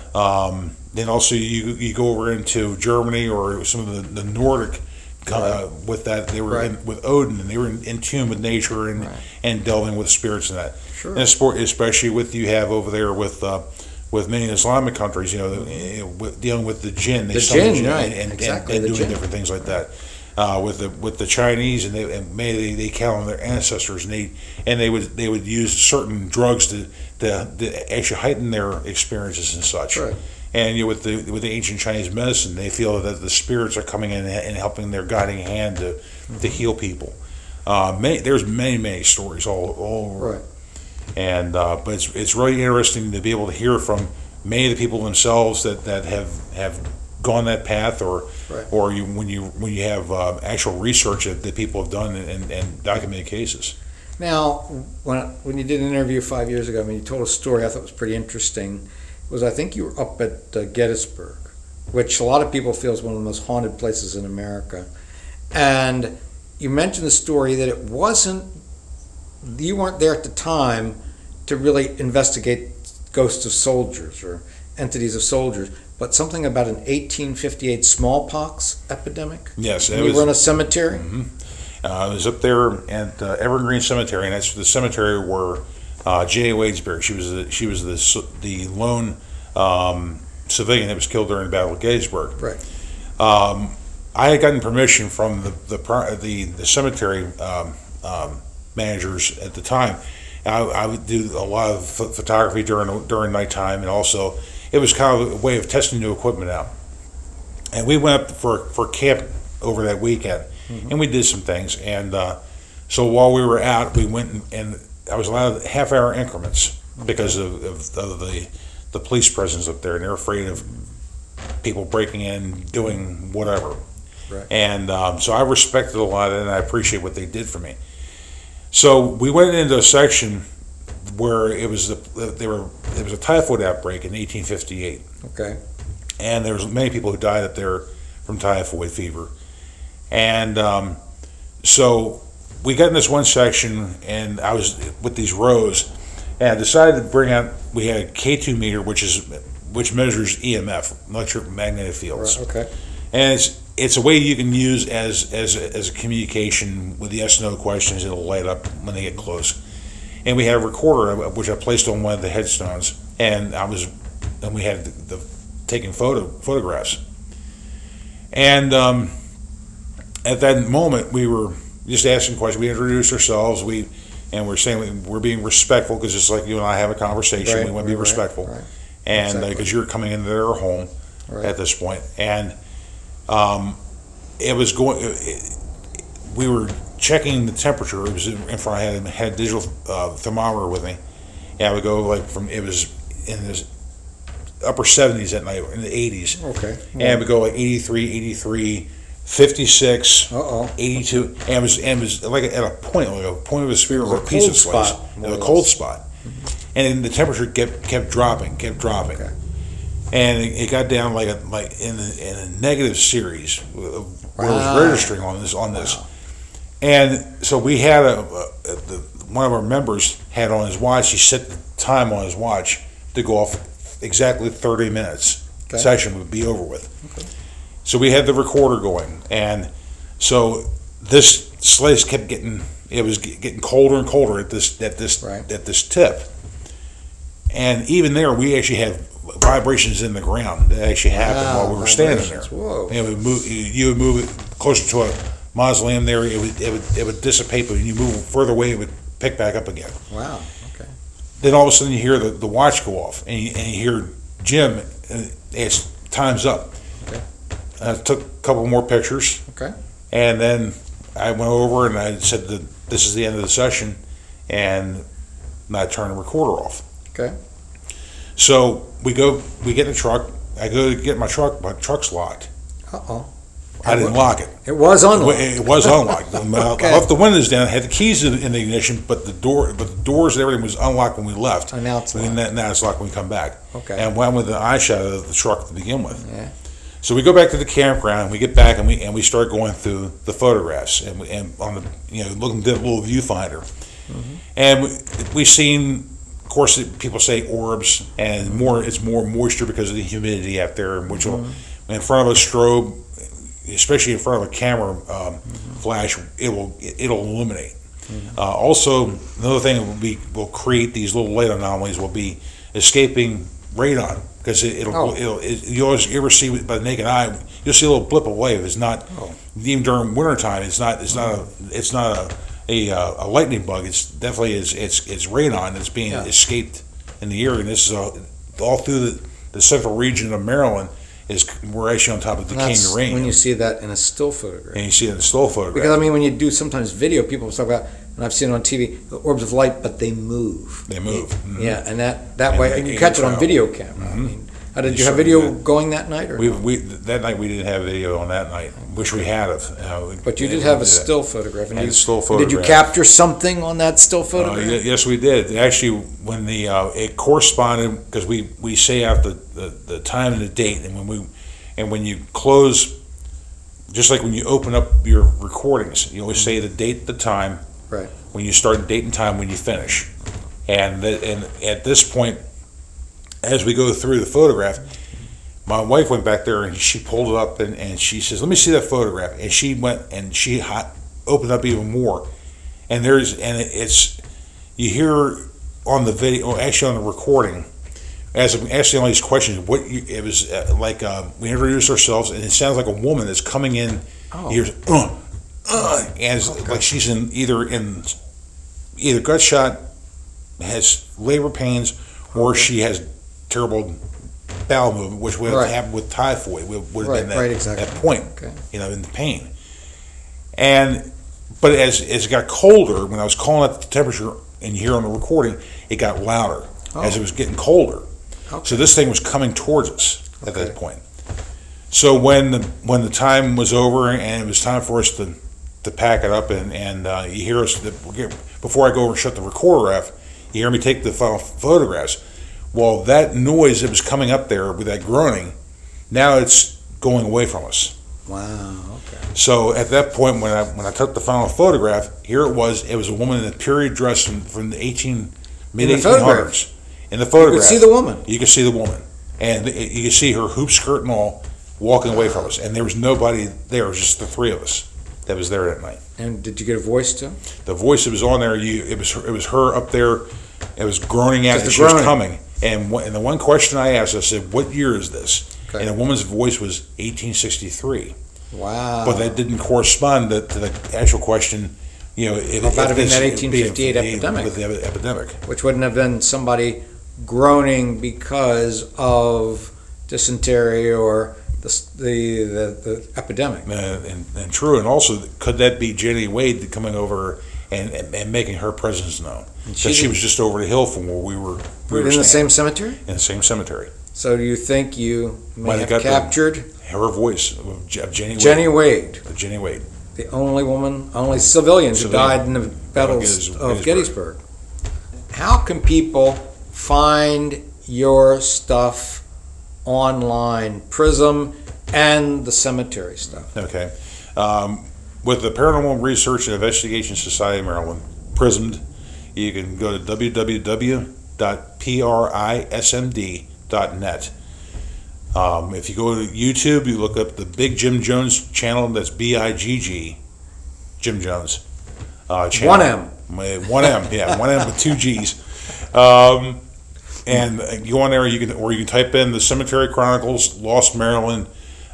Then also you go over into Germany or some of the Nordic with that, they were with Odin, and they were in tune with nature and delving with spirits and that. Sure. And especially you have over there with many Islamic countries, dealing with the jinn, and doing different things like that. with the Chinese, and maybe they count on their ancestors, and they would use certain drugs to actually heighten their experiences and such. Right. And with the ancient Chinese medicine, they feel that the spirits are coming in and helping their guiding hand to heal people. There's many stories all over. Right. And but it's really interesting to be able to hear from many of the people themselves that have gone that path, or when you have actual research that people have done and documented cases. Now, when you did an interview 5 years ago, I mean, you told a story I thought was pretty interesting. It was, I think you were up at Gettysburg, which a lot of people feel is one of the most haunted places in America. And you mentioned the story that you weren't there at the time to really investigate ghosts of soldiers or entities of soldiers, but something about an 1858 smallpox epidemic? Yes. And you were in a cemetery? Mm-hmm. I was up there at Evergreen Cemetery, and that's the cemetery where J.A. Wadesbury, she was the lone civilian that was killed during the Battle of Gettysburg. Right. I had gotten permission from the cemetery managers at the time. I would do a lot of photography during nighttime, and also it was kind of a way of testing new equipment out. And we went up for camp over that weekend, and we did some things. And so while we were out, we went and I was allowed half-hour increments because of the police presence up there, and they're afraid of people breaking in, doing whatever. Right. And so I respected a lot of it, and I appreciate what they did for me. So we went into a section where it was a typhoid outbreak in 1858. Okay. And there was many people who died up there from typhoid fever. And so we got in this one section, and I was with these rows, and I decided to bring out. We had a K2 meter, which measures EMF, electromagnetic fields. Right, okay. And it's a way you can use as a communication with yes no questions. It'll light up when they get close. And we had a recorder which I placed on one of the headstones, and we had the taking photographs. And at that moment, we were just asking questions. We introduced ourselves. We're saying we're being respectful, because just like you and I have a conversation, right, we want to be respectful, right. And because you're coming into their home at this point, and it was going. We were checking the temperature. It was in front. I had a digital thermometer with me, and I would go it was in the upper 70s at night, in the 80s. Okay. And it would go like 83, 56, 82, and it was like at a point of a sphere or a piece of slice, a cold spot, and the temperature kept dropping. Okay. And it got down like in a negative series where it was registering on this. Wow. And so we had one of our members had on his watch. He set the time on his watch to go off exactly 30 minutes. Okay. The session would be over with. Okay. So we had the recorder going, and so this slice kept getting colder and colder at this tip. And even there, we actually had vibrations in the ground that actually happened while we were standing there. Whoa. And you would move it closer to a mausoleum there. It would dissipate, but when you move further away, it would pick back up again. Wow. Okay. Then all of a sudden, you hear the watch go off, and you hear Jim. It's time's up. Okay. I took a couple more pictures. Okay. And then I went over and I said that this is the end of the session, and I turned the recorder off. Okay. So we get in the truck. I go to get my truck. My truck's locked. Uh-oh. I didn't lock it. It was unlocked. It was unlocked. I left the windows down. I had the keys in the ignition, but the doors and everything was unlocked when we left. And now it's locked. Now it's locked when we come back. Okay. And went with the eye shadow of the truck to begin with. Yeah. So we go back to the campground. And we get back and we start going through the photographs and on the looking at the little viewfinder, and we've seen. Of course, people say orbs, and it's more moisture because of the humidity out there, which will, in front of a strobe, especially in front of a camera flash, it'll illuminate. Also, another thing will create these little light anomalies will be escaping radon, because you always ever see by the naked eye, you'll see a little blip of wave. It's not even during wintertime. It's not a lightning bug. It's definitely it's radon that's being escaped in the area, and this is all through the central region of Maryland. We're actually on top of the Canyon Range. When you see that in a still photograph. And you see it in a still photograph. Because, I mean, when you do sometimes video, people talk about, and I've seen it on TV, the orbs of light, but they move. They move. Mm-hmm. Yeah, and that way, and you catch it on video camera. Mm-hmm. I mean, did you have video going that night? Or that night we didn't have video on that night. Wish we had of. But you did have a still photograph. And still photograph. Did you capture something on that still photograph? Yes, we did. Actually, when it corresponded, because we say out the time and the date, and when you close, just like when you open up your recordings, you always say the date, the time. Right. When you start, the date and time when you finish, and at this point, as we go through the photograph, my wife went back there and she pulled it up and she says, "Let me see that photograph." And she went and she opened up even more, and it's you hear on the video, actually on the recording, as I'm asking all these questions, it was like we introduced ourselves, and it sounds like a woman that's coming in. You hear, and it's like she's either gut shot, has labor pains, or she has terrible bowel movement, which would have happened with typhoid. Would have been that point, in the pain. But as it got colder, when I was calling up the temperature, and you hear on the recording, it got louder as it was getting colder. So this thing was coming towards us at that point. So when the time was over and it was time for us to pack it up, and you hear us, before I go over and shut the recorder off, you hear me take the final photographs. Well, that noise that was coming up there with that groaning, now it's going away from us. Wow. Okay. So at that point, when I took the final photograph, here it was a woman in a period dress from the mid-1800s. In the photograph, you could see the woman. You could see the woman, and you could see her hoop skirt and all walking away from us. And there was nobody there; it was just the three of us that was there that night. And did you get a voice too? The voice that was on there, it was her up there. It was groaning out that she was coming. And the one question I asked, I said, "What year is this?" Okay. And the woman's voice was 1863. Wow! But that didn't correspond to the actual question. About it in that 1858 epidemic, with the epidemic, which wouldn't have been somebody groaning because of dysentery or the epidemic. And true, and also could that be Jenny Wade coming over and making her presence known? Because she was just over the hill from where we were in the same cemetery? In the same cemetery. So do you think you may have captured her voice of Jenny Wade? Jenny Wade. The only civilian who died in the Battle of Gettysburg. How can people find your stuff online, Prism and the cemetery stuff? Okay. With the Paranormal Research and Investigation Society of Maryland, PRISMed, you can go to www.prismd.net. If you go to YouTube, you look up the Big Jim Jones channel. That's BIGG, Jim Jones channel. 1M. 1M, yeah, 1M with 2 G's. And go on there, you can type in the Cemetery Chronicles, Lost Maryland,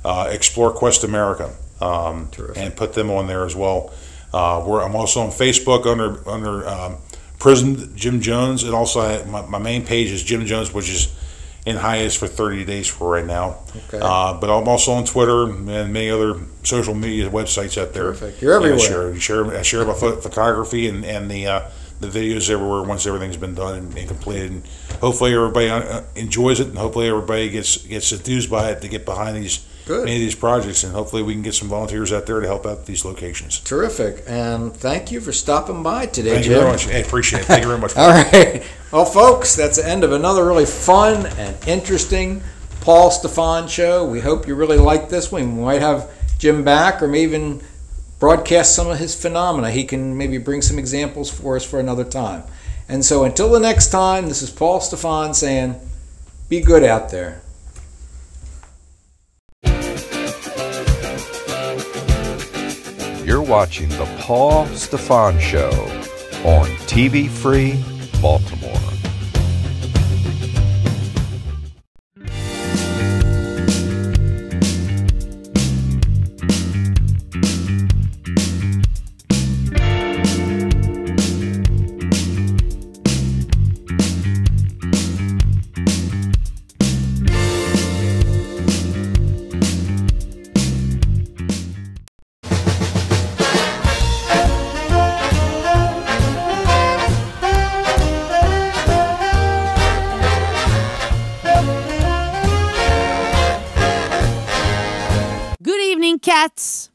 Explore Quest America, and put them on there as well. I'm also on Facebook under Prism Jim Jones, and also my main page is Jim Jones, which is in hiatus for 30 days for right now. Okay. But I'm also on Twitter and many other social media websites out there. Terrific. You're everywhere. I share about photography and the videos everywhere once everything's been done and completed. And hopefully everybody enjoys it, and hopefully everybody gets enthused by it to get behind many of these projects, and hopefully we can get some volunteers out there to help out these locations. Terrific. And thank you for stopping by today, Jim. Thank you very much. I appreciate it. Thank you very much. All right. Well, folks, that's the end of another really fun and interesting Paul Stefan show. We hope you really like this one. We might have Jim back, or maybe even broadcast some of his phenomena. He can maybe bring some examples for us for another time. And so until the next time, this is Paul Stefan saying, be good out there. You're watching The Paul Stefan Show on TV Free Baltimore. cats.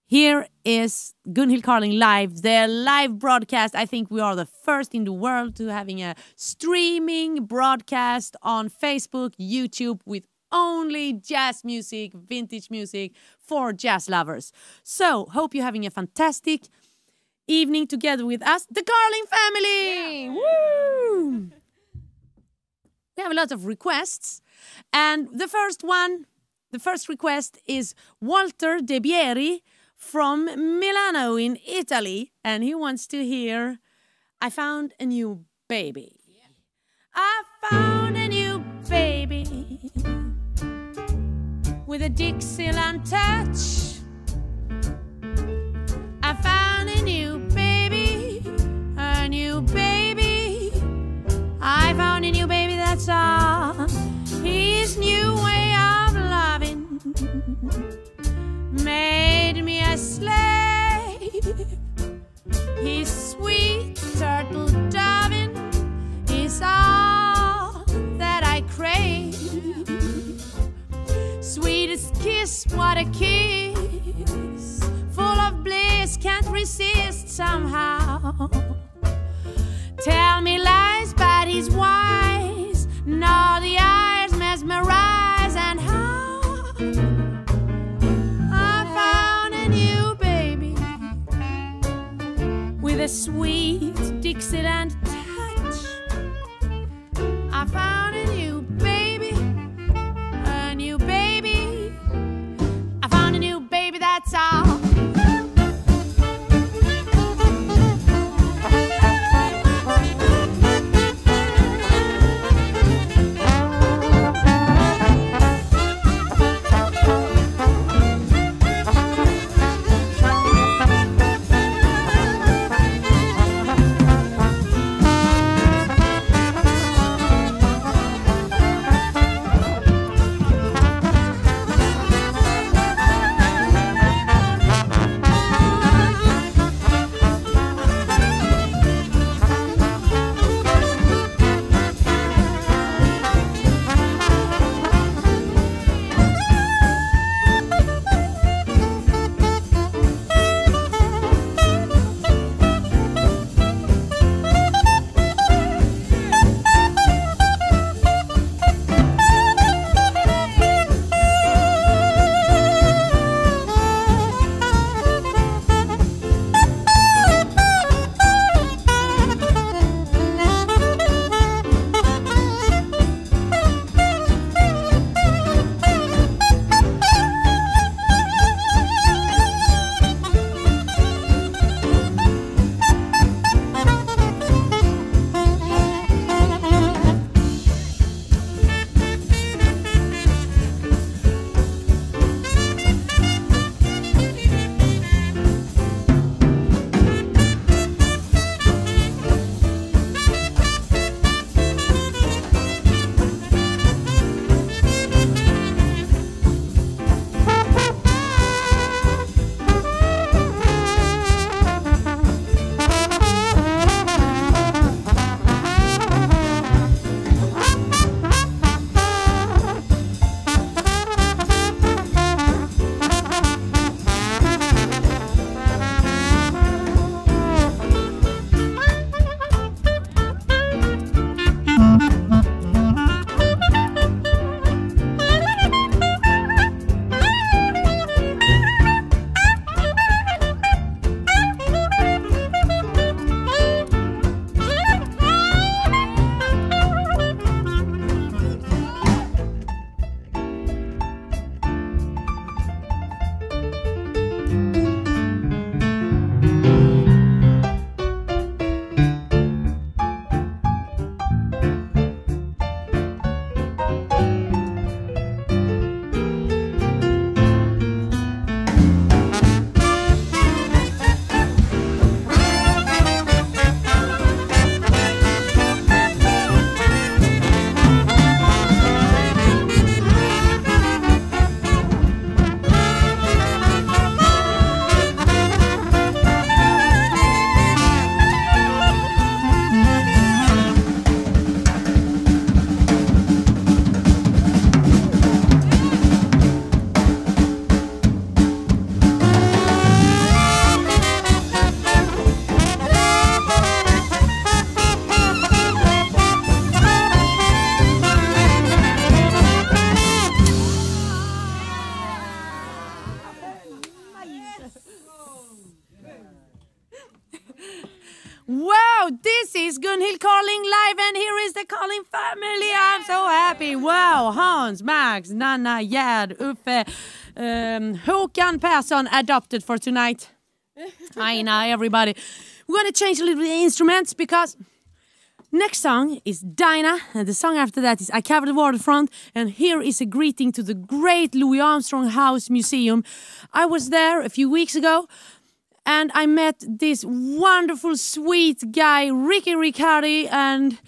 Here is Gunhild Carling live, their live broadcast. I think we are the first in the world to having a streaming broadcast on Facebook, YouTube with only jazz music, vintage music for jazz lovers. So, hope you're having a fantastic evening together with us, the Carling family. Yeah. Woo! We have a lot of requests, and the first request is Walter De Bieri from Milano in Italy, and he wants to hear I Found a New Baby. Yeah. I found a new baby with a Dixieland touch. I found a new baby, a new baby. I found a new baby, that's all. His new way of loving made me a slave. His sweet turtle doving is all that I crave. Sweetest kiss, what a kiss, full of bliss, can't resist somehow. Tell me lies, but he's wise. Now the eyes mesmerize, and how I found a new baby with a sweet Dixieland touch. I found a new baby, a new baby. I found a new baby, that's all. Wow, this is Gunhild Carling live, and here is the Carling family. I'm so happy. Wow, Hans, Max, Nanna, Gerd, Uffe, Håkan Persson adopted for tonight. Aina, everybody. We're going to change a little bit the instruments because next song is Dinah, and the song after that is I Cover the Waterfront, and here is a greeting to the great Louis Armstrong House Museum. I was there a few weeks ago, and I met this wonderful, sweet guy, Ricky Riccardi, and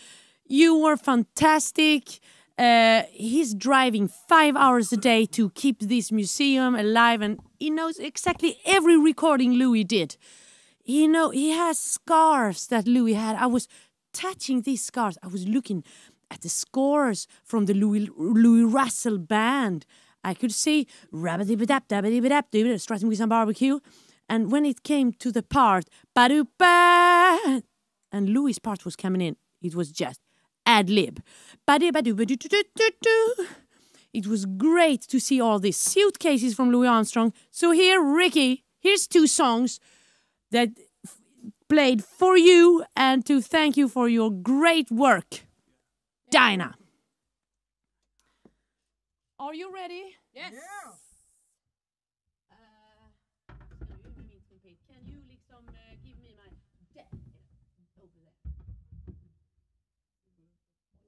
you were fantastic. He's driving 5 hours a day to keep this museum alive, and he knows exactly every recording Louis did. He has scarves that Louis had. I was touching these scarves. I was looking at the scores from the Louis Russell band. I could see rabbit-dip-dap-dab-dip-dap-dip, starting with some barbecue. And when it came to the part, ba-do-ba, and Louis' part was coming in, it was just ad-lib. It was great to see all these suitcases from Louis Armstrong. So here, Ricky, here's 2 songs that played for you and to thank you for your great work. Dinah. Are you ready? Yes. Can you give me my deck over there?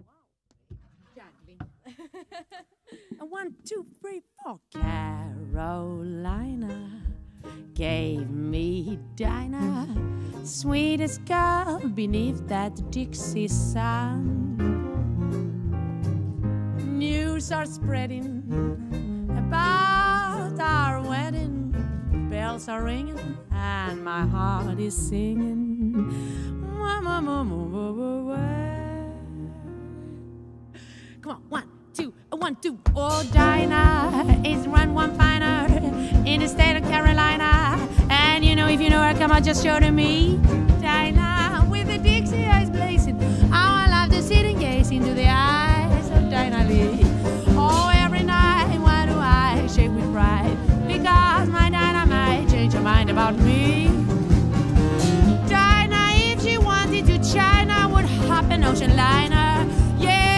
Wow. Juggling. 1, 2, 3, 4. Carolina gave me Dinah, sweetest girl beneath that Dixie sun. News are spreading about our wedding. Bells are ringing and my heart is singing. Come on, 1, 2, 1, 2. Oh, Dinah is one finer in the state of Carolina. And if you know her, come on, just show to me. Dinah with the Dixie eyes blazing. How I love to sit and gaze into the eyes of Dinah Lee. Oh, every night, why do I shake with pride? Because my Dinah might change her mind about me. Dinah, if she wanted to China, would hop an ocean liner. Yeah.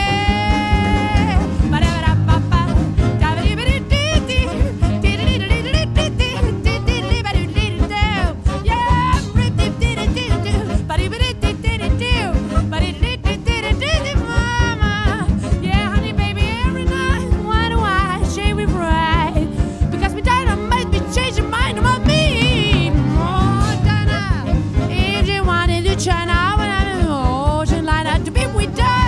China, when I'm in the ocean liner to be with Dinah.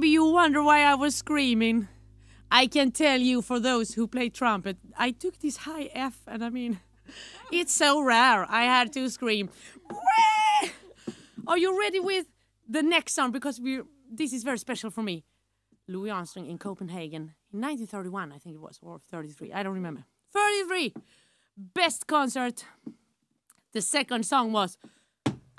maybe you wonder why I was screaming. I can tell you, for those who play trumpet, I took this high F, and I mean, it's so rare. I had to scream. Wah! Are you ready with the next song? Because this is very special for me. Louis Armstrong in Copenhagen in 1931, I think it was, or 33. I don't remember. 33! Best concert. The second song was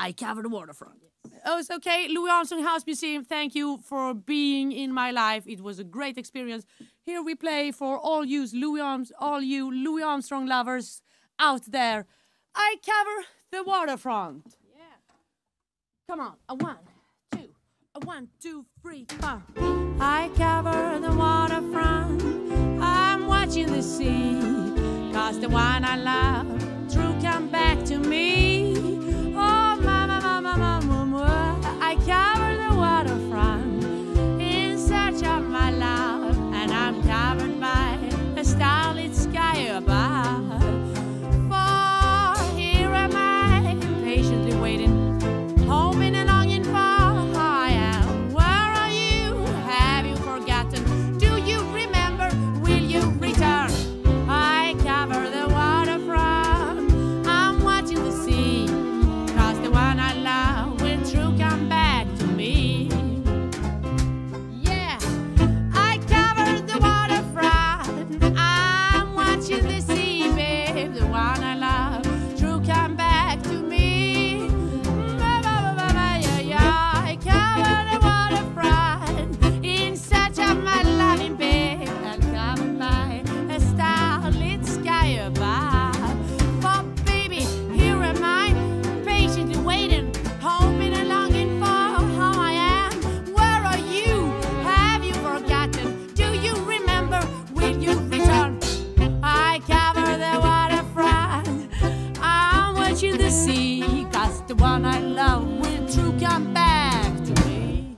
I Cover the Waterfront. Oh, it's okay. Louis Armstrong House Museum, thank you for being in my life. It was a great experience. Here we play for all you Louis Armstrong lovers out there. I Cover the Waterfront. Yeah. Come on. A 1, 2, a 1, 2, 3, 4. I cover the waterfront. I'm watching the sea. 'Cause the one I love true come back to me. Oh, mama, mama, mama, mama. I cover the waterfront in search of my love, and I'm covered by a starlit sky above. For here am I, patiently waiting, hoping and longing for I am. Where are you? Have you forgotten? Do you remember? Will you return? I cover the waterfront. I'm watching the sea. 'Cause the one I love will true come back to me. Yeah, I cover the waterfront. I'm watching the sea, babe. The one I love true come back to me. I cover the waterfront in search of my loving babe. I'm covered by a starlit sky above. For baby, here am I, patiently waiting, hoping and longing for how I am. Where are you? Have you forgotten? Do you remember? Will you return? I cover the waterfront. I'm watching the sea. 'Cause the one I love will true come back to me.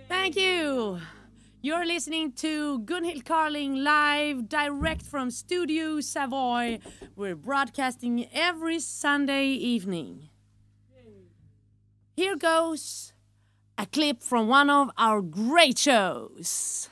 Thank you. You're listening to Gunhild Carling live, direct from Studio Savoy. We're broadcasting every Sunday evening. Here goes a clip from one of our great shows.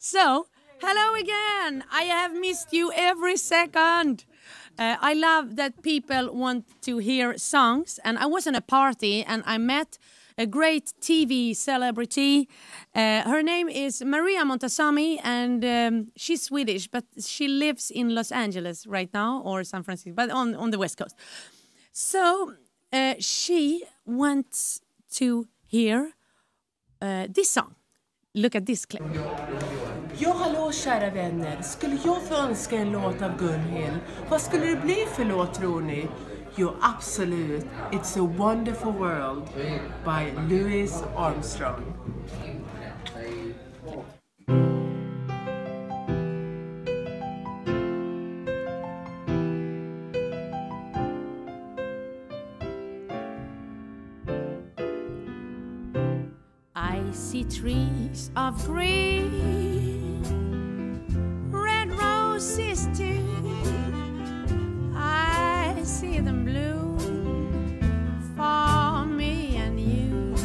So, hello again. I have missed you every second. I love that people want to hear songs, and I was in a party and I met a great TV celebrity. Her name is Maria Montazami, and she's Swedish, but she lives in Los Angeles right now, or San Francisco, but on the West Coast. So she wants to hear this song. Look at this clip. Ja, hallå kära vänner. Skulle jag få önska en låt av Gunhild, vad skulle det bli för låt tror ni? Jo, absolut. It's a Wonderful World by Louis Armstrong. I see trees of green, red roses too. I see them bloom for me and you,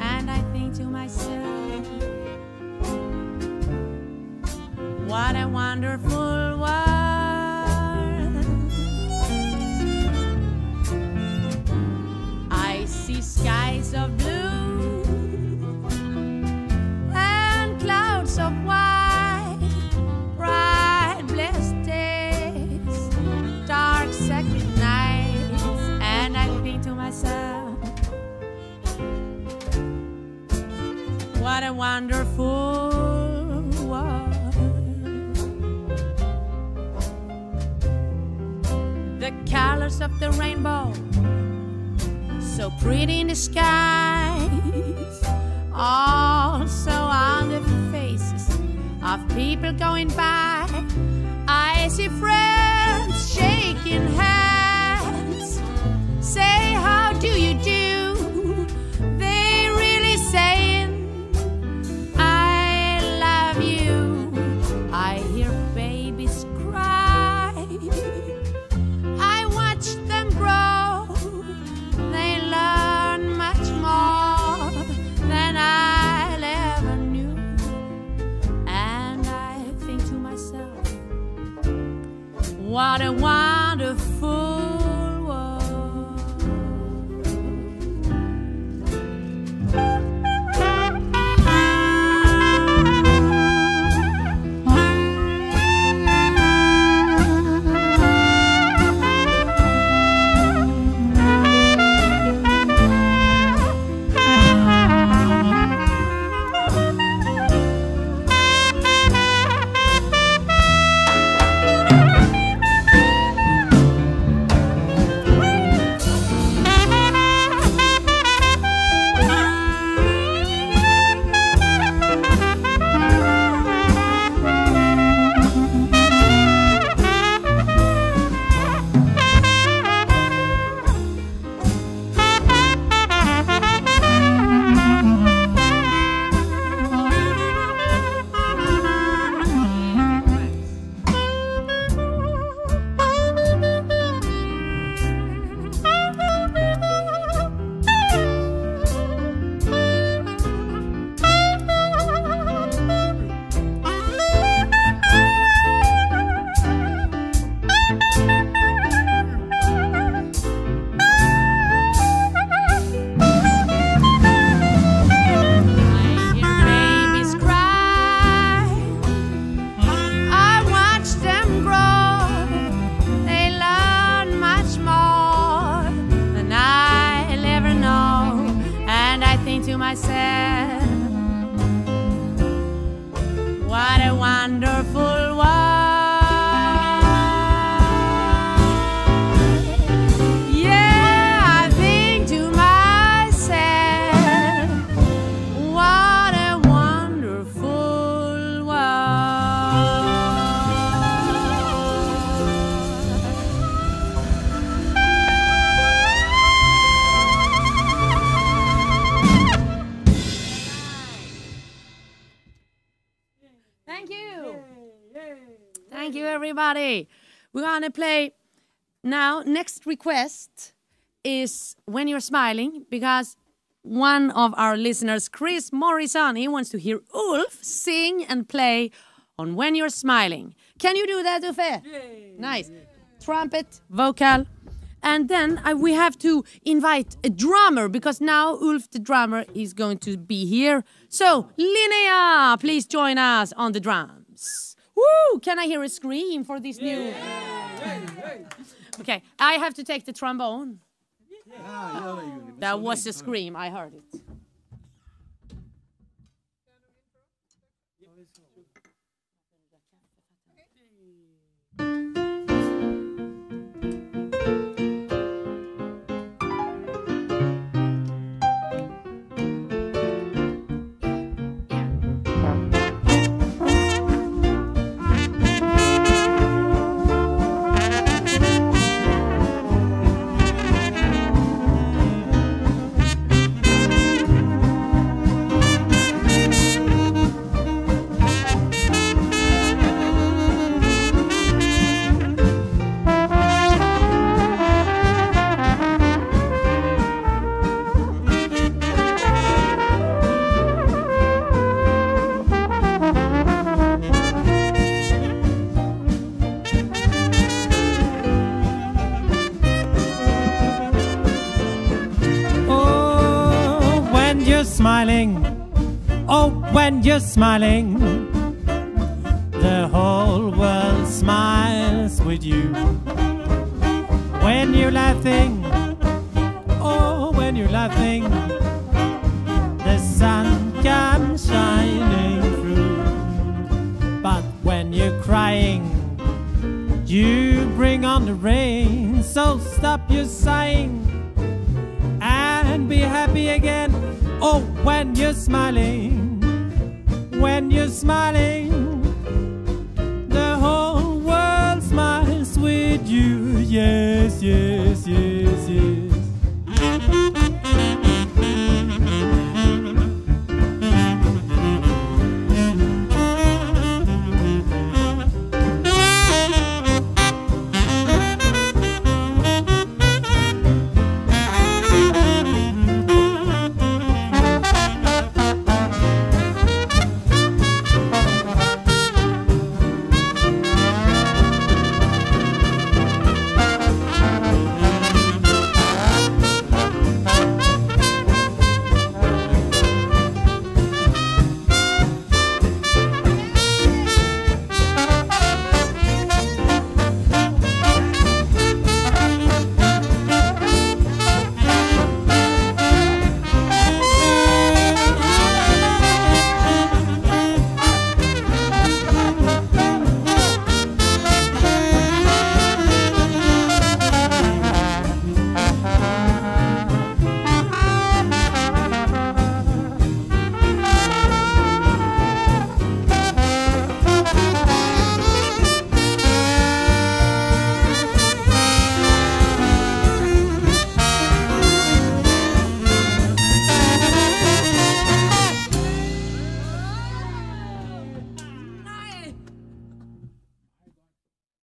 and I think to myself, what a wonderful world. I see skies of blue and clouds of white, bright blessed days, dark sacred nights, and I think to myself, what a wonderful world. The colors of the rainbow, so pretty in the skies, also on the faces of people going by. I see friends shaking hands, say how do you do, they really saying I love you. I hear babies cry, I watch them grow, they learn much more than I'll ever knew, and I think to myself, what a wonderful world. To myself, what a wonderful world. Yeah, I think to myself, what a wonderful world. Thank you. Thank you, everybody. We're going to play now. Next request is When You're Smiling, because one of our listeners, Chris Morrison, he wants to hear Ulf sing and play on when you're smiling. Can you do that, Uffe? Nice. Trumpet, vocal. And then we have to invite a drummer because now Ulf the drummer is going to be here. So, Linnea, please join us on the drums. Woo! Can I hear a scream for this new... Okay, I have to take the trombone. That was a scream, I heard it. Smiling, oh, when you're smiling, the whole world smiles with you. When you're laughing, oh, when you're laughing, the sun comes shining through. But when you're crying, you bring on the rain. So stop your sighing and be happy again. Oh, when you're smiling, the whole world smiles with you. Yes, yes, yes, yes.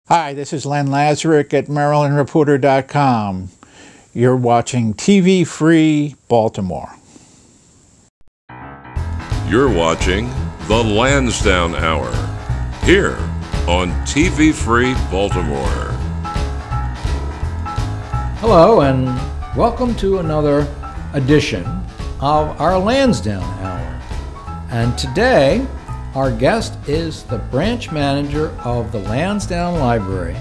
Hi, this is Len Lazarick at MarylandReporter.com. You're watching TV Free Baltimore. You're watching the Lansdowne Hour here on TV Free Baltimore. Hello and welcome to another edition of our Lansdowne Hour. And today, our guest is the branch manager of the Lansdowne Library,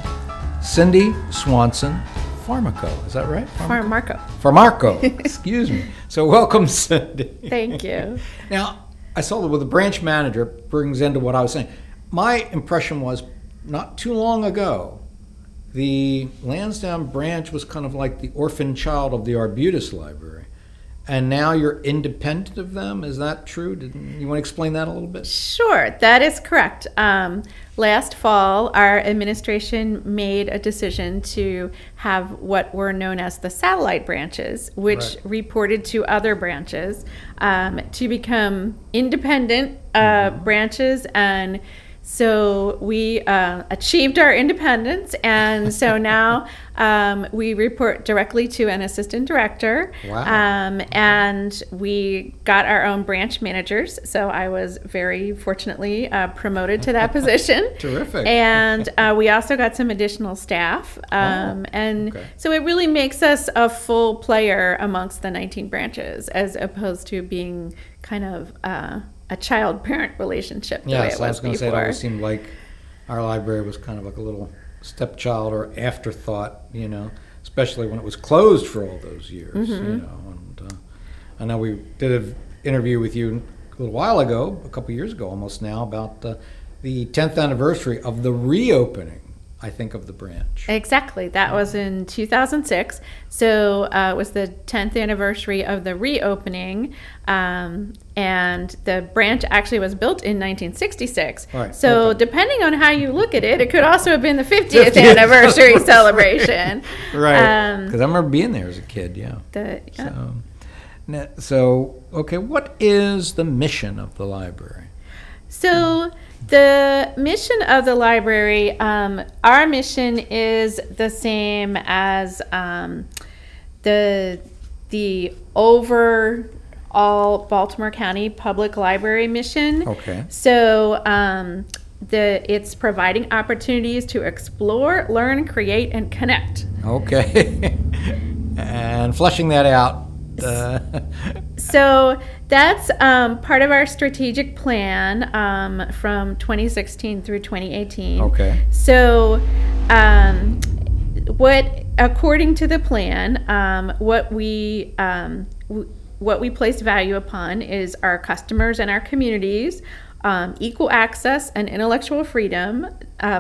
Cindy Swanson Farmaco. Is that right? Farmarco. Farmarco, excuse me. So welcome, Cindy. Thank you. Now, I saw that with the branch manager brings into what I was saying. My impression was not too long ago, the Lansdowne branch was kind of like the orphan child of the Arbutus Library. And now you're independent of them? Is that true? You want to explain that a little bit? Sure, that is correct. Last fall, our administration made a decision to have what were known as the satellite branches, which reported to other branches, to become independent branches and So we achieved our independence, and so now we report directly to an assistant director. Wow. And we got our own branch managers. So I was very fortunately promoted to that position. Terrific. And we also got some additional staff. So it really makes us a full player amongst the 19 branches, as opposed to being kind of a child-parent relationship the way it was I was going to say, it before. always seemed like our library was kind of like a little stepchild or afterthought, you know, especially when it was closed for all those years, you know. And I know we did an interview with you a little while ago, a couple years ago almost now, about the 10th anniversary of the reopening, I think, of the branch. Exactly. That was in 2006. So it was the 10th anniversary of the reopening. And the branch actually was built in 1966. Right. So depending on how you look at it, it could also have been the 50th anniversary celebration. Right. Because I remember being there as a kid, yeah. So, okay, what is the mission of the library? So the mission of the library, our mission is the same as the overall Baltimore County Public Library mission. Okay. So it's providing opportunities to explore, learn, create, and connect. Okay. And fleshing that out. So that's part of our strategic plan from 2016 through 2018. Okay. So according to the plan, what we place value upon is our customers and our communities, equal access and intellectual freedom,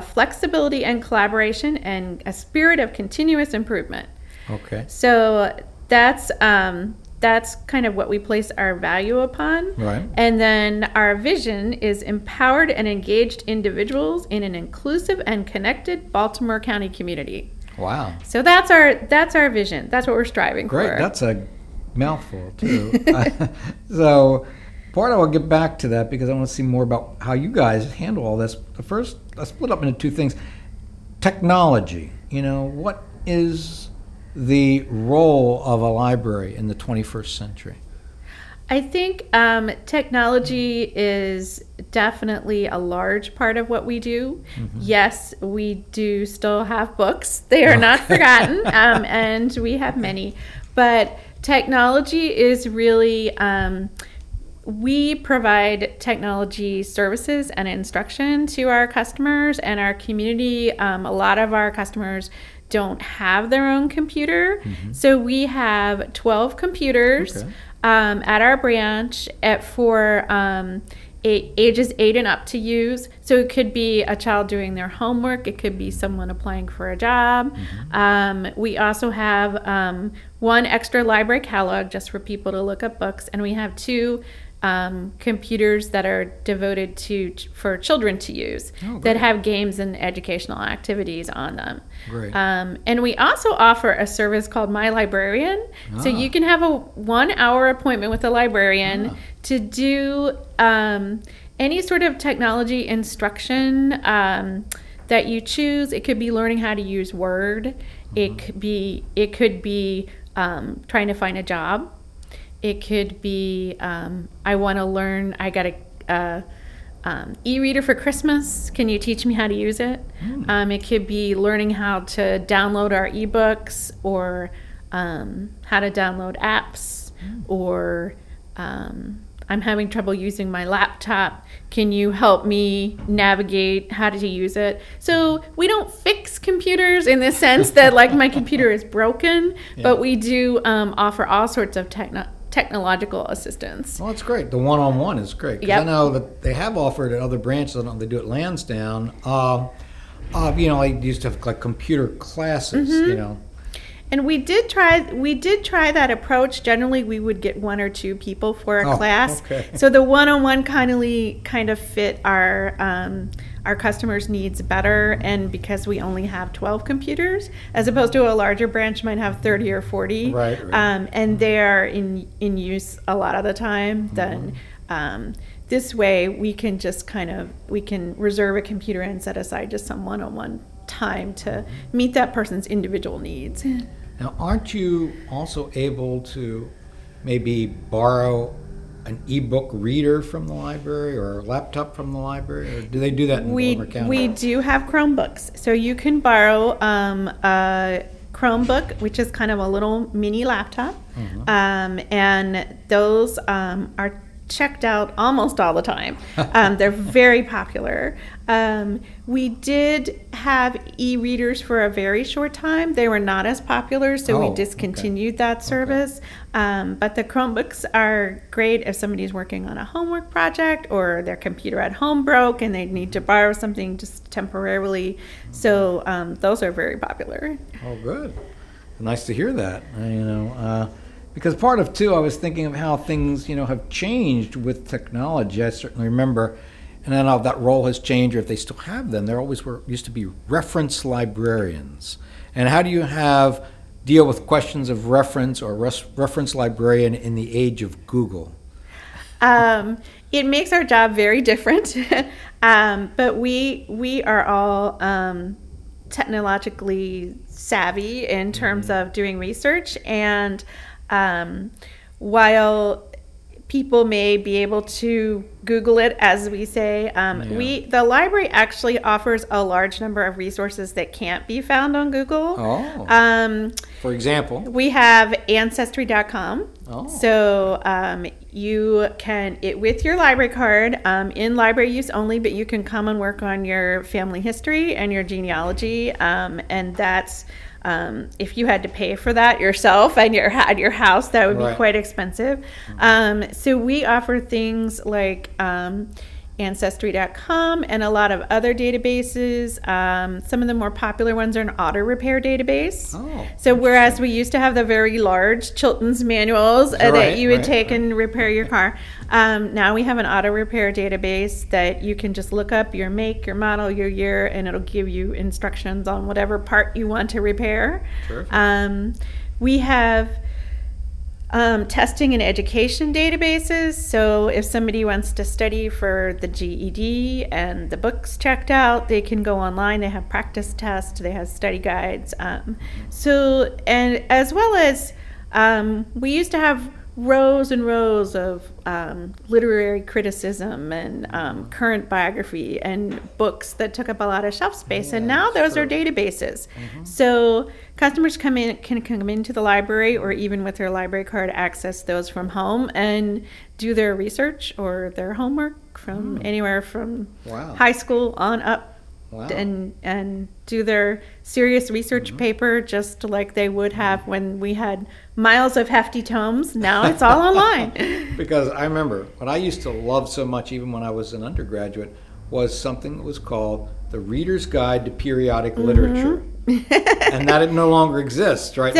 flexibility and collaboration, and a spirit of continuous improvement. Okay. So that's kind of what we place our value upon. Right. And then our vision is empowered and engaged individuals in an inclusive and connected Baltimore County community. Wow. So that's our vision. That's what we're striving for. Great. That's a mouthful too. So part I will get back to that because I want to see more about how you guys handle all this. The first, I split up into two things. Technology. You know, what is the role of a library in the 21st century? I think technology is definitely a large part of what we do. Mm-hmm. Yes, we do still have books. They are not forgotten, and we have many. But technology is really, we provide technology services and instruction to our customers and our community. A lot of our customers don't have their own computer. Mm-hmm. So we have 12 computers at our branch for ages 8 and up to use. So it could be a child doing their homework. It could be someone applying for a job. Mm-hmm. We also have one extra library catalog just for people to look up books. And we have 2 computers that are devoted for children to use that have games and educational activities on them. Great. And we also offer a service called My Librarian. So you can have a 1-hour appointment with a librarian to do any sort of technology instruction that you choose. It could be learning how to use Word. Mm-hmm. It could be trying to find a job. It could be, I want to learn, I got a e-reader for Christmas. Can you teach me how to use it? It could be learning how to download our ebooks, or how to download apps, or I'm having trouble using my laptop. Can you help me navigate how to use it? So we don't fix computers in the sense that like my computer is broken, but we do offer all sorts of technological assistance. Well, that's great. The one-on-one is great. Because I know that they have offered at other branches. I don't know if they do it Lansdowne. You know, I used to have like computer classes. Mm-hmm. You know, and we did try that approach. Generally, we would get 1 or 2 people for a class. Okay. So the one-on-one kind of fit our customers' needs better, and because we only have 12 computers, as opposed to a larger branch might have 30 or 40, right. And they are in use a lot of the time, then this way we can just we can reserve a computer and set aside just some one-on-one time to meet that person's individual needs. Now, aren't you also able to maybe borrow an ebook reader from the library or a laptop from the library, or do they do that in Baltimore County? We do have Chromebooks, so you can borrow a Chromebook, which is kind of a little mini laptop, and those are checked out almost all the time. They're very popular. We did have e-readers for a very short time. They were not as popular, so we discontinued that service. But the Chromebooks are great if somebody's working on a homework project or their computer at home broke and they need to borrow something just temporarily. So those are very popular. Oh, good. Nice to hear that. Because part of, too, I was thinking of how things, have changed with technology. I certainly remember, and I don't know if that role has changed or if they still have them. There always used to be reference librarians. And how do you deal with questions of reference or reference librarian in the age of Google? It makes our job very different, but we are all technologically savvy in terms of doing research, and while people may be able to Google it, as we say, the library actually offers a large number of resources that can't be found on Google. For example? We have Ancestry.com. So you can, with your library card, in library use only, but you can come and work on your family history and your genealogy, and that's if you had to pay for that yourself and at your house, that would be quite expensive. So we offer things like Ancestry.com and a lot of other databases. Some of the more popular ones are an auto repair database. So whereas we used to have the very large Chilton's manuals that you would take and repair your car, now we have an auto repair database that you can just look up your make, your model, your year, and it'll give you instructions on whatever part you want to repair. We have testing and education databases. So if somebody wants to study for the GED and the books checked out, they can go online. They have practice tests. They have study guides. And as well as we used to have rows and rows of literary criticism and current biography and books that took up a lot of shelf space, and now those are databases. So customers can come into the library, or even with their library card, access those from home and do their research or their homework from anywhere from high school on up. And do their serious research paper just like they would have when we had miles of hefty tomes. Now it's all online. Because I remember what I used to love so much, even when I was an undergraduate, was something that was called the Reader's Guide to Periodic Literature. And that no longer exists, right?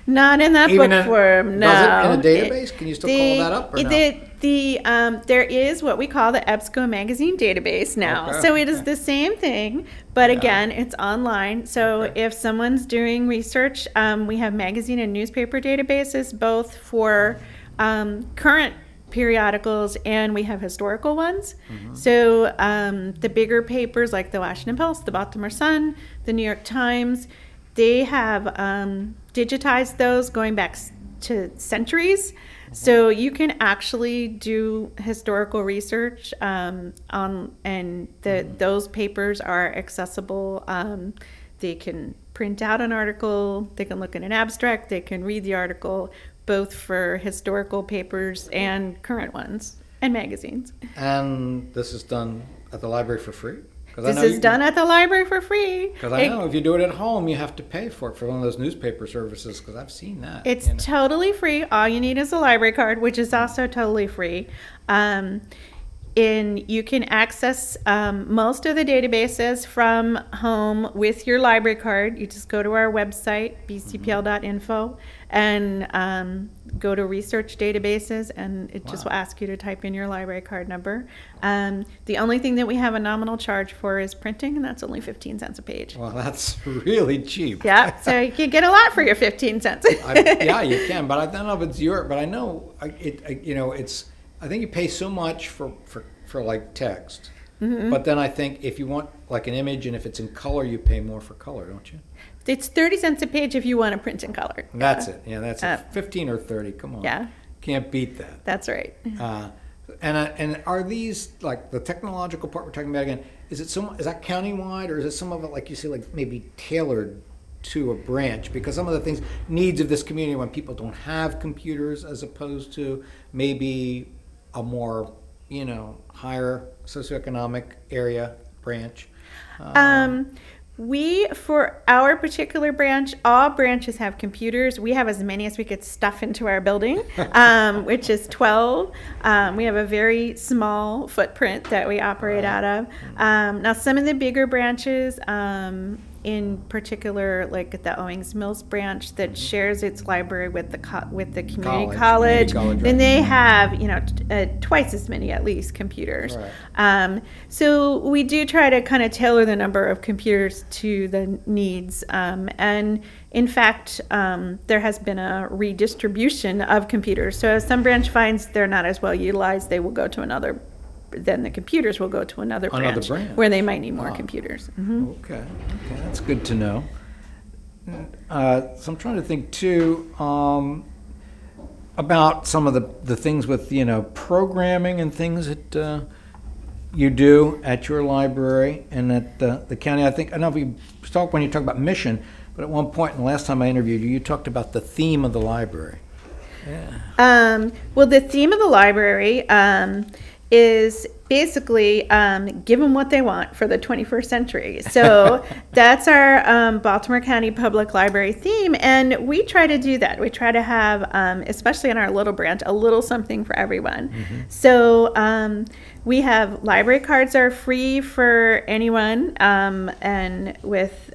Not in that book form, no. Does it in a database? Can you still call that up or no? There is what we call the EBSCO magazine database now. So it is the same thing, but again, it's online. So if someone's doing research, we have magazine and newspaper databases, both for current periodicals, and we have historical ones. So the bigger papers like the Washington Post, the Baltimore Sun, the New York Times, they have digitized those going back to centuries. So you can actually do historical research those papers are accessible. They can print out an article, they can look at an abstract, they can read the article, both for historical papers and current ones and magazines. And this is done at the library for free? This is done at the library for free. Because I know if you do it at home, you have to pay for it for one of those newspaper services, because I've seen that. It's totally free. All you need is a library card, which is also totally free. You can access most of the databases from home with your library card. You just go to our website, bcpl.info, and go to research databases, and it just will ask you to type in your library card number. The only thing that we have a nominal charge for is printing, and that's only 15 cents a page. Well, that's really cheap. Yeah, so you can get a lot for your 15 cents. Yeah, you can, but I don't know if it's but I know it's I think you pay so much for like text. Mhm. But then I think if you want like an image and if it's in color, you pay more for color, don't you? It's 30 cents a page if you want to print in color. That's it. Yeah, that's it. 15 or 30. Come on. Yeah. Can't beat that. That's right. And are these like the technological part we're talking about again? Is that countywide, or is it some of it like you say, like maybe tailored to a branch? Because some of the things needs of this community when people don't have computers, as opposed to maybe a more higher socioeconomic area branch. We, for our particular branch, all branches have computers. We have as many as we could stuff into our building, which is 12. We have a very small footprint that we operate out of. Now, some of the bigger branches, in particular, like at the Owings Mills branch that shares its library with the community college, then they have twice as many at least computers. Right. So we do try to kind of tailor the number of computers to the needs, and in fact, there has been a redistribution of computers. So if some branch finds they're not as well utilized, they will go to another. Then the computers will go to another branch where they might need more computers. Mm-hmm. Okay, that's good to know. So I'm trying to think too about some of the things with programming and things that you do at your library and at the county. I know we talked when you talk about mission, but at one point, and the last time I interviewed you, you talked about the theme of the library. Yeah. Well, the theme of the library is basically give them what they want for the 21st century. So that's our Baltimore County Public Library theme, and we try to do that. We try to have, especially in our little branch, a little something for everyone. Mm-hmm. So we have library cards are free for anyone, and with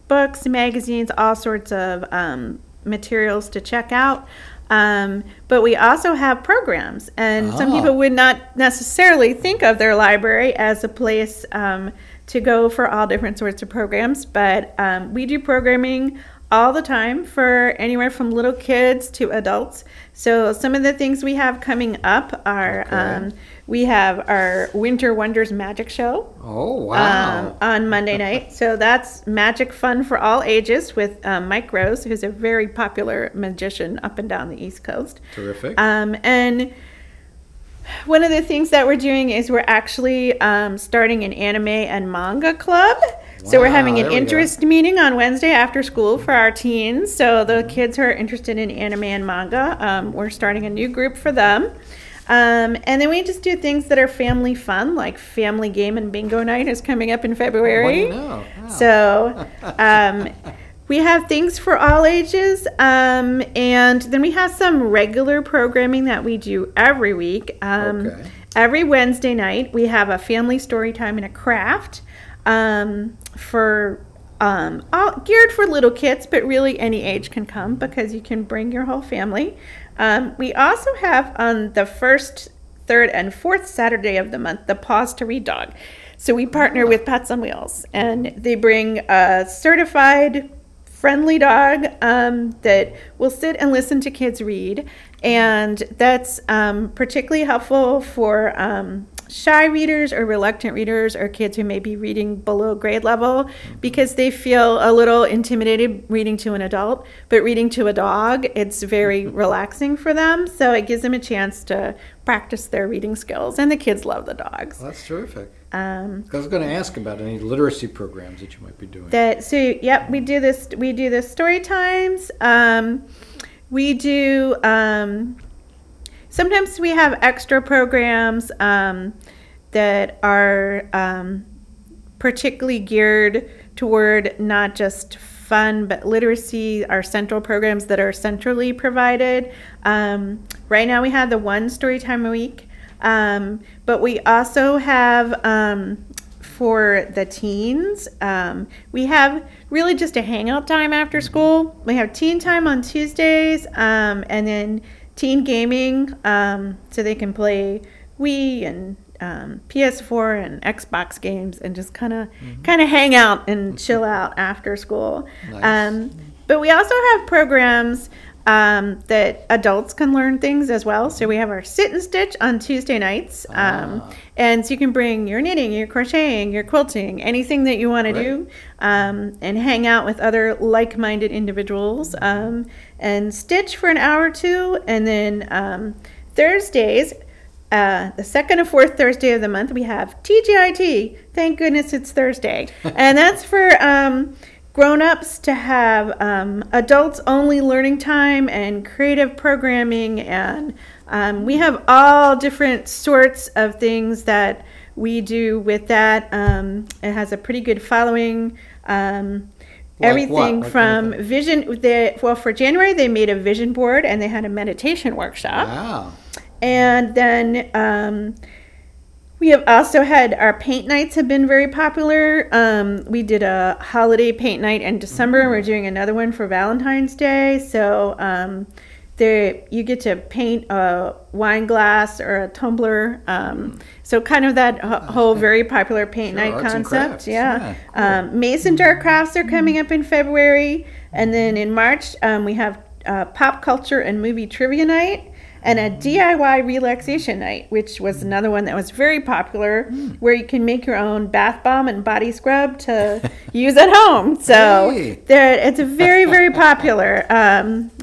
books, magazines, all sorts of materials to check out. But we also have programs, and some people would not necessarily think of their library as a place to go for all different sorts of programs, but we do programming all the time for anywhere from little kids to adults. So some of the things we have coming up are we have our Winter Wonders Magic Show. Oh, wow. On Monday night. So that's magic fun for all ages with Mike Rose, who's a very popular magician up and down the East Coast. Terrific. And one of the things that we're doing is we're actually starting an anime and manga club. So we're having an interest meeting on Wednesday after school for our teens. So the kids who are interested in anime and manga, we're starting a new group for them. And then we just do things that are family fun, like family game and bingo night is coming up in February. Wow. So we have things for all ages. And then we have some regular programming that we do every week. Every Wednesday night, we have a family story time and a craft. For all geared for little kids, but really any age can come because you can bring your whole family. We also have on the first, third, and fourth Saturday of the month the Pause to Read Dog. So we partner with Pets on Wheels, and they bring a certified friendly dog that will sit and listen to kids read, and that's particularly helpful for shy readers or reluctant readers or kids who may be reading below grade level because they feel a little intimidated reading to an adult, but reading to a dog, it's very relaxing for them. So it gives them a chance to practice their reading skills, and the kids love the dogs. Well, that's terrific. I was going to ask about any literacy programs that you might be doing. Yep, we do the story times. We do sometimes we have extra programs that are particularly geared toward not just fun but literacy, our central programs that are centrally provided. Right now we have the one story time a week, but we also have for the teens, we have really just a hangout time after school. We have teen time on Tuesdays, and then teen gaming, so they can play Wii and PS4 and Xbox games and just kind of hang out and chill out after school. Nice. But we also have programs that adults can learn things as well. So we have our sit and stitch on Tuesday nights. And so you can bring your knitting, your crocheting, your quilting, anything that you want to do, and hang out with other like-minded individuals, and stitch for an hour or two. And then Thursdays, the second and fourth Thursday of the month, we have TGIT. Thank goodness it's Thursday. And that's for grown-ups to have adults-only learning time and creative programming. And we have all different sorts of things that we do with that. It has a pretty good following. Everything from vision. For January, they made a vision board and they had a meditation workshop. Wow. And then we have also had our paint nights have been very popular. We did a holiday paint night in December. We're doing another one for Valentine's Day. So you get to paint a wine glass or a tumbler. So kind of that whole very popular paint night concept. Yeah. Cool. Mason jar crafts are coming up in February. And then in March, we have pop culture and movie trivia night. And a DIY relaxation night, which was another one that was very popular, where you can make your own bath bomb and body scrub to use at home. So it's a very, very popular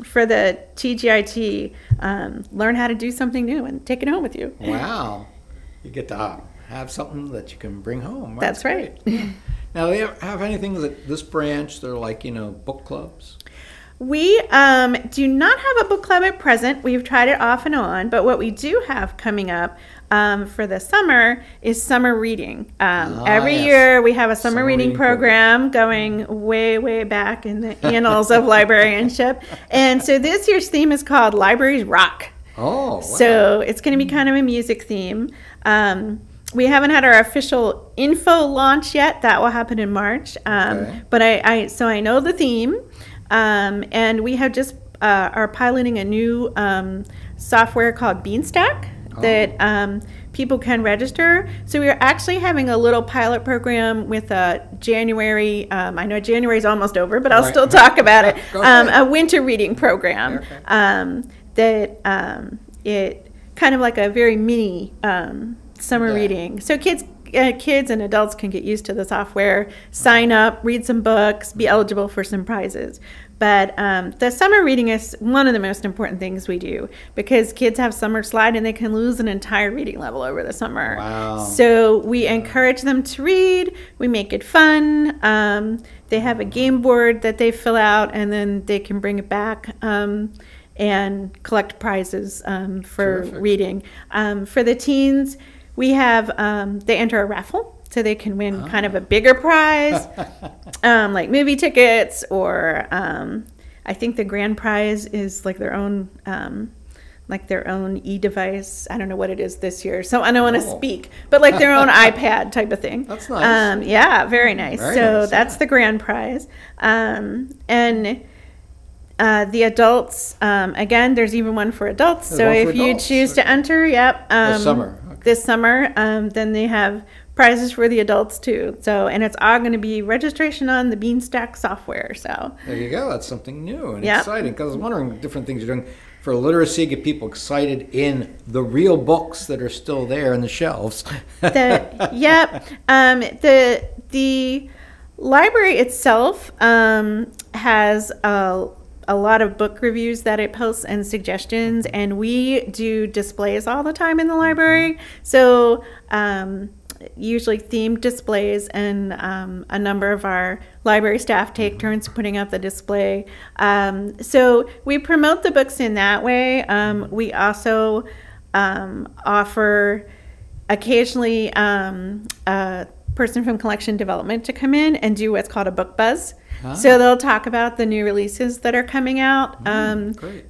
for the TGIT. Learn how to do something new and take it home with you. Wow. You get to have something that you can bring home. That's right. Now, do you have anything at this branch that are like, book clubs? We do not have a book club at present. We've tried it off and on, but what we do have coming up for the summer is summer reading. Every year we have a summer reading program going way, way back in the annals of librarianship. And so this year's theme is called Libraries Rock. Oh, wow. So it's going to be kind of a music theme. We haven't had our official info launch yet. That will happen in March. But I know the theme. And we have just are piloting a new software called Beanstack that people can register. So we are actually having a little pilot program with January. I know January is almost over, but I'll still talk about it. A winter reading program that it kind of like a very mini summer reading. So kids and adults can get used to the software, sign up, read some books, be eligible for some prizes. But the summer reading is one of the most important things we do because kids have summer slide and they can lose an entire reading level over the summer. Wow. So we encourage them to read. We make it fun. They have a game board that they fill out and then they can bring it back and collect prizes for reading. For the teens, we have, they enter a raffle. So they can win kind of a bigger prize, like movie tickets, or I think the grand prize is like their own e-device. I don't know what it is this year, so I don't want to speak, but like their own iPad type of thing. That's nice. Yeah, very nice. That's the grand prize. And the adults, again, there's even one for adults. So if you choose to enter, this summer, then they have prizes for the adults too. So, and it's all going to be registration on the Beanstack software. So there you go. That's something new and exciting. Because I was wondering different things you're doing for literacy, get people excited in the real books that are still there in the shelves. The library itself has a lot of book reviews that it posts and suggestions, and we do displays all the time in the library. So usually themed displays, and a number of our library staff take turns putting up the display. So we promote the books in that way. We also offer occasionally a person from collection development to come in and do what's called a book buzz. So they'll talk about the new releases that are coming out.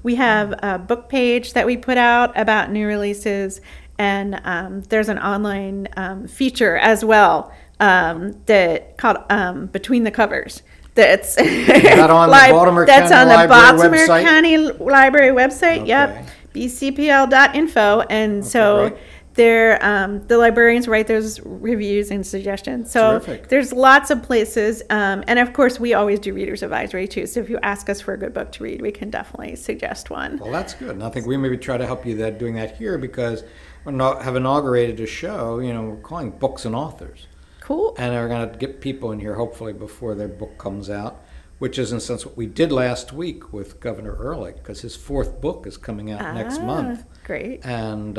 We have a book page that we put out about new releases, and there's an online feature as well that called Between the Covers. That's that on the Baltimore County Library County Library website. Okay. Yep, bcpl.info, and so the librarians write those reviews and suggestions. So Terrific. there's lots of places. And of course, we always do reader's advisory too. So if you ask us for a good book to read, we can definitely suggest one. Well, that's good. And I think we maybe try to help you doing that here because we have inaugurated a show, we're calling Books and Authors. Cool. And we're going to get people in here hopefully before their book comes out, which is in a sense what we did last week with Governor Ehrlich because his 4th book is coming out next month. Great. And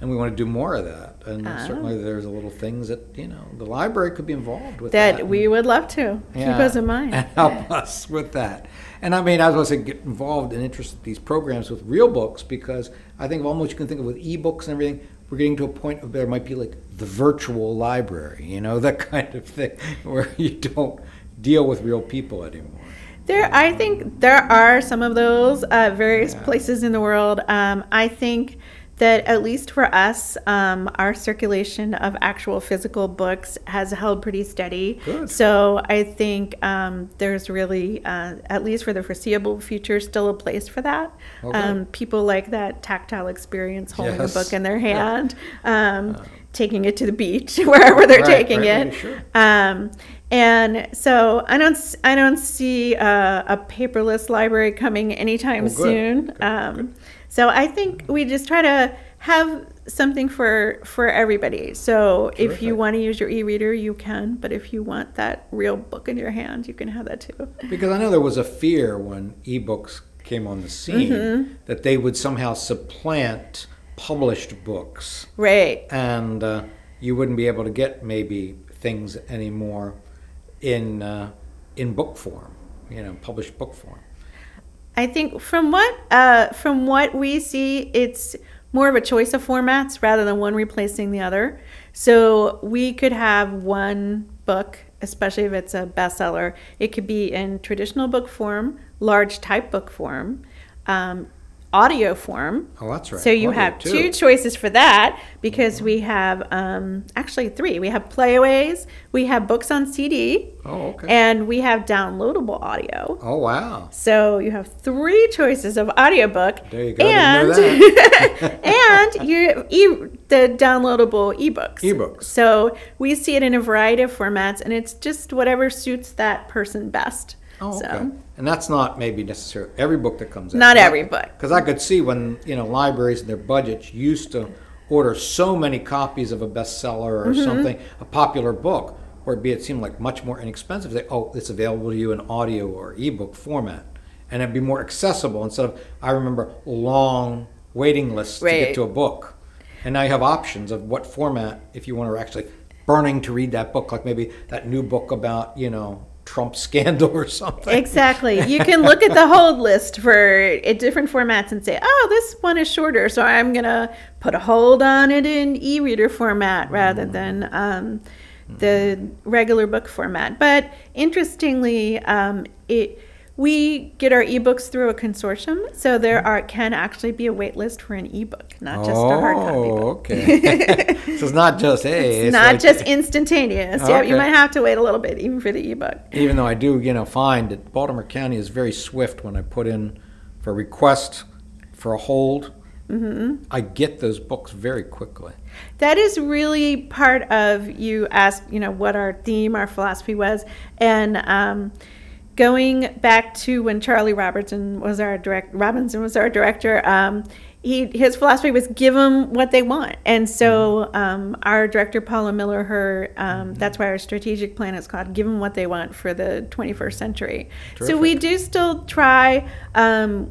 we want to do more of that. And certainly there's a little things that, the library could be involved with that we would love to. Keep us in mind. And help us with that. And I mean, I was going to say get involved and interested in these programs with real books because I think of almost you can think of with ebooks and everything, we're getting to a point of there might be like the virtual library, that kind of thing where you don't deal with real people anymore. I think there are some of those various places in the world. I think that at least for us, our circulation of actual physical books has held pretty steady. Good. So I think there's really, at least for the foreseeable future, still a place for that. Okay. People like that tactile experience, holding a Yes. book in their hand, taking it to the beach, wherever they're taking it. Sure. And so I don't see a paperless library coming anytime soon. Good. So I think we just try to have something for everybody. So if you want to use your e-reader, you can. But if you want that real book in your hand, you can have that too. Because I know there was a fear when ebooks came on the scene that they would somehow supplant published books. Right. And you wouldn't be able to get maybe things anymore in book form, published book form. I think from what we see, it's more of a choice of formats rather than one replacing the other. So we could have one book, especially if it's a bestseller. It could be in traditional book form, large type book form, audio form. Oh, that's right. So you Audio have too. 2 choices for that because we have actually 3. We have playaways, we have books on CD, and we have downloadable audio. Oh, wow. So you have 3 choices of audiobook. There you go. And, Didn't know that. and the downloadable ebooks. Ebooks. So we see it in a variety of formats, and it's just whatever suits that person best. Oh, okay. So. And that's not maybe necessarily every book that comes out. Not every book. Because I could see when, libraries and their budgets used to order so many copies of a bestseller or something, a popular book, where it seemed like much more inexpensive. It's available to you in audio or ebook format. And it'd be more accessible instead of, I remember, long waiting lists to get to a book. And now you have options of what format, if you want to actually burning to read that book, like maybe that new book about, Trump scandal or something. Exactly. You can look at the hold list for different formats and say, oh, this one is shorter, so I'm going to put a hold on it in e-reader format rather than the regular book format. But interestingly, we get our ebooks through a consortium, so there can actually be a wait list for an ebook, not just a hard copy book. Okay. So it's not just, hey. It's not just instantaneous. Okay. Yeah, you might have to wait a little bit, even for the ebook. Even though I do, find that Baltimore County is very swift when I put in for a request for a hold. I get those books very quickly. That is really part of, you asked, what our theme, our philosophy was, and going back to when Charlie Robinson was our director, his philosophy was give them what they want. And so our director, Paula Miller, that's why our strategic plan is called Give Them What They Want for the 21st Century. Terrific. So we do still try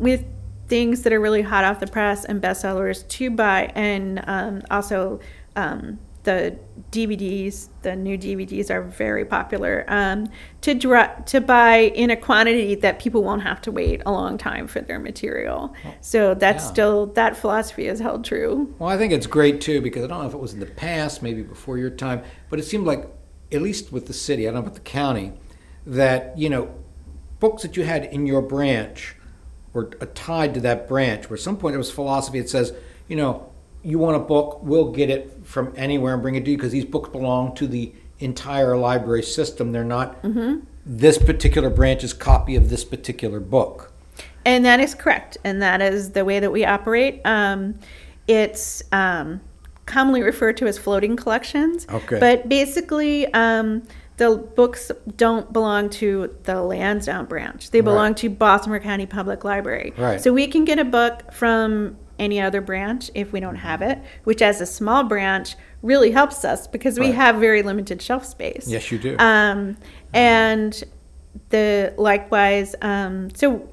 with things that are really hot off the press and bestsellers to buy, and also the DVDs, the new DVDs are very popular, to buy in a quantity that people won't have to wait a long time for their material. So that's still, that philosophy has held true. Well, I think it's great too, because I don't know if it was in the past, maybe before your time, but it seemed like, at least with the city, I don't know about the county, that, books that you had in your branch were tied to that branch, where at some point there was philosophy that says, you want a book, we'll get it from anywhere and bring it to you, because these books belong to the entire library system. They're not this particular branch's copy of this particular book. And that is correct. And that is the way that we operate. It's commonly referred to as floating collections. Okay. But basically, the books don't belong to the Lansdowne branch. They belong to Baltimore County Public Library. Right. So we can get a book from any other branch if we don't have it, which as a small branch really helps us because we have very limited shelf space. Yes, you do. And likewise, so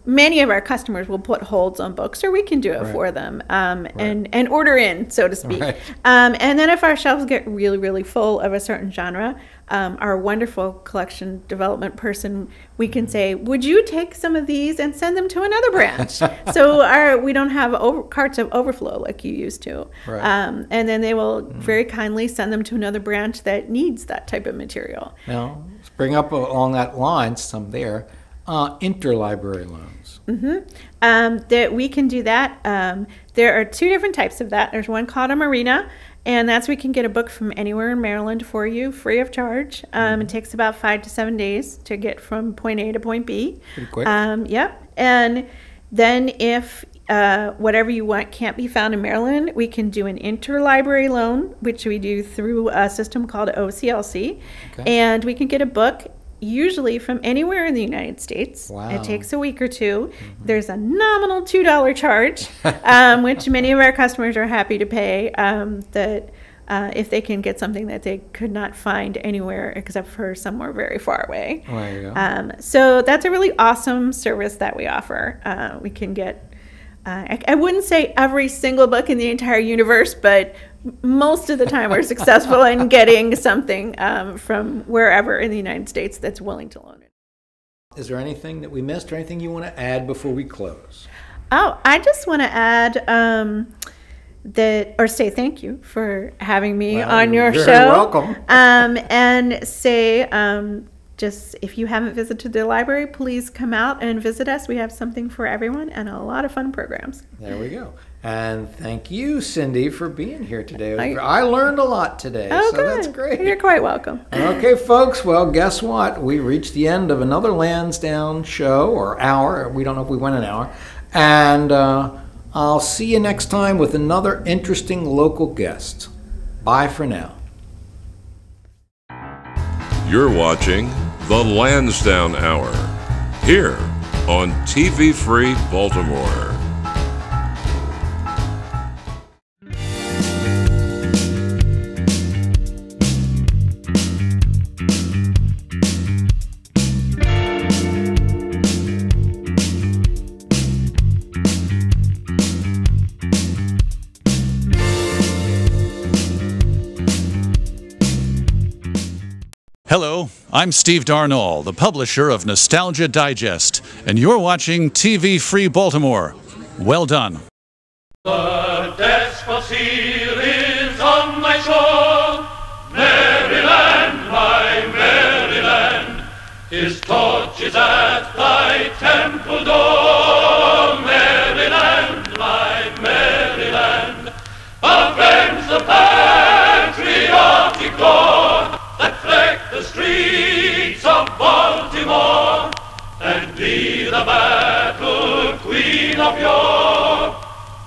many of our customers will put holds on books, or we can do it for them, and order in, so to speak. Right. And then if our shelves get really, really full of a certain genre, our wonderful collection development person, we can say, would you take some of these and send them to another branch? So we don't have carts of overflow like you used to. Right. And then they will very kindly send them to another branch that needs that type of material. Now, let's bring up along that line some there. Interlibrary loans. That we can do that. There are two different types of that. There's one called a marina, and that's we can get a book from anywhere in Maryland for you, free of charge. It takes about 5 to 7 days to get from point A to point B. Pretty quick. Yep. And then if whatever you want can't be found in Maryland, we can do an interlibrary loan, which we do through a system called OCLC. Okay. And we can get a book usually from anywhere in the United States. Wow. It takes a week or two. There's a nominal $2 charge, which many of our customers are happy to pay, if they can get something that they could not find anywhere except for somewhere very far away. There you go. So that's a really awesome service that we offer. We can get, I wouldn't say every single book in the entire universe, but most of the time we're successful in getting something from wherever in the United States that's willing to loan it. Is there anything that we missed or anything you want to add before we close? Oh, I just want to add say thank you for having me on your you're show. Very welcome. And say, just if you haven't visited the library, please come out and visit us. We have something for everyone and a lot of fun programs. There we go. And thank you, Cindy, for being here today. I learned a lot today, so that's great. You're quite welcome. Okay, folks, well, guess what? We reached the end of another Lansdowne show, or hour. We don't know if we went an hour. And I'll see you next time with another interesting local guest. Bye for now. You're watching the Lansdowne Hour, here on TV Free Baltimore. Hello, I'm Steve Darnall, the publisher of Nostalgia Digest, and you're watching TV Free Baltimore. Well done. The Despothiel is on my shore, Maryland, my Maryland. His torch is at thy temple door, Maryland, my Maryland. Our friends, the patriotic corps that fleck the streets of Baltimore, and be the battle queen of yore,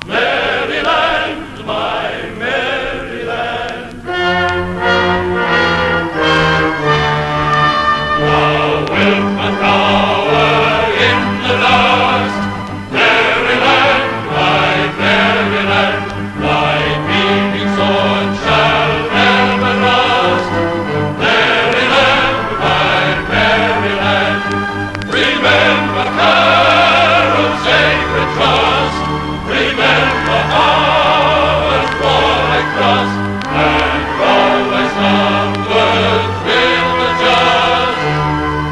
Maryland, my Maryland. Thou wilt not cower in the dust, Maryland, my Maryland. Thy beaming sword shall never rust, Maryland, my Maryland. Remember Carroll's sacred trust, remember Howard's warlike thrust, and always onward with the just,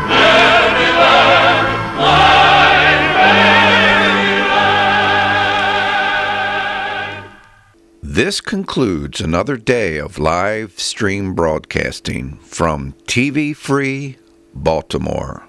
Maryland, my Maryland. This concludes another day of live stream broadcasting from TV Free Baltimore.